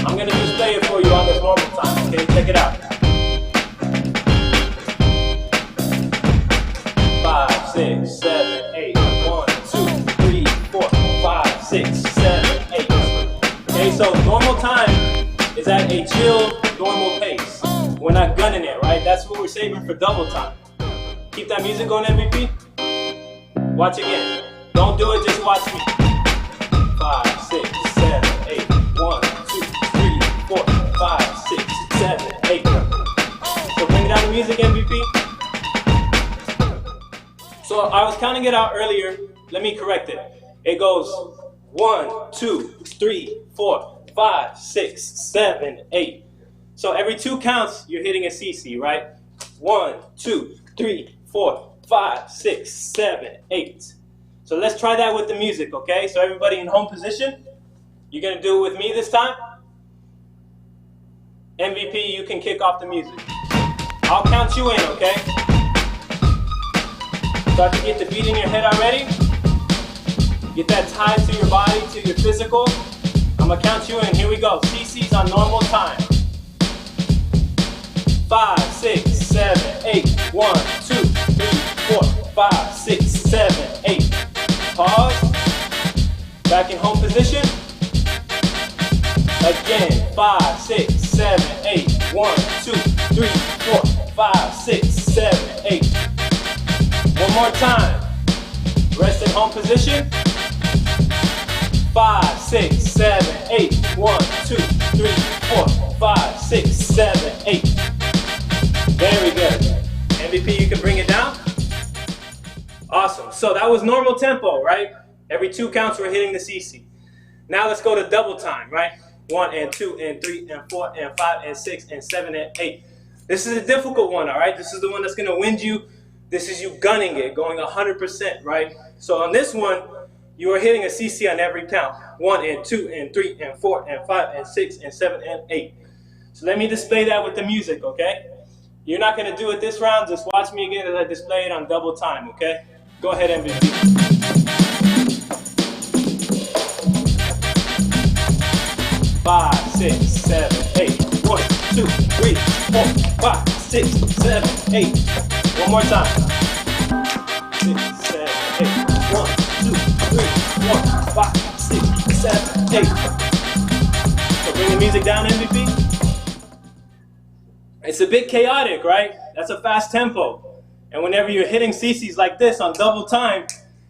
I'm gonna display it for you on this normal time, okay? Check it out. 5, 6, 7, 8. 1, 2, 3, 4, 5, 6, 7, 8. Okay, so normal time is at a chill, normal pace. We're not gunning it, right? That's what we're saving for double time. Keep that music on, MVP. Watch again. Don't do it, just watch me. 5, 6, 7, 8. 1, 2, 3, 4, 5, 6, 7, 8. So bring down the music, MVP. So I was counting it out earlier. Let me correct it. It goes 1, 2, 3, 4, 5, 6, 7, 8. So every 2 counts, you're hitting a CC, right? 1, 2, 3, 4, 5, 6, 7, 8. So let's try that with the music, okay? So everybody in home position, you're gonna do it with me this time. MVP, you can kick off the music. I'll count you in, okay? Start to get the beat in your head already. Get that tied to your body, to your physical. I'm gonna count you in. Here we go. CC's on normal time. 5, 6, 7, 8. 1, 2, 3, 4, 5, 6, 7, 8. Pause. Back in home position. Again. 5, 6, 7, 8. 1, 2, 3, 4, 5, 6, 7, 8. One more time. Rest in home position. 5, 6, 7, 8. 1, 2, 3, 4, 5, 6, 7, 8. Very good. MVP, you can bring it down. Awesome. So that was normal tempo, right? Every 2 counts we're hitting the CC. Now let's go to double time, right? 1 and 2 and 3 and 4 and 5 and 6 and 7 and 8. This is a difficult one, all right? This is the one that's going to win you. This is you gunning it, going 100%, right? So on this one, you are hitting a CC on every count. 1 and 2 and 3 and 4 and 5 and 6 and 7 and 8. So let me display that with the music, okay? You're not going to do it this round. Just watch me again as I display it on double time, okay? Go ahead, MVP. 5, 6, 7, 8. 1, 2, 3, 4, 5, 6, 7, 8. One more time. 6, 7, 8. 1, 2, 3, 4, 5, 6, 7, 8. So bring the music down, MVP. It's a bit chaotic, right? That's a fast tempo. And whenever you're hitting CCs like this on double time,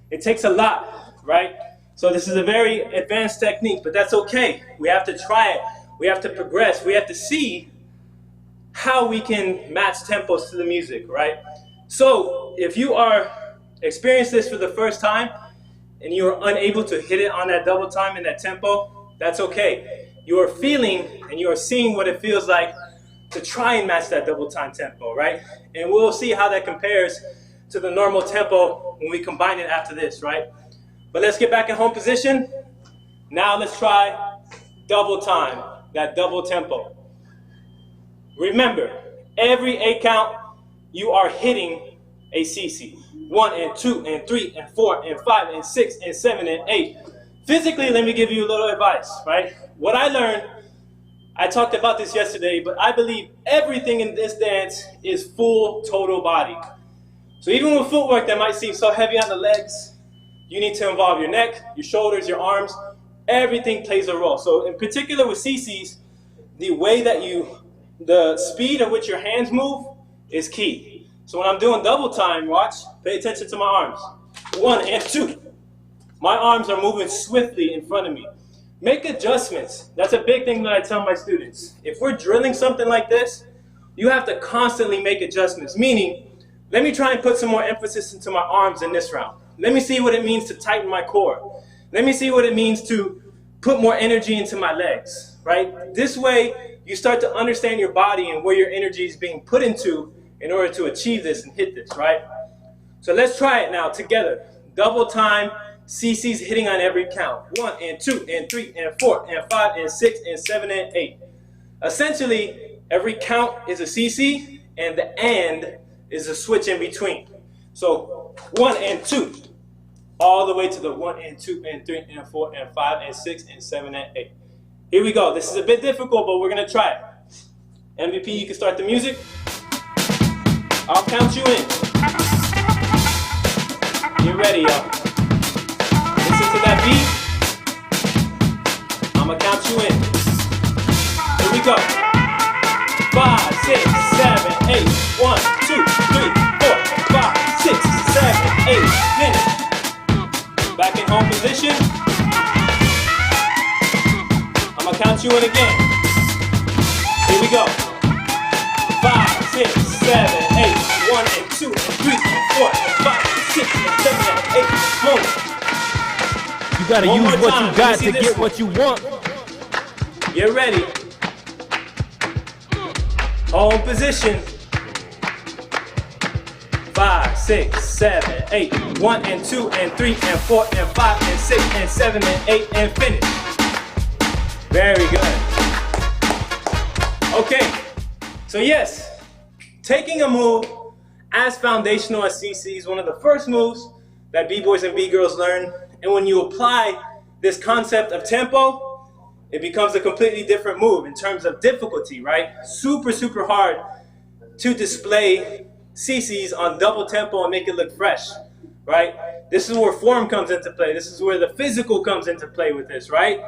it takes a lot, right? So this is a very advanced technique, but that's okay. We have to try it. We have to progress. We have to see how we can match tempos to the music, right? So if you are experiencing this for the first time and you are unable to hit it on that double time and that tempo, that's okay. You are feeling and you are seeing what it feels like to try and match that double time tempo, right? And we'll see how that compares to the normal tempo when we combine it after this, right? But let's get back in home position. Now let's try double time, that double tempo. Remember, every 8 count, you are hitting a CC. 1 and 2 and 3 and 4 and 5 and 6 and 7 and 8. Physically, let me give you a little advice, right? What I learned, I talked about this yesterday, but I believe everything in this dance is full total body. So even with footwork that might seem so heavy on the legs, you need to involve your neck, your shoulders, your arms. Everything plays a role. So in particular with CCs, the way that the speed at which your hands move is key. So when I'm doing double time, watch, pay attention to my arms. 1 and 2. My arms are moving swiftly in front of me. Make adjustments. That's a big thing that I tell my students. If we're drilling something like this, you have to constantly make adjustments. Meaning, let me try and put some more emphasis into my arms in this round. Let me see what it means to tighten my core. Let me see what it means to put more energy into my legs, right? This way, you start to understand your body and where your energy is being put into in order to achieve this and hit this, right? So let's try it now together. Double time, CC's hitting on every count. 1 and 2 and 3 and 4 and 5 and 6 and 7 and 8. Essentially, every count is a CC and the and is a switch in between. So 1 and 2, all the way to the 1 and 2 and 3 and 4 and 5 and 6 and 7 and 8. Here we go. This is a bit difficult, but we're gonna try it. MVP, you can start the music. I'll count you in. Get ready, y'all. Listen to that beat. I'ma count you in. Here we go. 5, 6, 7, 8. 1, 2, 3, 4, 5, 6, 7, 8. Finish. Back in home position. I'ma count you in again. Here we go. 5, 6, 7, 8. 1 and 2 and 3 and 4 and 5 and 6 and 7 and 8. Boom. You gotta use what you got to get what you want. Get ready. Home position. 5, 6, 7, 8. 1 and 2 and 3 and 4 and 5 and 6 and 7 and 8 and finish. Very good. Okay. So yes, taking a move as foundational as CC is one of the first moves that B-boys and B-girls learn. And when you apply this concept of tempo, it becomes a completely different move in terms of difficulty, right? Super, super hard to display CCs on double tempo and make it look fresh, right? This is where form comes into play. This is where the physical comes into play with this, right?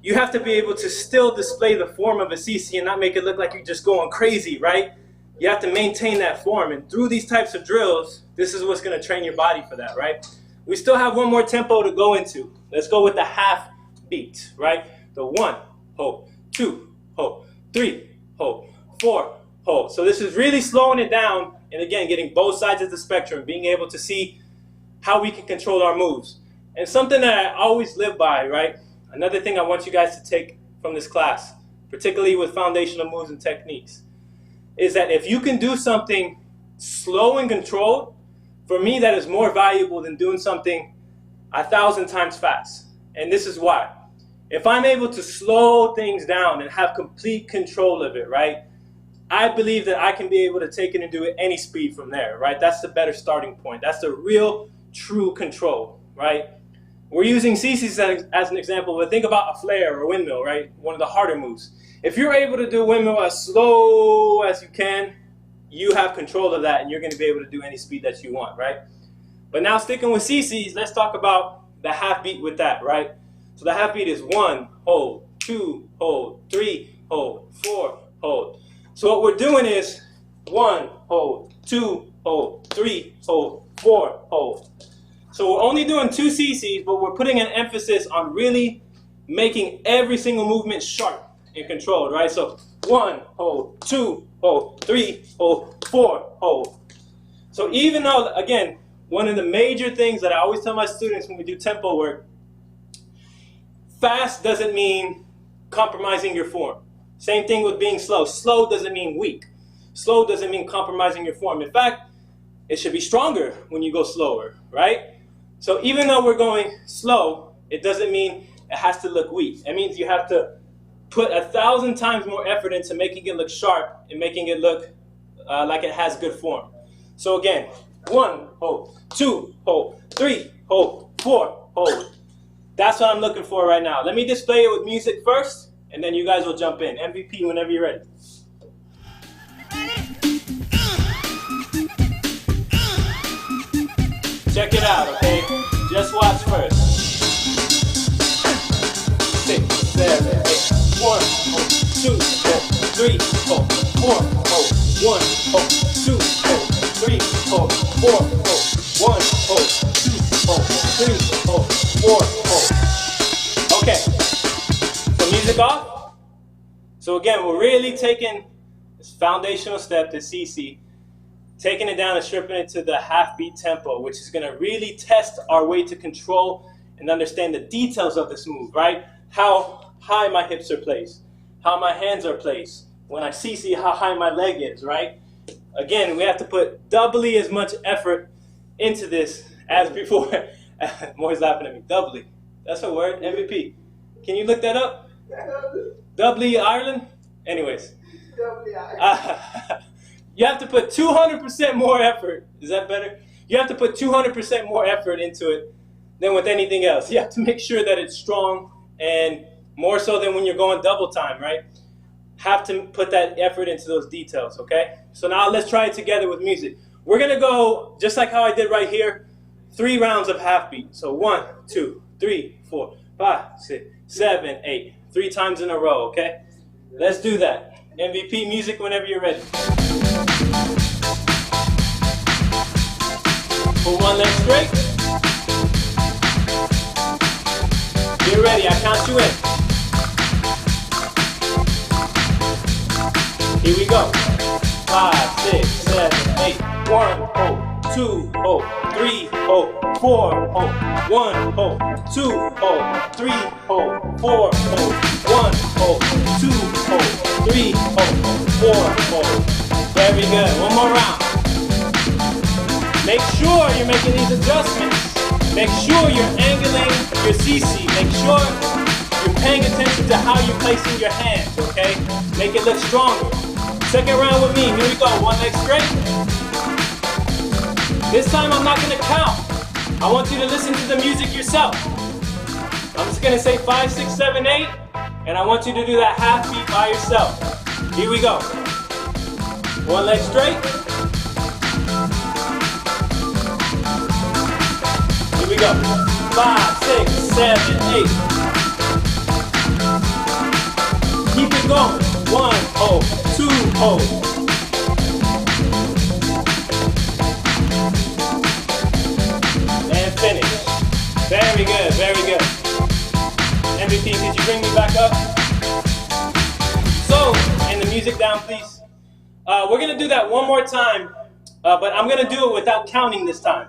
You have to be able to still display the form of a CC and not make it look like you're just going crazy, right? You have to maintain that form. And through these types of drills, this is what's going to train your body for that, right? We still have one more tempo to go into. Let's go with the half beat, right? The 1, hold, 2, hold, 3, hold, 4, hold. So this is really slowing it down and again, getting both sides of the spectrum, being able to see how we can control our moves. And something that I always live by, right? Another thing I want you guys to take from this class, particularly with foundational moves and techniques, is that if you can do something slow and controlled, for me that is more valuable than doing something 1,000 times fast. And this is why. If I'm able to slow things down and have complete control of it, right, I believe that I can be able to take it and do it any speed from there, right? That's the better starting point. That's the real, true control, right? We're using CCs as an example, but think about a flare or a windmill, right? One of the harder moves. If you're able to do a windmill as slow as you can, you have control of that and you're going to be able to do any speed that you want, right? But now sticking with CCs, let's talk about the half beat with that, right? So the half beat is 1, hold, 2, hold, 3, hold, 4, hold. So what we're doing is 1, hold, 2, hold, 3, hold, 4, hold. So we're only doing 2 CCs, but we're putting an emphasis on really making every single movement sharp and controlled, right? So 1, hold, 2, hold, 3, hold, 4, hold. So even though, again, one of the major things that I always tell my students when we do tempo work, fast doesn't mean compromising your form. Same thing with being slow. Slow doesn't mean weak. Slow doesn't mean compromising your form. In fact, it should be stronger when you go slower, right? So even though we're going slow, it doesn't mean it has to look weak. It means you have to put 1,000 times more effort into making it look sharp and making it look like it has good form. So again, 1 hold, 2 hold, 3 hold, 4 hold. That's what I'm looking for right now. Let me display it with music first, and then you guys will jump in. MVP whenever you're ready. Check it out, okay? Just watch first. 6, 7, 8. 1 hold, 2 hold, 3 hold, 4 hold, 1 hold, 2 hold, 3 hold, 4 hold, 1 hold, 2 hold, 3 hold, 4 hold. Okay, so music off. So again, we're really taking this foundational step to CC, taking it down and stripping it to the half beat tempo, which is gonna really test our way to control and understand the details of this move, right? How high my hips are placed, how my hands are placed. When I CC, how high my leg is, right? Again, we have to put doubly as much effort into this as before. Moi's laughing at me. Doubly. That's a word. MVP. Can you look that up? Doubly Ireland? Anyways. You have to put 200% more effort. Is that better? You have to put 200% more effort into it than with anything else. You have to make sure that it's strong, and more so than when you're going double time, right? Have to put that effort into those details, okay? So now let's try it together with music. We're gonna go, just like how I did right here, 3 rounds of half beat. So 1, 2, 3, 4, 5, 6, 7, 8. 3 times in a row, okay? Let's do that. MVP music whenever you're ready. Pull one leg straight. Get ready, I count you in. Here we go. 5, 6, 7, 8. 1 hold, 2 hold, 3 hold, 4 hold, 1 hold, 2 hold, 3 hold, 4 hold, 1 hold, 2 hold, 3 hold, 4 hold. Very good. One more round. Make sure you're making these adjustments. Make sure you're angling your CC. Make sure you're paying attention to how you're placing your hands, okay? Make it look stronger. Second round with me. Here we go. One leg straight. This time I'm not gonna count. I want you to listen to the music yourself. I'm just gonna say 5, 6, 7, 8, and I want you to do that half beat by yourself. Here we go. One leg straight. Here we go. 5, 6, 7, 8. Keep it going. 1 hold, 2 hold. And finish. Very good, very good. MVP, could you bring me back up? So, and the music down, please. We're gonna do that one more time, but I'm gonna do it without counting this time,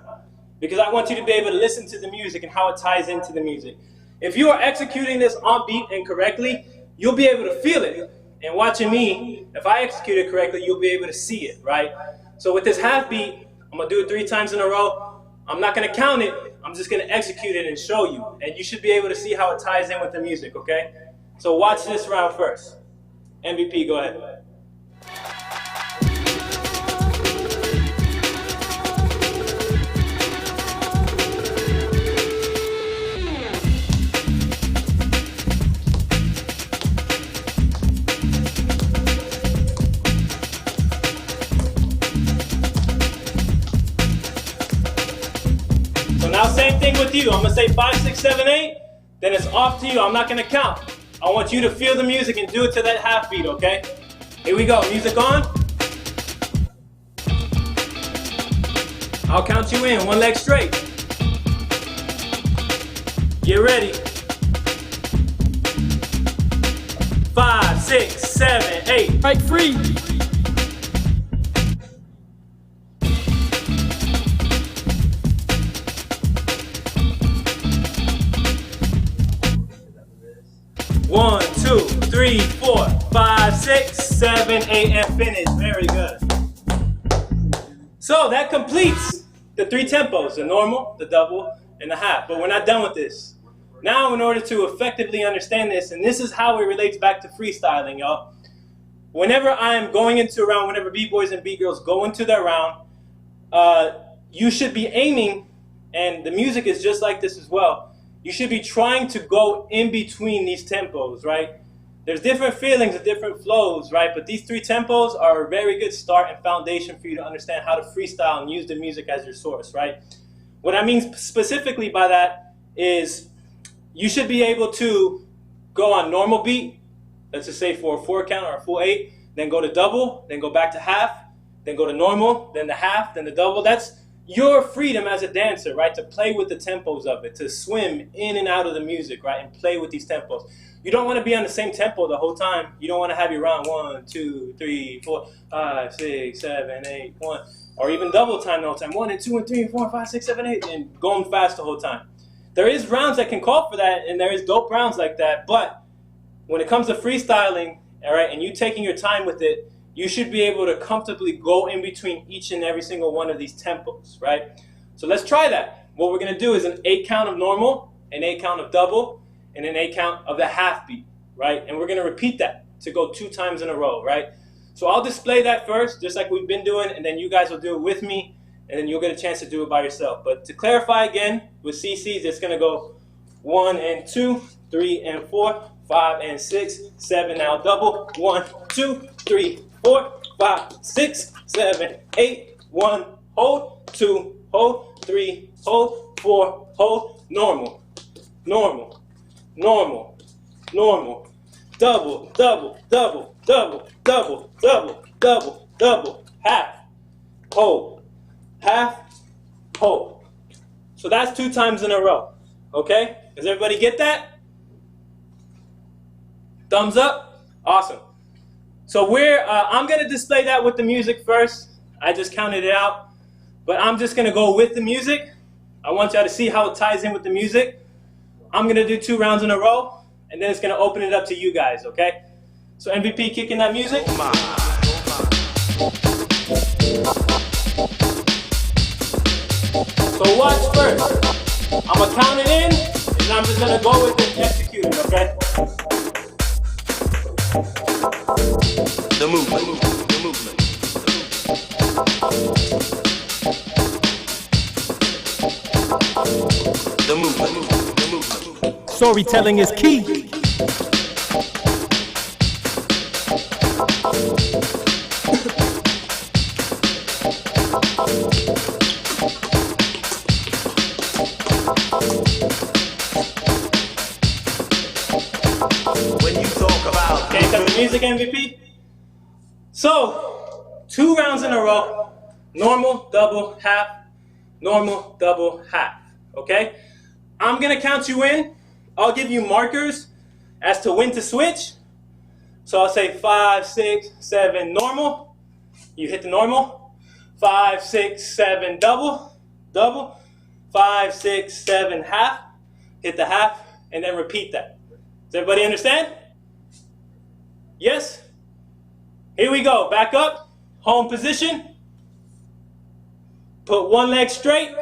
because I want you to be able to listen to the music and how it ties into the music. If you are executing this on beat and correctly, you'll be able to feel it. And watching me, if I execute it correctly, you'll be able to see it, right? So with this half beat, I'm gonna do it 3 times in a row. I'm not gonna count it, I'm just gonna execute it and show you. And you should be able to see how it ties in with the music, okay? So watch this round first. MVP, go ahead. Now same thing with you. I'm gonna say 5, 6, 7, 8, then it's off to you. I'm not gonna count. I want you to feel the music and do it to that half beat, okay? Here we go, music on. I'll count you in, 1 leg straight. Get ready. 5, 6, 7, 8. Right, free. One, 2, 3, 4, 5, 6, 7, 8, and finish. Very good. So that completes the 3 tempos, the normal, the double, and the half. But we're not done with this. Now, in order to effectively understand this, and this is how it relates back to freestyling, y'all. Whenever I'm going into a round, whenever B-boys and B-girls go into their round, you should be aiming, and the music is just like this as well. You should be trying to go in between these tempos, right? There's different feelings and different flows, right? But these 3 tempos are a very good start and foundation for you to understand how to freestyle and use the music as your source, right? What I mean specifically by that is you should be able to go on normal beat, let's just say for a 4 count or a full 8, then go to double, then go back to half, then go to normal, then the half, then the double. That's your freedom as a dancer, right? To play with the tempos of it, to swim in and out of the music, right? And play with these tempos. You don't want to be on the same tempo the whole time. You don't want to have your round 1, 2, 3, 4, 5, 6, 7, 8, 1, or even double time the whole time. 1 and 2 and 3 and 4 and 5, 6, 7, 8, and going fast the whole time. There is rounds that can call for that, and there is dope rounds like that. But when it comes to freestyling, all right, and you taking your time with it, you should be able to comfortably go in between each and every single one of these tempos, right? So let's try that. What we're gonna do is an 8 count of normal, an 8 count of double, and an 8 count of the half beat, right? And we're gonna repeat that to go 2 times in a row, right? So I'll display that first, just like we've been doing, and then you guys will do it with me, and then you'll get a chance to do it by yourself. But to clarify again, with CCs, it's gonna go 1 and 2, 3 and 4, 5 and 6, 7, now double, 1, 2, 3, 4, 5, 6, 7, 8, 1, hold, 2, hold, 3, hold, 4, hold, normal, normal, normal, normal, double, double, double, double, double, double, double, double, half, hold, half, hold. So that's 2 times in a row, okay? Does everybody get that? Thumbs up? Awesome. So I'm gonna display that with the music first. I just counted it out, but I'm just gonna go with the music. I want y'all to see how it ties in with the music. I'm gonna do 2 rounds in a row, and then it's gonna open it up to you guys, okay? So MVP kicking that music. So watch first. I'm gonna count it in, and I'm just gonna go with it and execute it, okay? The movement, the movement. The movement, the movement. Storytelling is key. When you talk about okay, cut the music, MVP. So 2 rounds in a row, normal, double, half, normal, double, half, okay? I'm gonna count you in. I'll give you markers as to when to switch. So I'll say 5, 6, 7, normal. You hit the normal. 5, 6, 7, double, double. 5, 6, 7, half. Hit the half, and then repeat that. Does everybody understand? Yes? Here we go. Back up. Home position. Put 1 leg straight.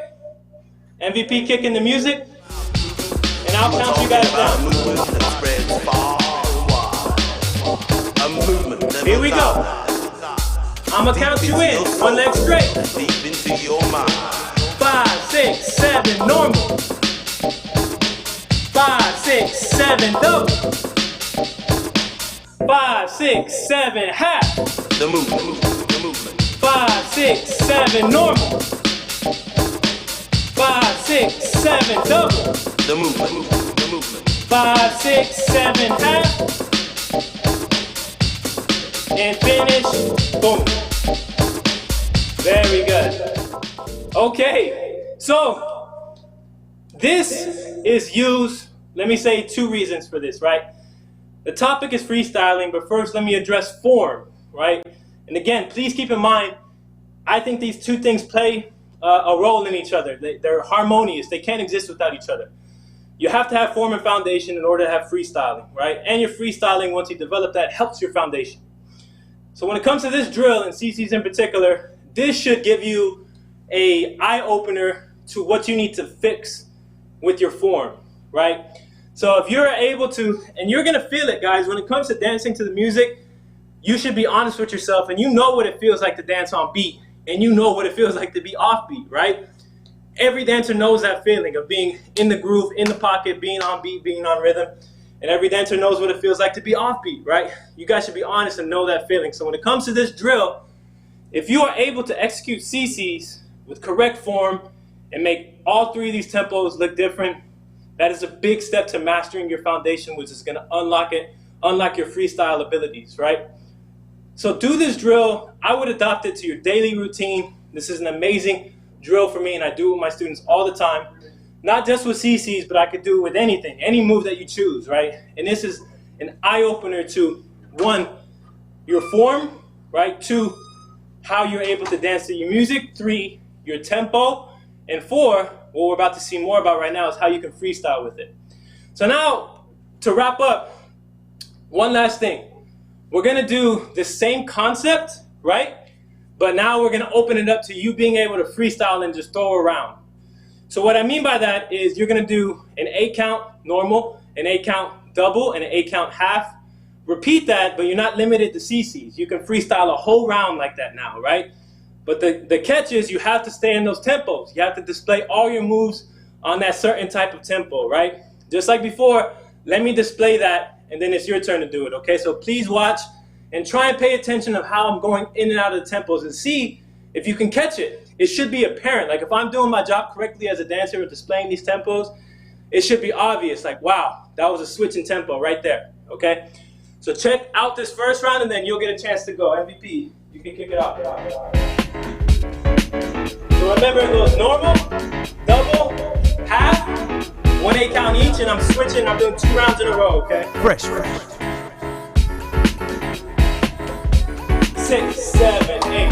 MVP kicking the music. And I'll count you guys down. Here we go. I'm gonna count you in. 1 leg straight. 5, 6, 7, normal. 5, 6, 7, double. 5, 6, 7, half. The movement, the movement. 5, 6, 7, normal. 5, 6, 7, double. The movement, the movement. 5, 6, 7, half. And finish. Boom. Very good. Okay, so this is used, let me say 2 reasons for this, right? The topic is freestyling, but first let me address form, right? And again, please keep in mind, I think these 2 things play a role in each other. They're harmonious. They can't exist without each other. You have to have form and foundation in order to have freestyling, right? And your freestyling, once you develop that, helps your foundation. So when it comes to this drill, and CC's in particular, this should give you an eye-opener to what you need to fix with your form, right? So if you're able to, and you're gonna feel it, guys, when it comes to dancing to the music, you should be honest with yourself, and you know what it feels like to dance on beat, and you know what it feels like to be off beat, right? Every dancer knows that feeling of being in the groove, in the pocket, being on beat, being on rhythm, and every dancer knows what it feels like to be off beat, right? You guys should be honest and know that feeling. So when it comes to this drill, if you are able to execute CCs with correct form and make all three of these tempos look different, that is a big step to mastering your foundation, which is going to unlock your freestyle abilities, right? So do this drill. I would adopt it to your daily routine. This is an amazing drill for me, and I do it with my students all the time. Not just with CCs, but I could do it with anything, any move that you choose, right? And this is an eye-opener to, 1, your form, right? 2, how you're able to dance to your music. 3, your tempo. And 4, what we're about to see more about right now is how you can freestyle with it. So now, to wrap up, one last thing. We're gonna do the same concept, right? But now we're gonna open it up to you being able to freestyle and just throw around. So what I mean by that is you're gonna do an 8 count normal, an 8 count double, and an 8 count half. Repeat that, but you're not limited to CCs. You can freestyle a whole round like that now, right? But the catch is you have to stay in those tempos. You have to display all your moves on that certain type of tempo, right? Just like before, let me display that, and then it's your turn to do it, okay? So please watch and try and pay attention of how I'm going in and out of the tempos and see if you can catch it. It should be apparent. Like if I'm doing my job correctly as a dancer with displaying these tempos, it should be obvious. Like, wow, that was a switch in tempo right there, okay? So check out this first round, and then you'll get a chance to go. MVP, you can kick it off. So remember, it goes normal, double, half, 1 8 count each, and I'm switching. I'm doing 2 rounds in a row, okay? Fresh. 6, 7, 8.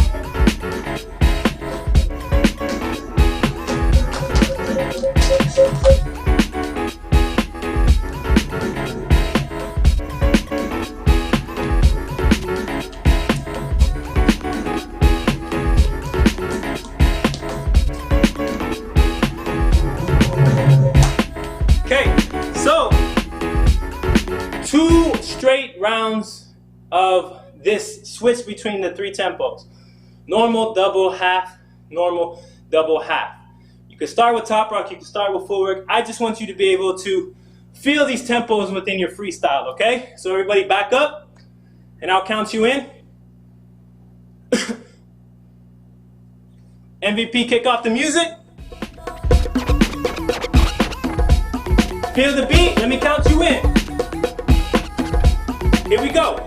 Okay, so 2 straight rounds of this switch between the 3 tempos. Normal, double, half, normal, double, half. You can start with top rock, you can start with footwork. I just want you to be able to feel these tempos within your freestyle, okay? So everybody back up, and I'll count you in. MVP, kick off the music. Feel the beat, let me count you in. Here we go.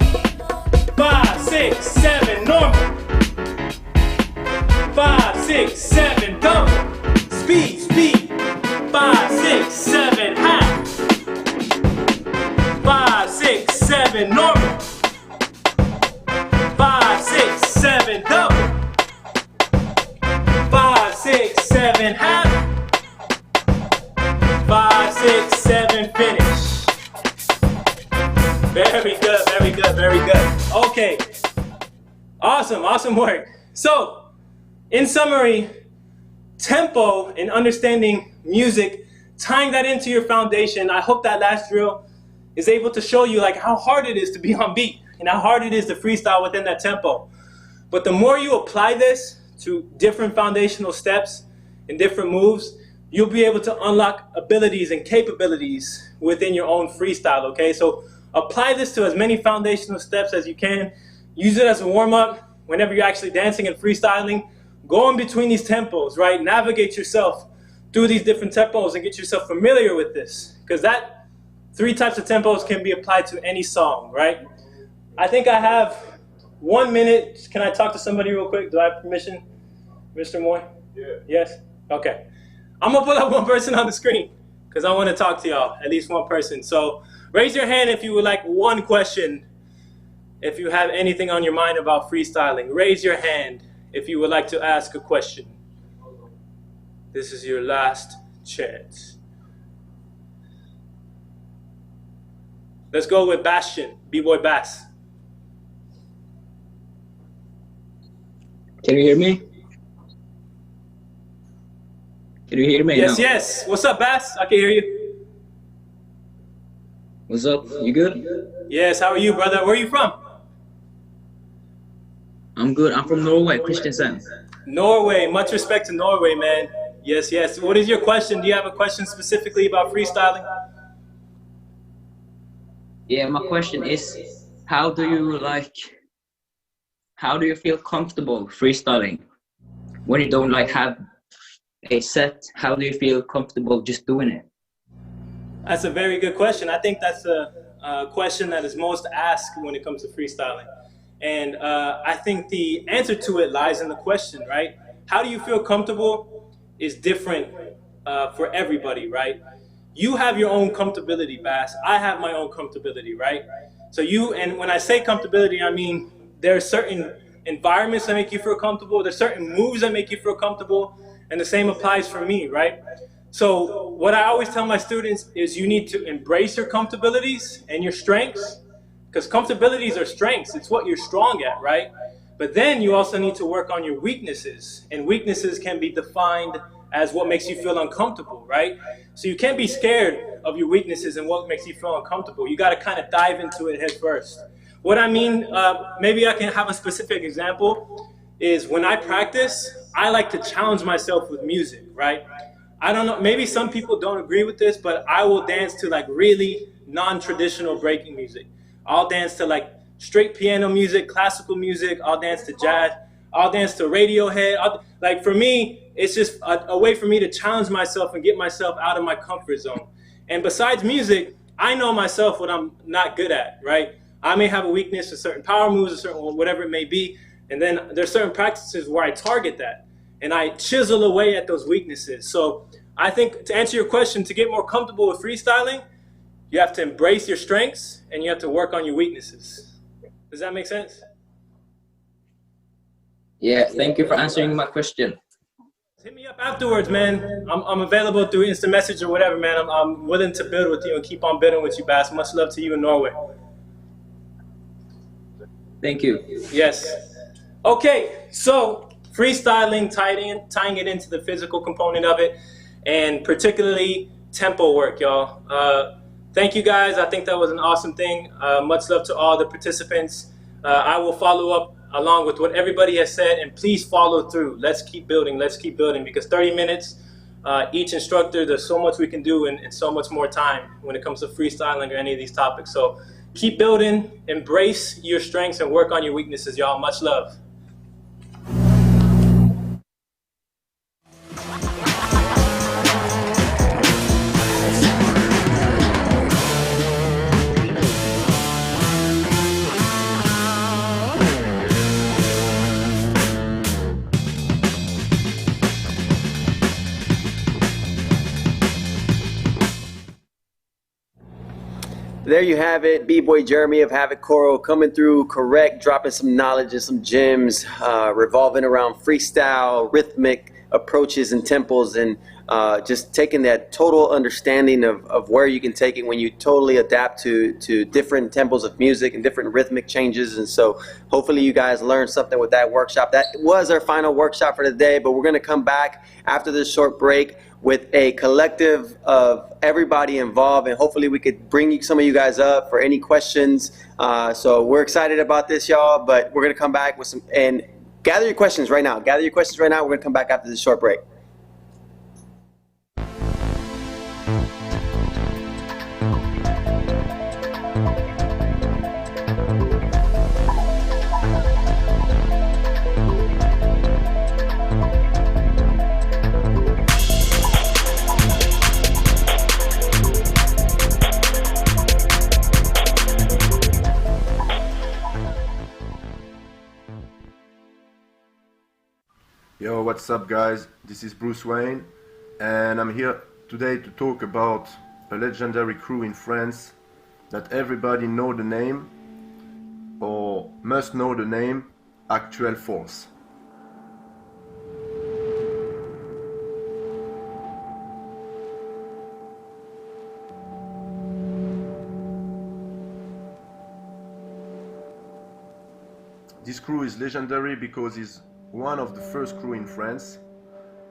5, 6, 7, normal. 5, 6, 7, double. Speed, speed. 5, 6, 7, half. 5, 6, 7, normal. 5, 6, 7, double. 5, 6, 7, half. 5, 6, 7, finish. Very good, very good, very good. Okay. Awesome, awesome work. So, in summary, tempo and understanding music, tying that into your foundation, I hope that last drill is able to show you like how hard it is to be on beat and how hard it is to freestyle within that tempo. But the more you apply this to different foundational steps and different moves, you'll be able to unlock abilities and capabilities within your own freestyle, okay? So apply this to as many foundational steps as you can. Use it as a warm-up whenever you're actually dancing and freestyling. Go in between these tempos, right? Navigate yourself through these different tempos and get yourself familiar with this. Because that 3 types of tempos can be applied to any song, right? I think I have 1 minute. Can I talk to somebody real quick? Do I have permission, Mr. Moy? Yeah. Yes? Okay. I'm going to put up one person on the screen because I want to talk to y'all, at least one person. So raise your hand if you would like one question. If you have anything on your mind about freestyling, raise your hand if you would like to ask a question. This is your last chance. Let's go with Bastion, B-Boy Bass. Can you hear me? Can you hear me? Yes, now? yes. What's up, Bass? I can hear you. What's up? You good? Yes, how are you, brother? Where are you from? I'm good. I'm from Norway, Kristiansand. Norway. Much respect to Norway, man. Yes, yes. What is your question? Do you have a question specifically about freestyling? Yeah, my question is, how do you feel comfortable freestyling when you don't have a set? How do you feel comfortable just doing it? That's a very good question. I think that's a question that is most asked when it comes to freestyling. And I think the answer to it lies in the question, right? How do you feel comfortable is different for everybody, right? You have your own comfortability, Bass. I have my own comfortability, right? So and when I say comfortability, I mean there are certain environments that make you feel comfortable. There's certain moves that make you feel comfortable. And the same applies for me, right? So what I always tell my students is you need to embrace your comfortabilities and your strengths, because comfortabilities are strengths. It's what you're strong at, right? But then you also need to work on your weaknesses, and weaknesses can be defined as what makes you feel uncomfortable, right? So you can't be scared of your weaknesses and what makes you feel uncomfortable. You got to kind of dive into it head first. What I mean, maybe I can have a specific example, is when I practice, I like to challenge myself with music, right? I don't know, maybe some people don't agree with this, but I will dance to really non-traditional breaking music. I'll dance to straight piano music, classical music. I'll dance to jazz. I'll dance to Radiohead. For me, it's just a way for me to challenge myself and get myself out of my comfort zone. And besides music, I know myself what I'm not good at, right? I may have a weakness for certain power moves or certain whatever it may be. And then there's certain practices where I target that and I chisel away at those weaknesses. So I think to answer your question, to get more comfortable with freestyling, you have to embrace your strengths and you have to work on your weaknesses. Does that make sense? Yeah, thank you for answering my question. Hit me up afterwards, man. I'm available through instant message or whatever, man. I'm willing to build with you and keep on building with you, Bass. Much love to you in Norway. Thank you. Yes. Okay, so freestyling, tying it into the physical component of it, and particularly tempo work, y'all. Thank you guys. I think that was an awesome thing. Much love to all the participants. I will follow up along with what everybody has said, and please follow through. Let's keep building, because 30 minutes, each instructor, there's so much we can do in so much more time when it comes to freestyling or any of these topics. So keep building, embrace your strengths, and work on your weaknesses, y'all. Much love. There you have it, B-Boy Jeremy of Havoc Coral coming through correct, dropping some knowledge and some gems, revolving around freestyle, rhythmic approaches and tempos, and just taking that total understanding of where you can take it when you totally adapt to different tempos of music and different rhythmic changes. And so hopefully you guys learned something with that workshop. That was our final workshop for today, but we're going to come back after this short break with a collective of everybody involved, and hopefully we could bring some of you guys up for any questions. So we're excited about this, y'all, but we're going to come back with some, and gather your questions right now. Gather your questions right now. We're going to come back after this short break. Yo, what's up guys? This is Bruce Wayne, and I'm here today to talk about a legendary crew in France that everybody know the name, or must know the name, Actuelle Force. This crew is legendary because it's one of the first crew in France,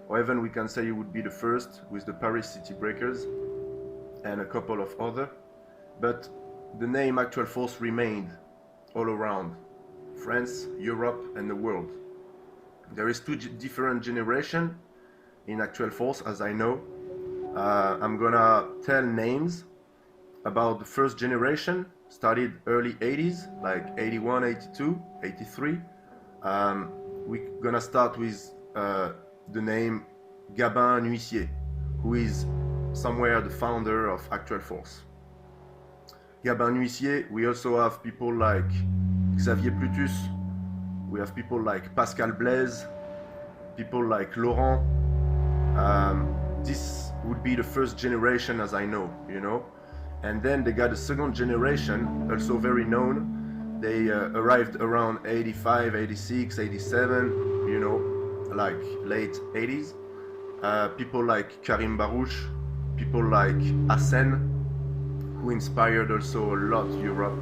or even we can say it would be the first, with the Paris City Breakers and a couple of other. but the name Actual Force remained all around France, Europe, and the world. There is two different generations in Actual Force, as I know. I'm gonna tell names about the first generation, started early 80s, like 81, 82, 83. We're gonna start with the name Gabin Nuissier, who is somewhere the founder of Actual Force. Gabin Nuissier, we also have people like Xavier Plutus, we have people like Pascal Blaise, people like Laurent. This would be the first generation as I know, you know. And then they got a second generation, also very known. They arrived around 85, 86, 87, you know, like late 80s. People like Karim Barouche, people like Hassan, who inspired also a lot Europe.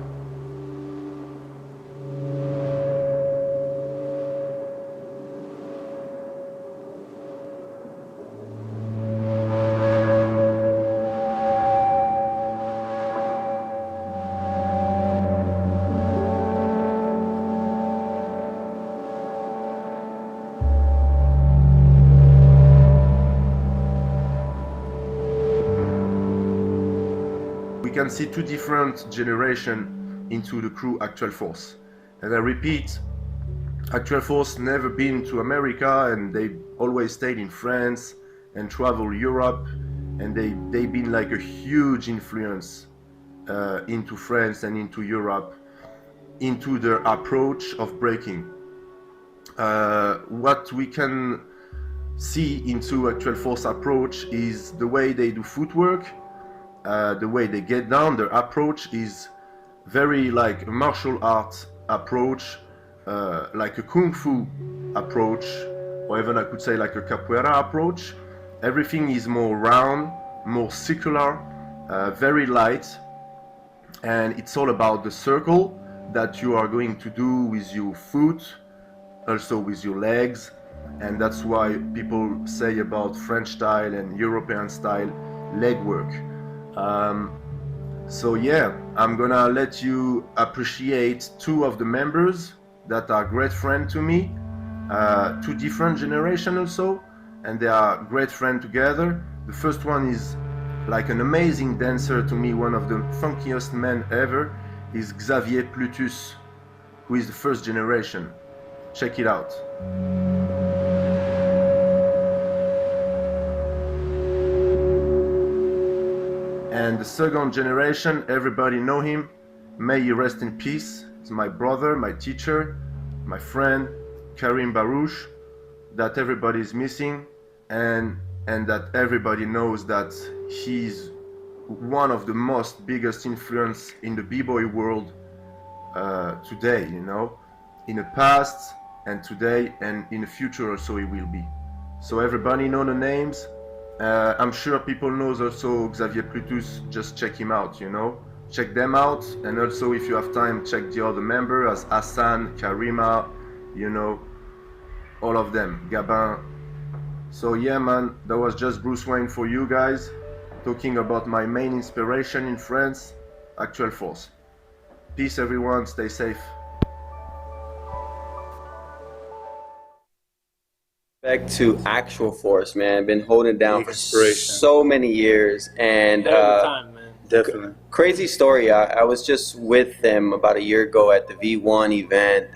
Can see two different generations into the crew Actual Force. And I repeat, Actual Force never been to America, and they always stayed in France and travel Europe, and they've been like a huge influence into France and into Europe, into their approach of breaking. What we can see into Actual Force approach is the way they do footwork, the way they get down. Their approach is very like a martial art approach, like a kung fu approach, or even I could say like a capoeira approach. Everything is more round, more circular, very light, and it's all about the circle that you are going to do with your foot, also with your legs. And that's why people say about French style and European style leg work. So yeah, I'm gonna let you appreciate two of the members that are great friends to me, two different generations also, and they are great friends together. The first one is like an amazing dancer to me, one of the funkiest men ever, is Xavier Plutus, who is the first generation. Check it out. And the second generation, everybody know him. May he rest in peace. It's my brother, my teacher, my friend, Karim Barouche, that everybody is missing, and that everybody knows that he's one of the most biggest influence in the b-boy world today, you know, in the past and today, and in the future also he will be. So everybody know the names. I'm sure people knows also Xavier Plutus. Just check him out, you know, check them out. And also if you have time, check the other member as Hassan, Karima, you know, all of them, Gabin. So yeah man, that was just Bruce Wayne for you guys, talking about my main inspiration in France, Actual Force. Peace everyone, stay safe. Back to Actual Force, man. Been holding it down for so many years, and definitely crazy story. I was just with them about a year ago at the V1 event,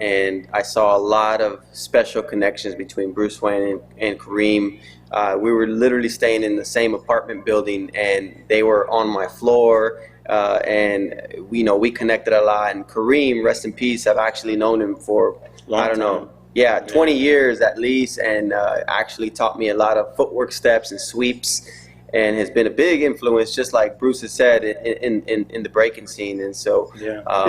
and I saw a lot of special connections between Bruce Wayne and Kareem. We were literally staying in the same apartment building, and they were on my floor. And we connected a lot. And Kareem, rest in peace, I've actually known him for I don't know. Yeah, 20 years at least, and actually taught me a lot of footwork steps and sweeps, and has been a big influence, just like Bruce has said, in the breaking scene. And so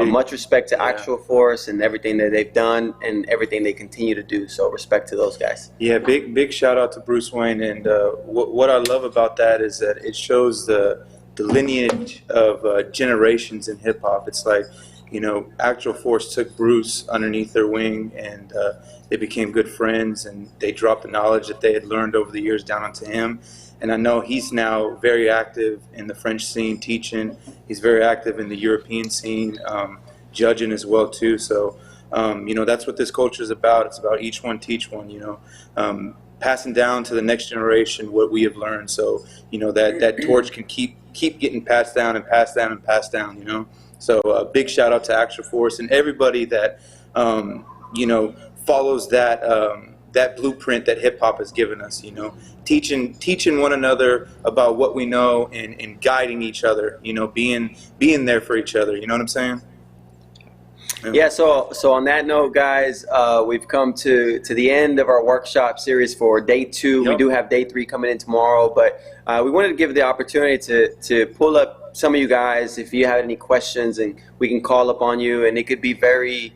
much respect to Actual Force and everything that they've done and everything they continue to do. So respect to those guys. Yeah, big shout out to Bruce Wayne. And what I love about that is that it shows the lineage of generations in hip hop. It's like, you know, Actual Force took Bruce underneath their wing, and they became good friends, and they dropped the knowledge that they had learned over the years down onto him. And I know he's now very active in the French scene teaching. He's very active in the European scene, judging as well too. So, you know, that's what this culture is about. It's about each one teach one, you know, passing down to the next generation what we have learned. So, you know, that torch can keep getting passed down and passed down and passed down, you know. So a big shout out to Extra Force and everybody that, you know, follows that that blueprint that hip hop has given us, you know, teaching one another about what we know and guiding each other, you know, being there for each other. You know what I'm saying? Yeah, so on that note, guys, we've come to the end of our workshop series for day 2. We do have day 3 coming in tomorrow, but we wanted to give the opportunity to pull up some of you guys if you have any questions, and we can call upon you, and it could be very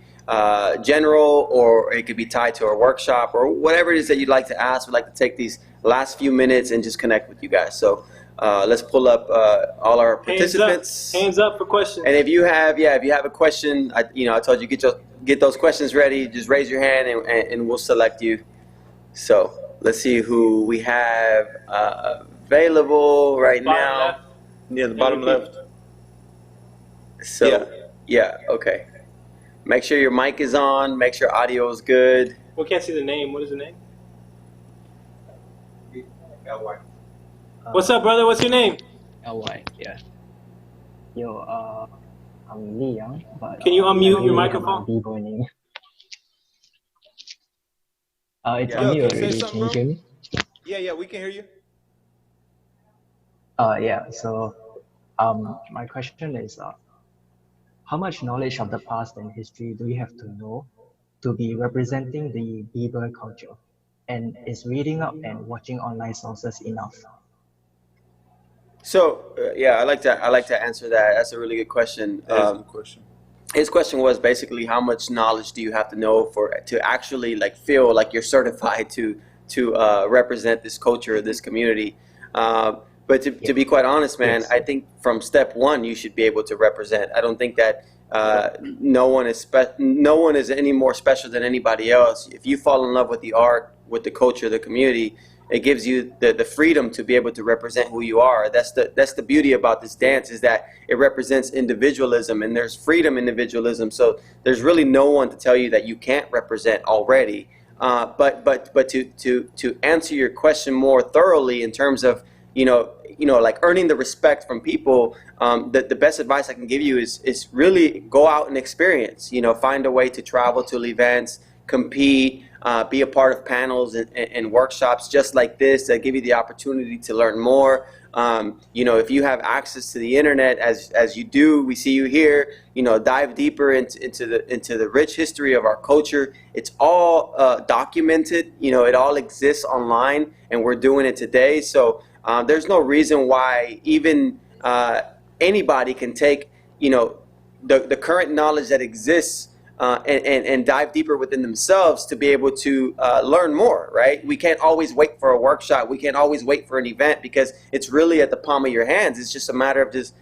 general, or it could be tied to our workshop, or whatever it is that you'd like to ask. We'd like to take these last few minutes and just connect with you guys. So let's pull up all our participants. Hands up for questions. And if you have a question, I told you get those questions ready. Just raise your hand and we'll select you. So let's see who we have available right now. Near the bottom left. So yeah, okay. Make sure your mic is on. Make sure audio is good. We can't see the name. What is the name? LY. What's up, brother? What's your name? LY, yeah. Yo, I'm Lee Young, but can you unmute your microphone? B-boy name. It's on you already. Can you hear me? Yeah, we can hear you. Yeah. So, my question is, how much knowledge of the past and history do you have to know to be representing the b-boy culture? And is reading up and watching online sources enough? So yeah, I like to answer that. That's a really good question. That's a good question. His question was basically how much knowledge do you have to know to actually like feel like you're certified to represent this culture, this community. But to be quite honest, man, I think from step 1 you should be able to represent. I don't think that no one is any more special than anybody else. If you fall in love with the art, with the culture, the community, it gives you the freedom to be able to represent who you are. That's the beauty about this dance, is that it represents individualism, and there's freedom individualism. So there's really no one to tell you that you can't represent already. But to answer your question more thoroughly in terms of like earning the respect from people, the best advice I can give you is really go out and experience. Find a way to travel to events, compete, be a part of panels and workshops just like this that give you the opportunity to learn more. If you have access to the internet, as you do, we see you here. Dive deeper into the rich history of our culture. It's all documented. It all exists online, and we're doing it today. So there's no reason why even anybody can take the current knowledge that exists and dive deeper within themselves to be able to learn more, right? We can't always wait for a workshop. We can't always wait for an event because it's really at the palm of your hands. It's just a matter of just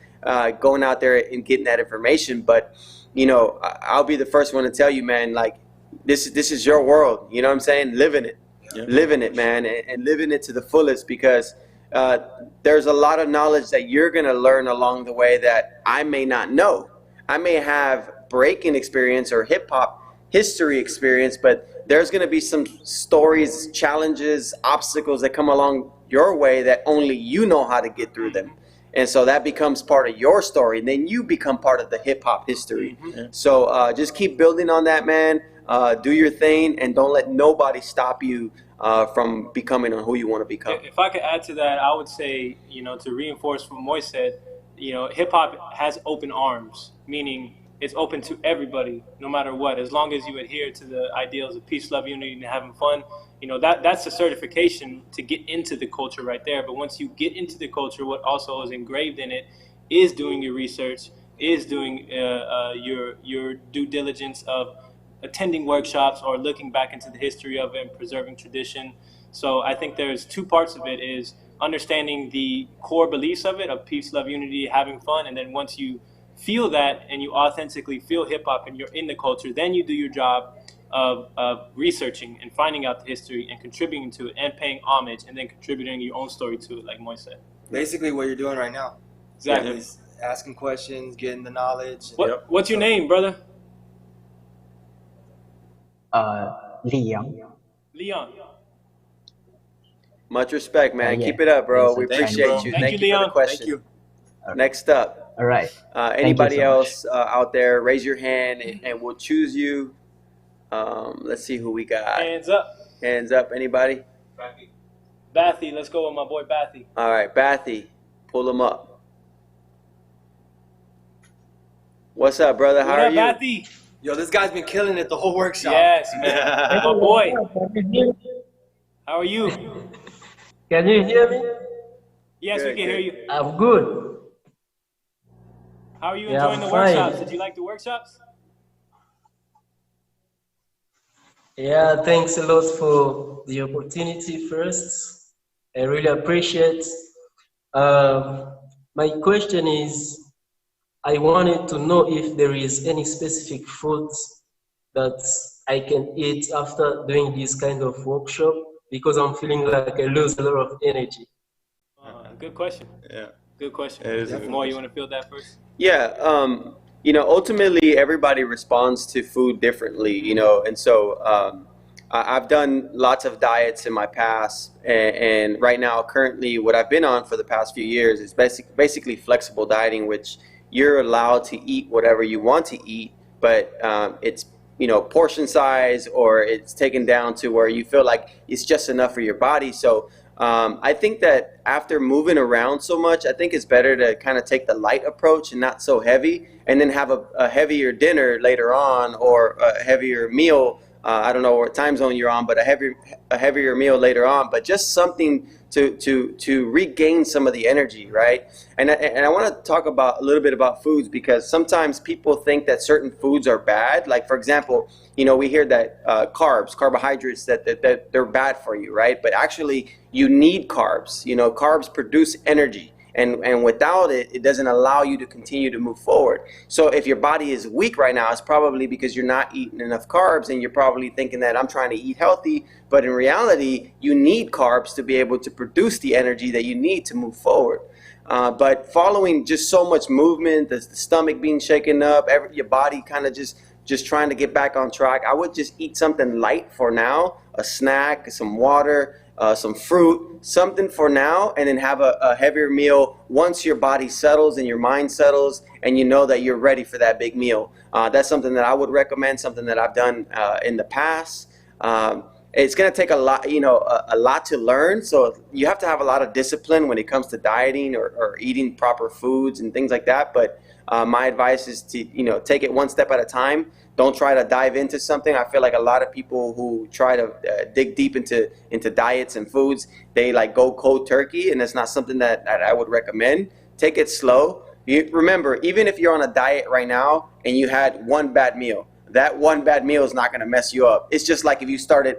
going out there and getting that information. But, I'll be the first one to tell you, man, like this is your world. You know what I'm saying? Live in it. Yeah. Live in it, man, and live in it to the fullest, because there's a lot of knowledge that you're going to learn along the way that I may not know. I may have breaking experience or hip hop history experience, but there's going to be some stories, challenges, obstacles that come along your way that only you know how to get through them. And so that becomes part of your story, and then you become part of the hip hop history. Mm-hmm. So just keep building on that, man. Do your thing, and don't let nobody stop you from becoming who you want to become. If I could add to that, I would say, to reinforce what Moy said, hip hop has open arms, meaning it's open to everybody, no matter what, as long as you adhere to the ideals of peace, love, unity, and having fun. That's a certification to get into the culture right there. But once you get into the culture, what also is engraved in it is doing your research, is doing your due diligence of attending workshops or looking back into the history of it and preserving tradition. So I think there's 2 parts of it: is understanding the core beliefs of it, of peace, love, unity, having fun. And then once you feel that and you authentically feel hip hop and you're in the culture, then you do your job of researching and finding out the history and contributing to it and paying homage and then contributing your own story to it, like Moy said. Basically what you're doing right now. Exactly. Is asking questions, getting the knowledge. What's your name, brother? Leon. Leon. Much respect, man. Yeah. Keep it up, bro. Yes, We thank appreciate you. you. Thank you, for the Leon. question. Thank you. Next up. All right. Anybody so else out there, raise your hand and we'll choose you. Let's see who we got. Hands up. Hands up. Anybody? Bathy, let's go with my boy Bathy. All right, Bathy, pull him up. What's up, brother? How What are up, you? Bathy? Yo, this guy's been killing it the whole workshop. Yes, man. My boy. How are you? Can you hear me? Yes, we can hear you. I'm good. How are you Yeah, enjoying the I'm fine. workshops? Did you like the workshops? Yeah, thanks a lot for the opportunity first. I really appreciate. My question is, I wanted to know if there is any specific foods that I can eat after doing this kind of workshop, because I'm feeling like I lose a lot of energy. Good question. Yeah. Good question. It is a good Mo, you question. want to field that first? Yeah, you know, ultimately everybody responds to food differently, you know, and so I've done lots of diets in my past, and right now, currently, what I've been on for the past few years is basically flexible dieting, which you're allowed to eat whatever you want to eat, but it's, you know, portion size, or it's taken down to where you feel like it's just enough for your body. So I think that after moving around so much, I think it's better to kind of take the light approach and not so heavy, and then have a heavier dinner later on, or a heavier meal. I don't know what time zone you're on, but a heavier meal later on, but just something to regain some of the energy, right? And I want to talk about a little bit about foods, because sometimes people think that certain foods are bad. Like, for example, you know, we hear that carbohydrates, that they're bad for you, right? But actually, you need carbs. You know, carbs produce energy. And without it, it doesn't allow you to continue to move forward. So if your body is weak right now, it's probably because you're not eating enough carbs, and you're probably thinking that I'm trying to eat healthy. But in reality, you need carbs to be able to produce the energy that you need to move forward. But following just so much movement, the stomach being shaken up, your body kind of just trying to get back on track, I would just eat something light for now, a snack, some water, some fruit, something for now, and then have a heavier meal once your body settles and your mind settles, and you know that you're ready for that big meal. That's something that I would recommend, something that I've done in the past. It's going to take a lot, you know, a lot to learn. So you have to have a lot of discipline when it comes to dieting or eating proper foods and things like that. But my advice is to, you know, take it one step at a time. Don't try to dive into something. I feel like a lot of people who try to dig deep into diets and foods, they like go cold turkey, and it's not something that I would recommend. Take it slow. Remember, even if you're on a diet right now and you had one bad meal, that one bad meal is not going to mess you up. It's just like if you started,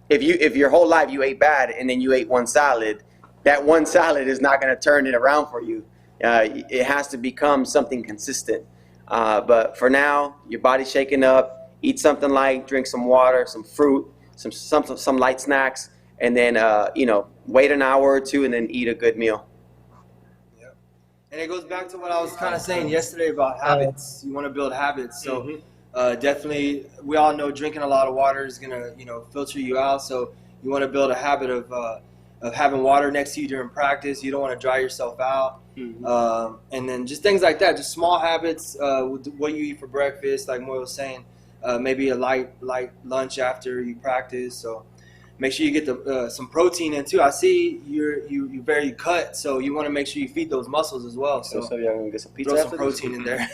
if your whole life you ate bad and then you ate one salad, that one salad is not going to turn it around for you. It has to become something consistent. But for now, your body's shaking up. Eat something light, drink some water, some fruit, some light snacks, and then you know, wait an hour or two, and then eat a good meal. Yep. And it goes back to what I was kind of saying yesterday about habits. You want to build habits, so definitely, we all know drinking a lot of water is gonna, you know, filter you out. So you want to build a habit of having water next to you during practice. You don't want to dry yourself out. And then just things like that, just small habits, what you eat for breakfast, like Moy was saying, maybe a light lunch after you practice. So make sure you get some protein in too. I see you very cut, so you want to make sure you feed those muscles as well. So yeah, I'm gonna get some pizza. Throw some protein in there.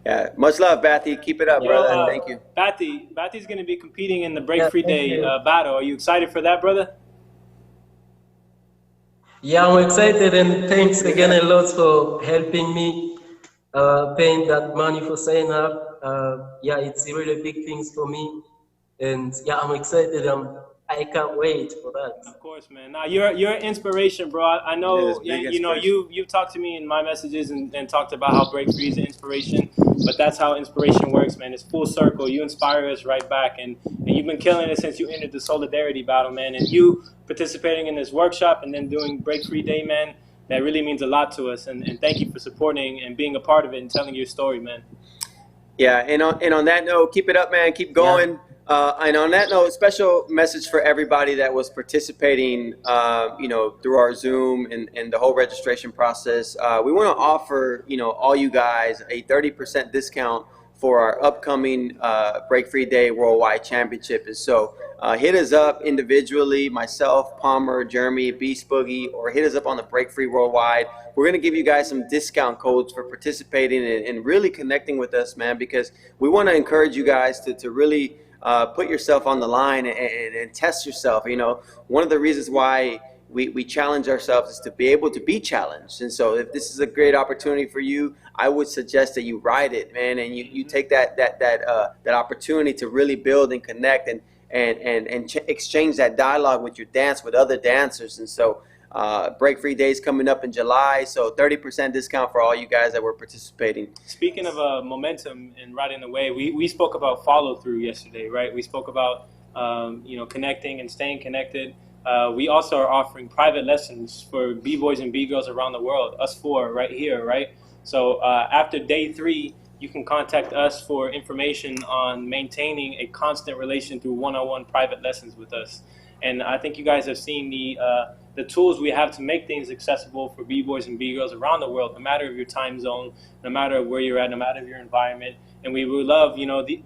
Yeah, much love, Bathy. Keep it up, brother. Thank you. Bathy's going to be competing in the Break Free Day battle. Are you excited for that, brother? Yeah, I'm excited, and thanks again a lot for helping me paying that money for signing up. Yeah, it's really big things for me, and yeah, I'm excited. I can't wait for that. Of course, man. Now you're an inspiration, bro. I know. You know, you've talked to me in my messages and talked about how Break Free is an inspiration. But that's how inspiration works, man. It's full circle. You inspire us right back, and you've been killing it since you entered the solidarity battle, man. And you participating in this workshop and then doing Break Free Day, man, that really means a lot to us. And thank you for supporting and being a part of it and telling your story, man. Yeah, and on that note, keep it up, man. Keep going. Yeah. And on that note, special message for everybody that was participating, through our Zoom and the whole registration process. We want to offer, all you guys a 30% discount for our upcoming Break Free Day Worldwide Championship. And so hit us up individually, myself, Palmer, Jeremy, Beast Boogie, or hit us up on the Break Free Worldwide. We're going to give you guys some discount codes for participating and really connecting with us, man, because we want to encourage you guys to really put yourself on the line and test yourself. One of the reasons why we challenge ourselves is to be able to be challenged. And so if this is a great opportunity for you, I would suggest that you ride it, man, and you take that opportunity to really build and connect and exchange that dialogue with your dance with other dancers. And so Break Free Day is coming up in July, so 30% discount for all you guys that were participating. Speaking of momentum and riding the wave, we spoke about follow through yesterday, right? We spoke about connecting and staying connected. We also are offering private lessons for B-boys and B-girls around the world, us four right here, right? So after day 3, you can contact us for information on maintaining a constant relation through one-on-one private lessons with us. And I think you guys have seen the tools we have to make things accessible for B-boys and B-girls around the world, no matter of your time zone, no matter where you're at, no matter of your environment. And we would love,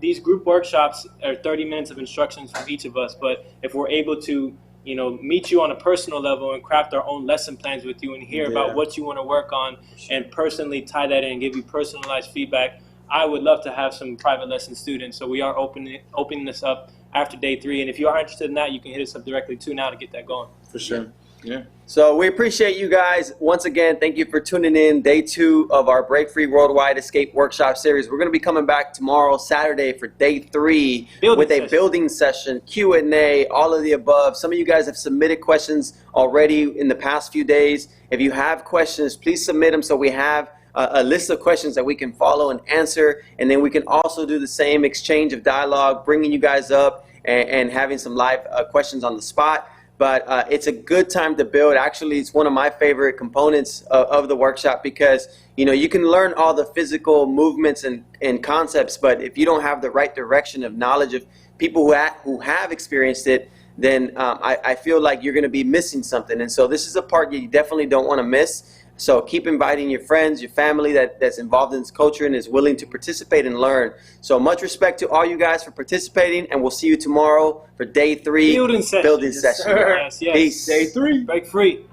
these group workshops are 30 minutes of instructions from each of us. But if we're able to, meet you on a personal level and craft our own lesson plans with you and hear about what you want to work on and personally tie that in and give you personalized feedback, I would love to have some private lesson students. So we are opening this up after day 3. And if you are interested in that, you can hit us up directly too now to get that going. For sure. Yeah. So we appreciate you guys. Once again, thank you for tuning in. Day 2 of our Break Free Worldwide Escape Workshop Series. We're going to be coming back tomorrow, Saturday, for day 3 with a building session, Q&A, all of the above. Some of you guys have submitted questions already in the past few days. If you have questions, please submit them so we have a list of questions that we can follow and answer. And then we can also do the same exchange of dialogue, bringing you guys up and having some live questions on the spot. But it's a good time to build. Actually, it's one of my favorite components of the workshop because, you can learn all the physical movements and concepts, but if you don't have the right direction of knowledge of people who have experienced it, then I feel like you're going to be missing something. And so this is a part you definitely don't want to miss. So keep inviting your friends, your family that's involved in this culture and is willing to participate and learn. So much respect to all you guys for participating, and we'll see you tomorrow for day 3 building session. Yes, yes. Peace. Day 3. Break free.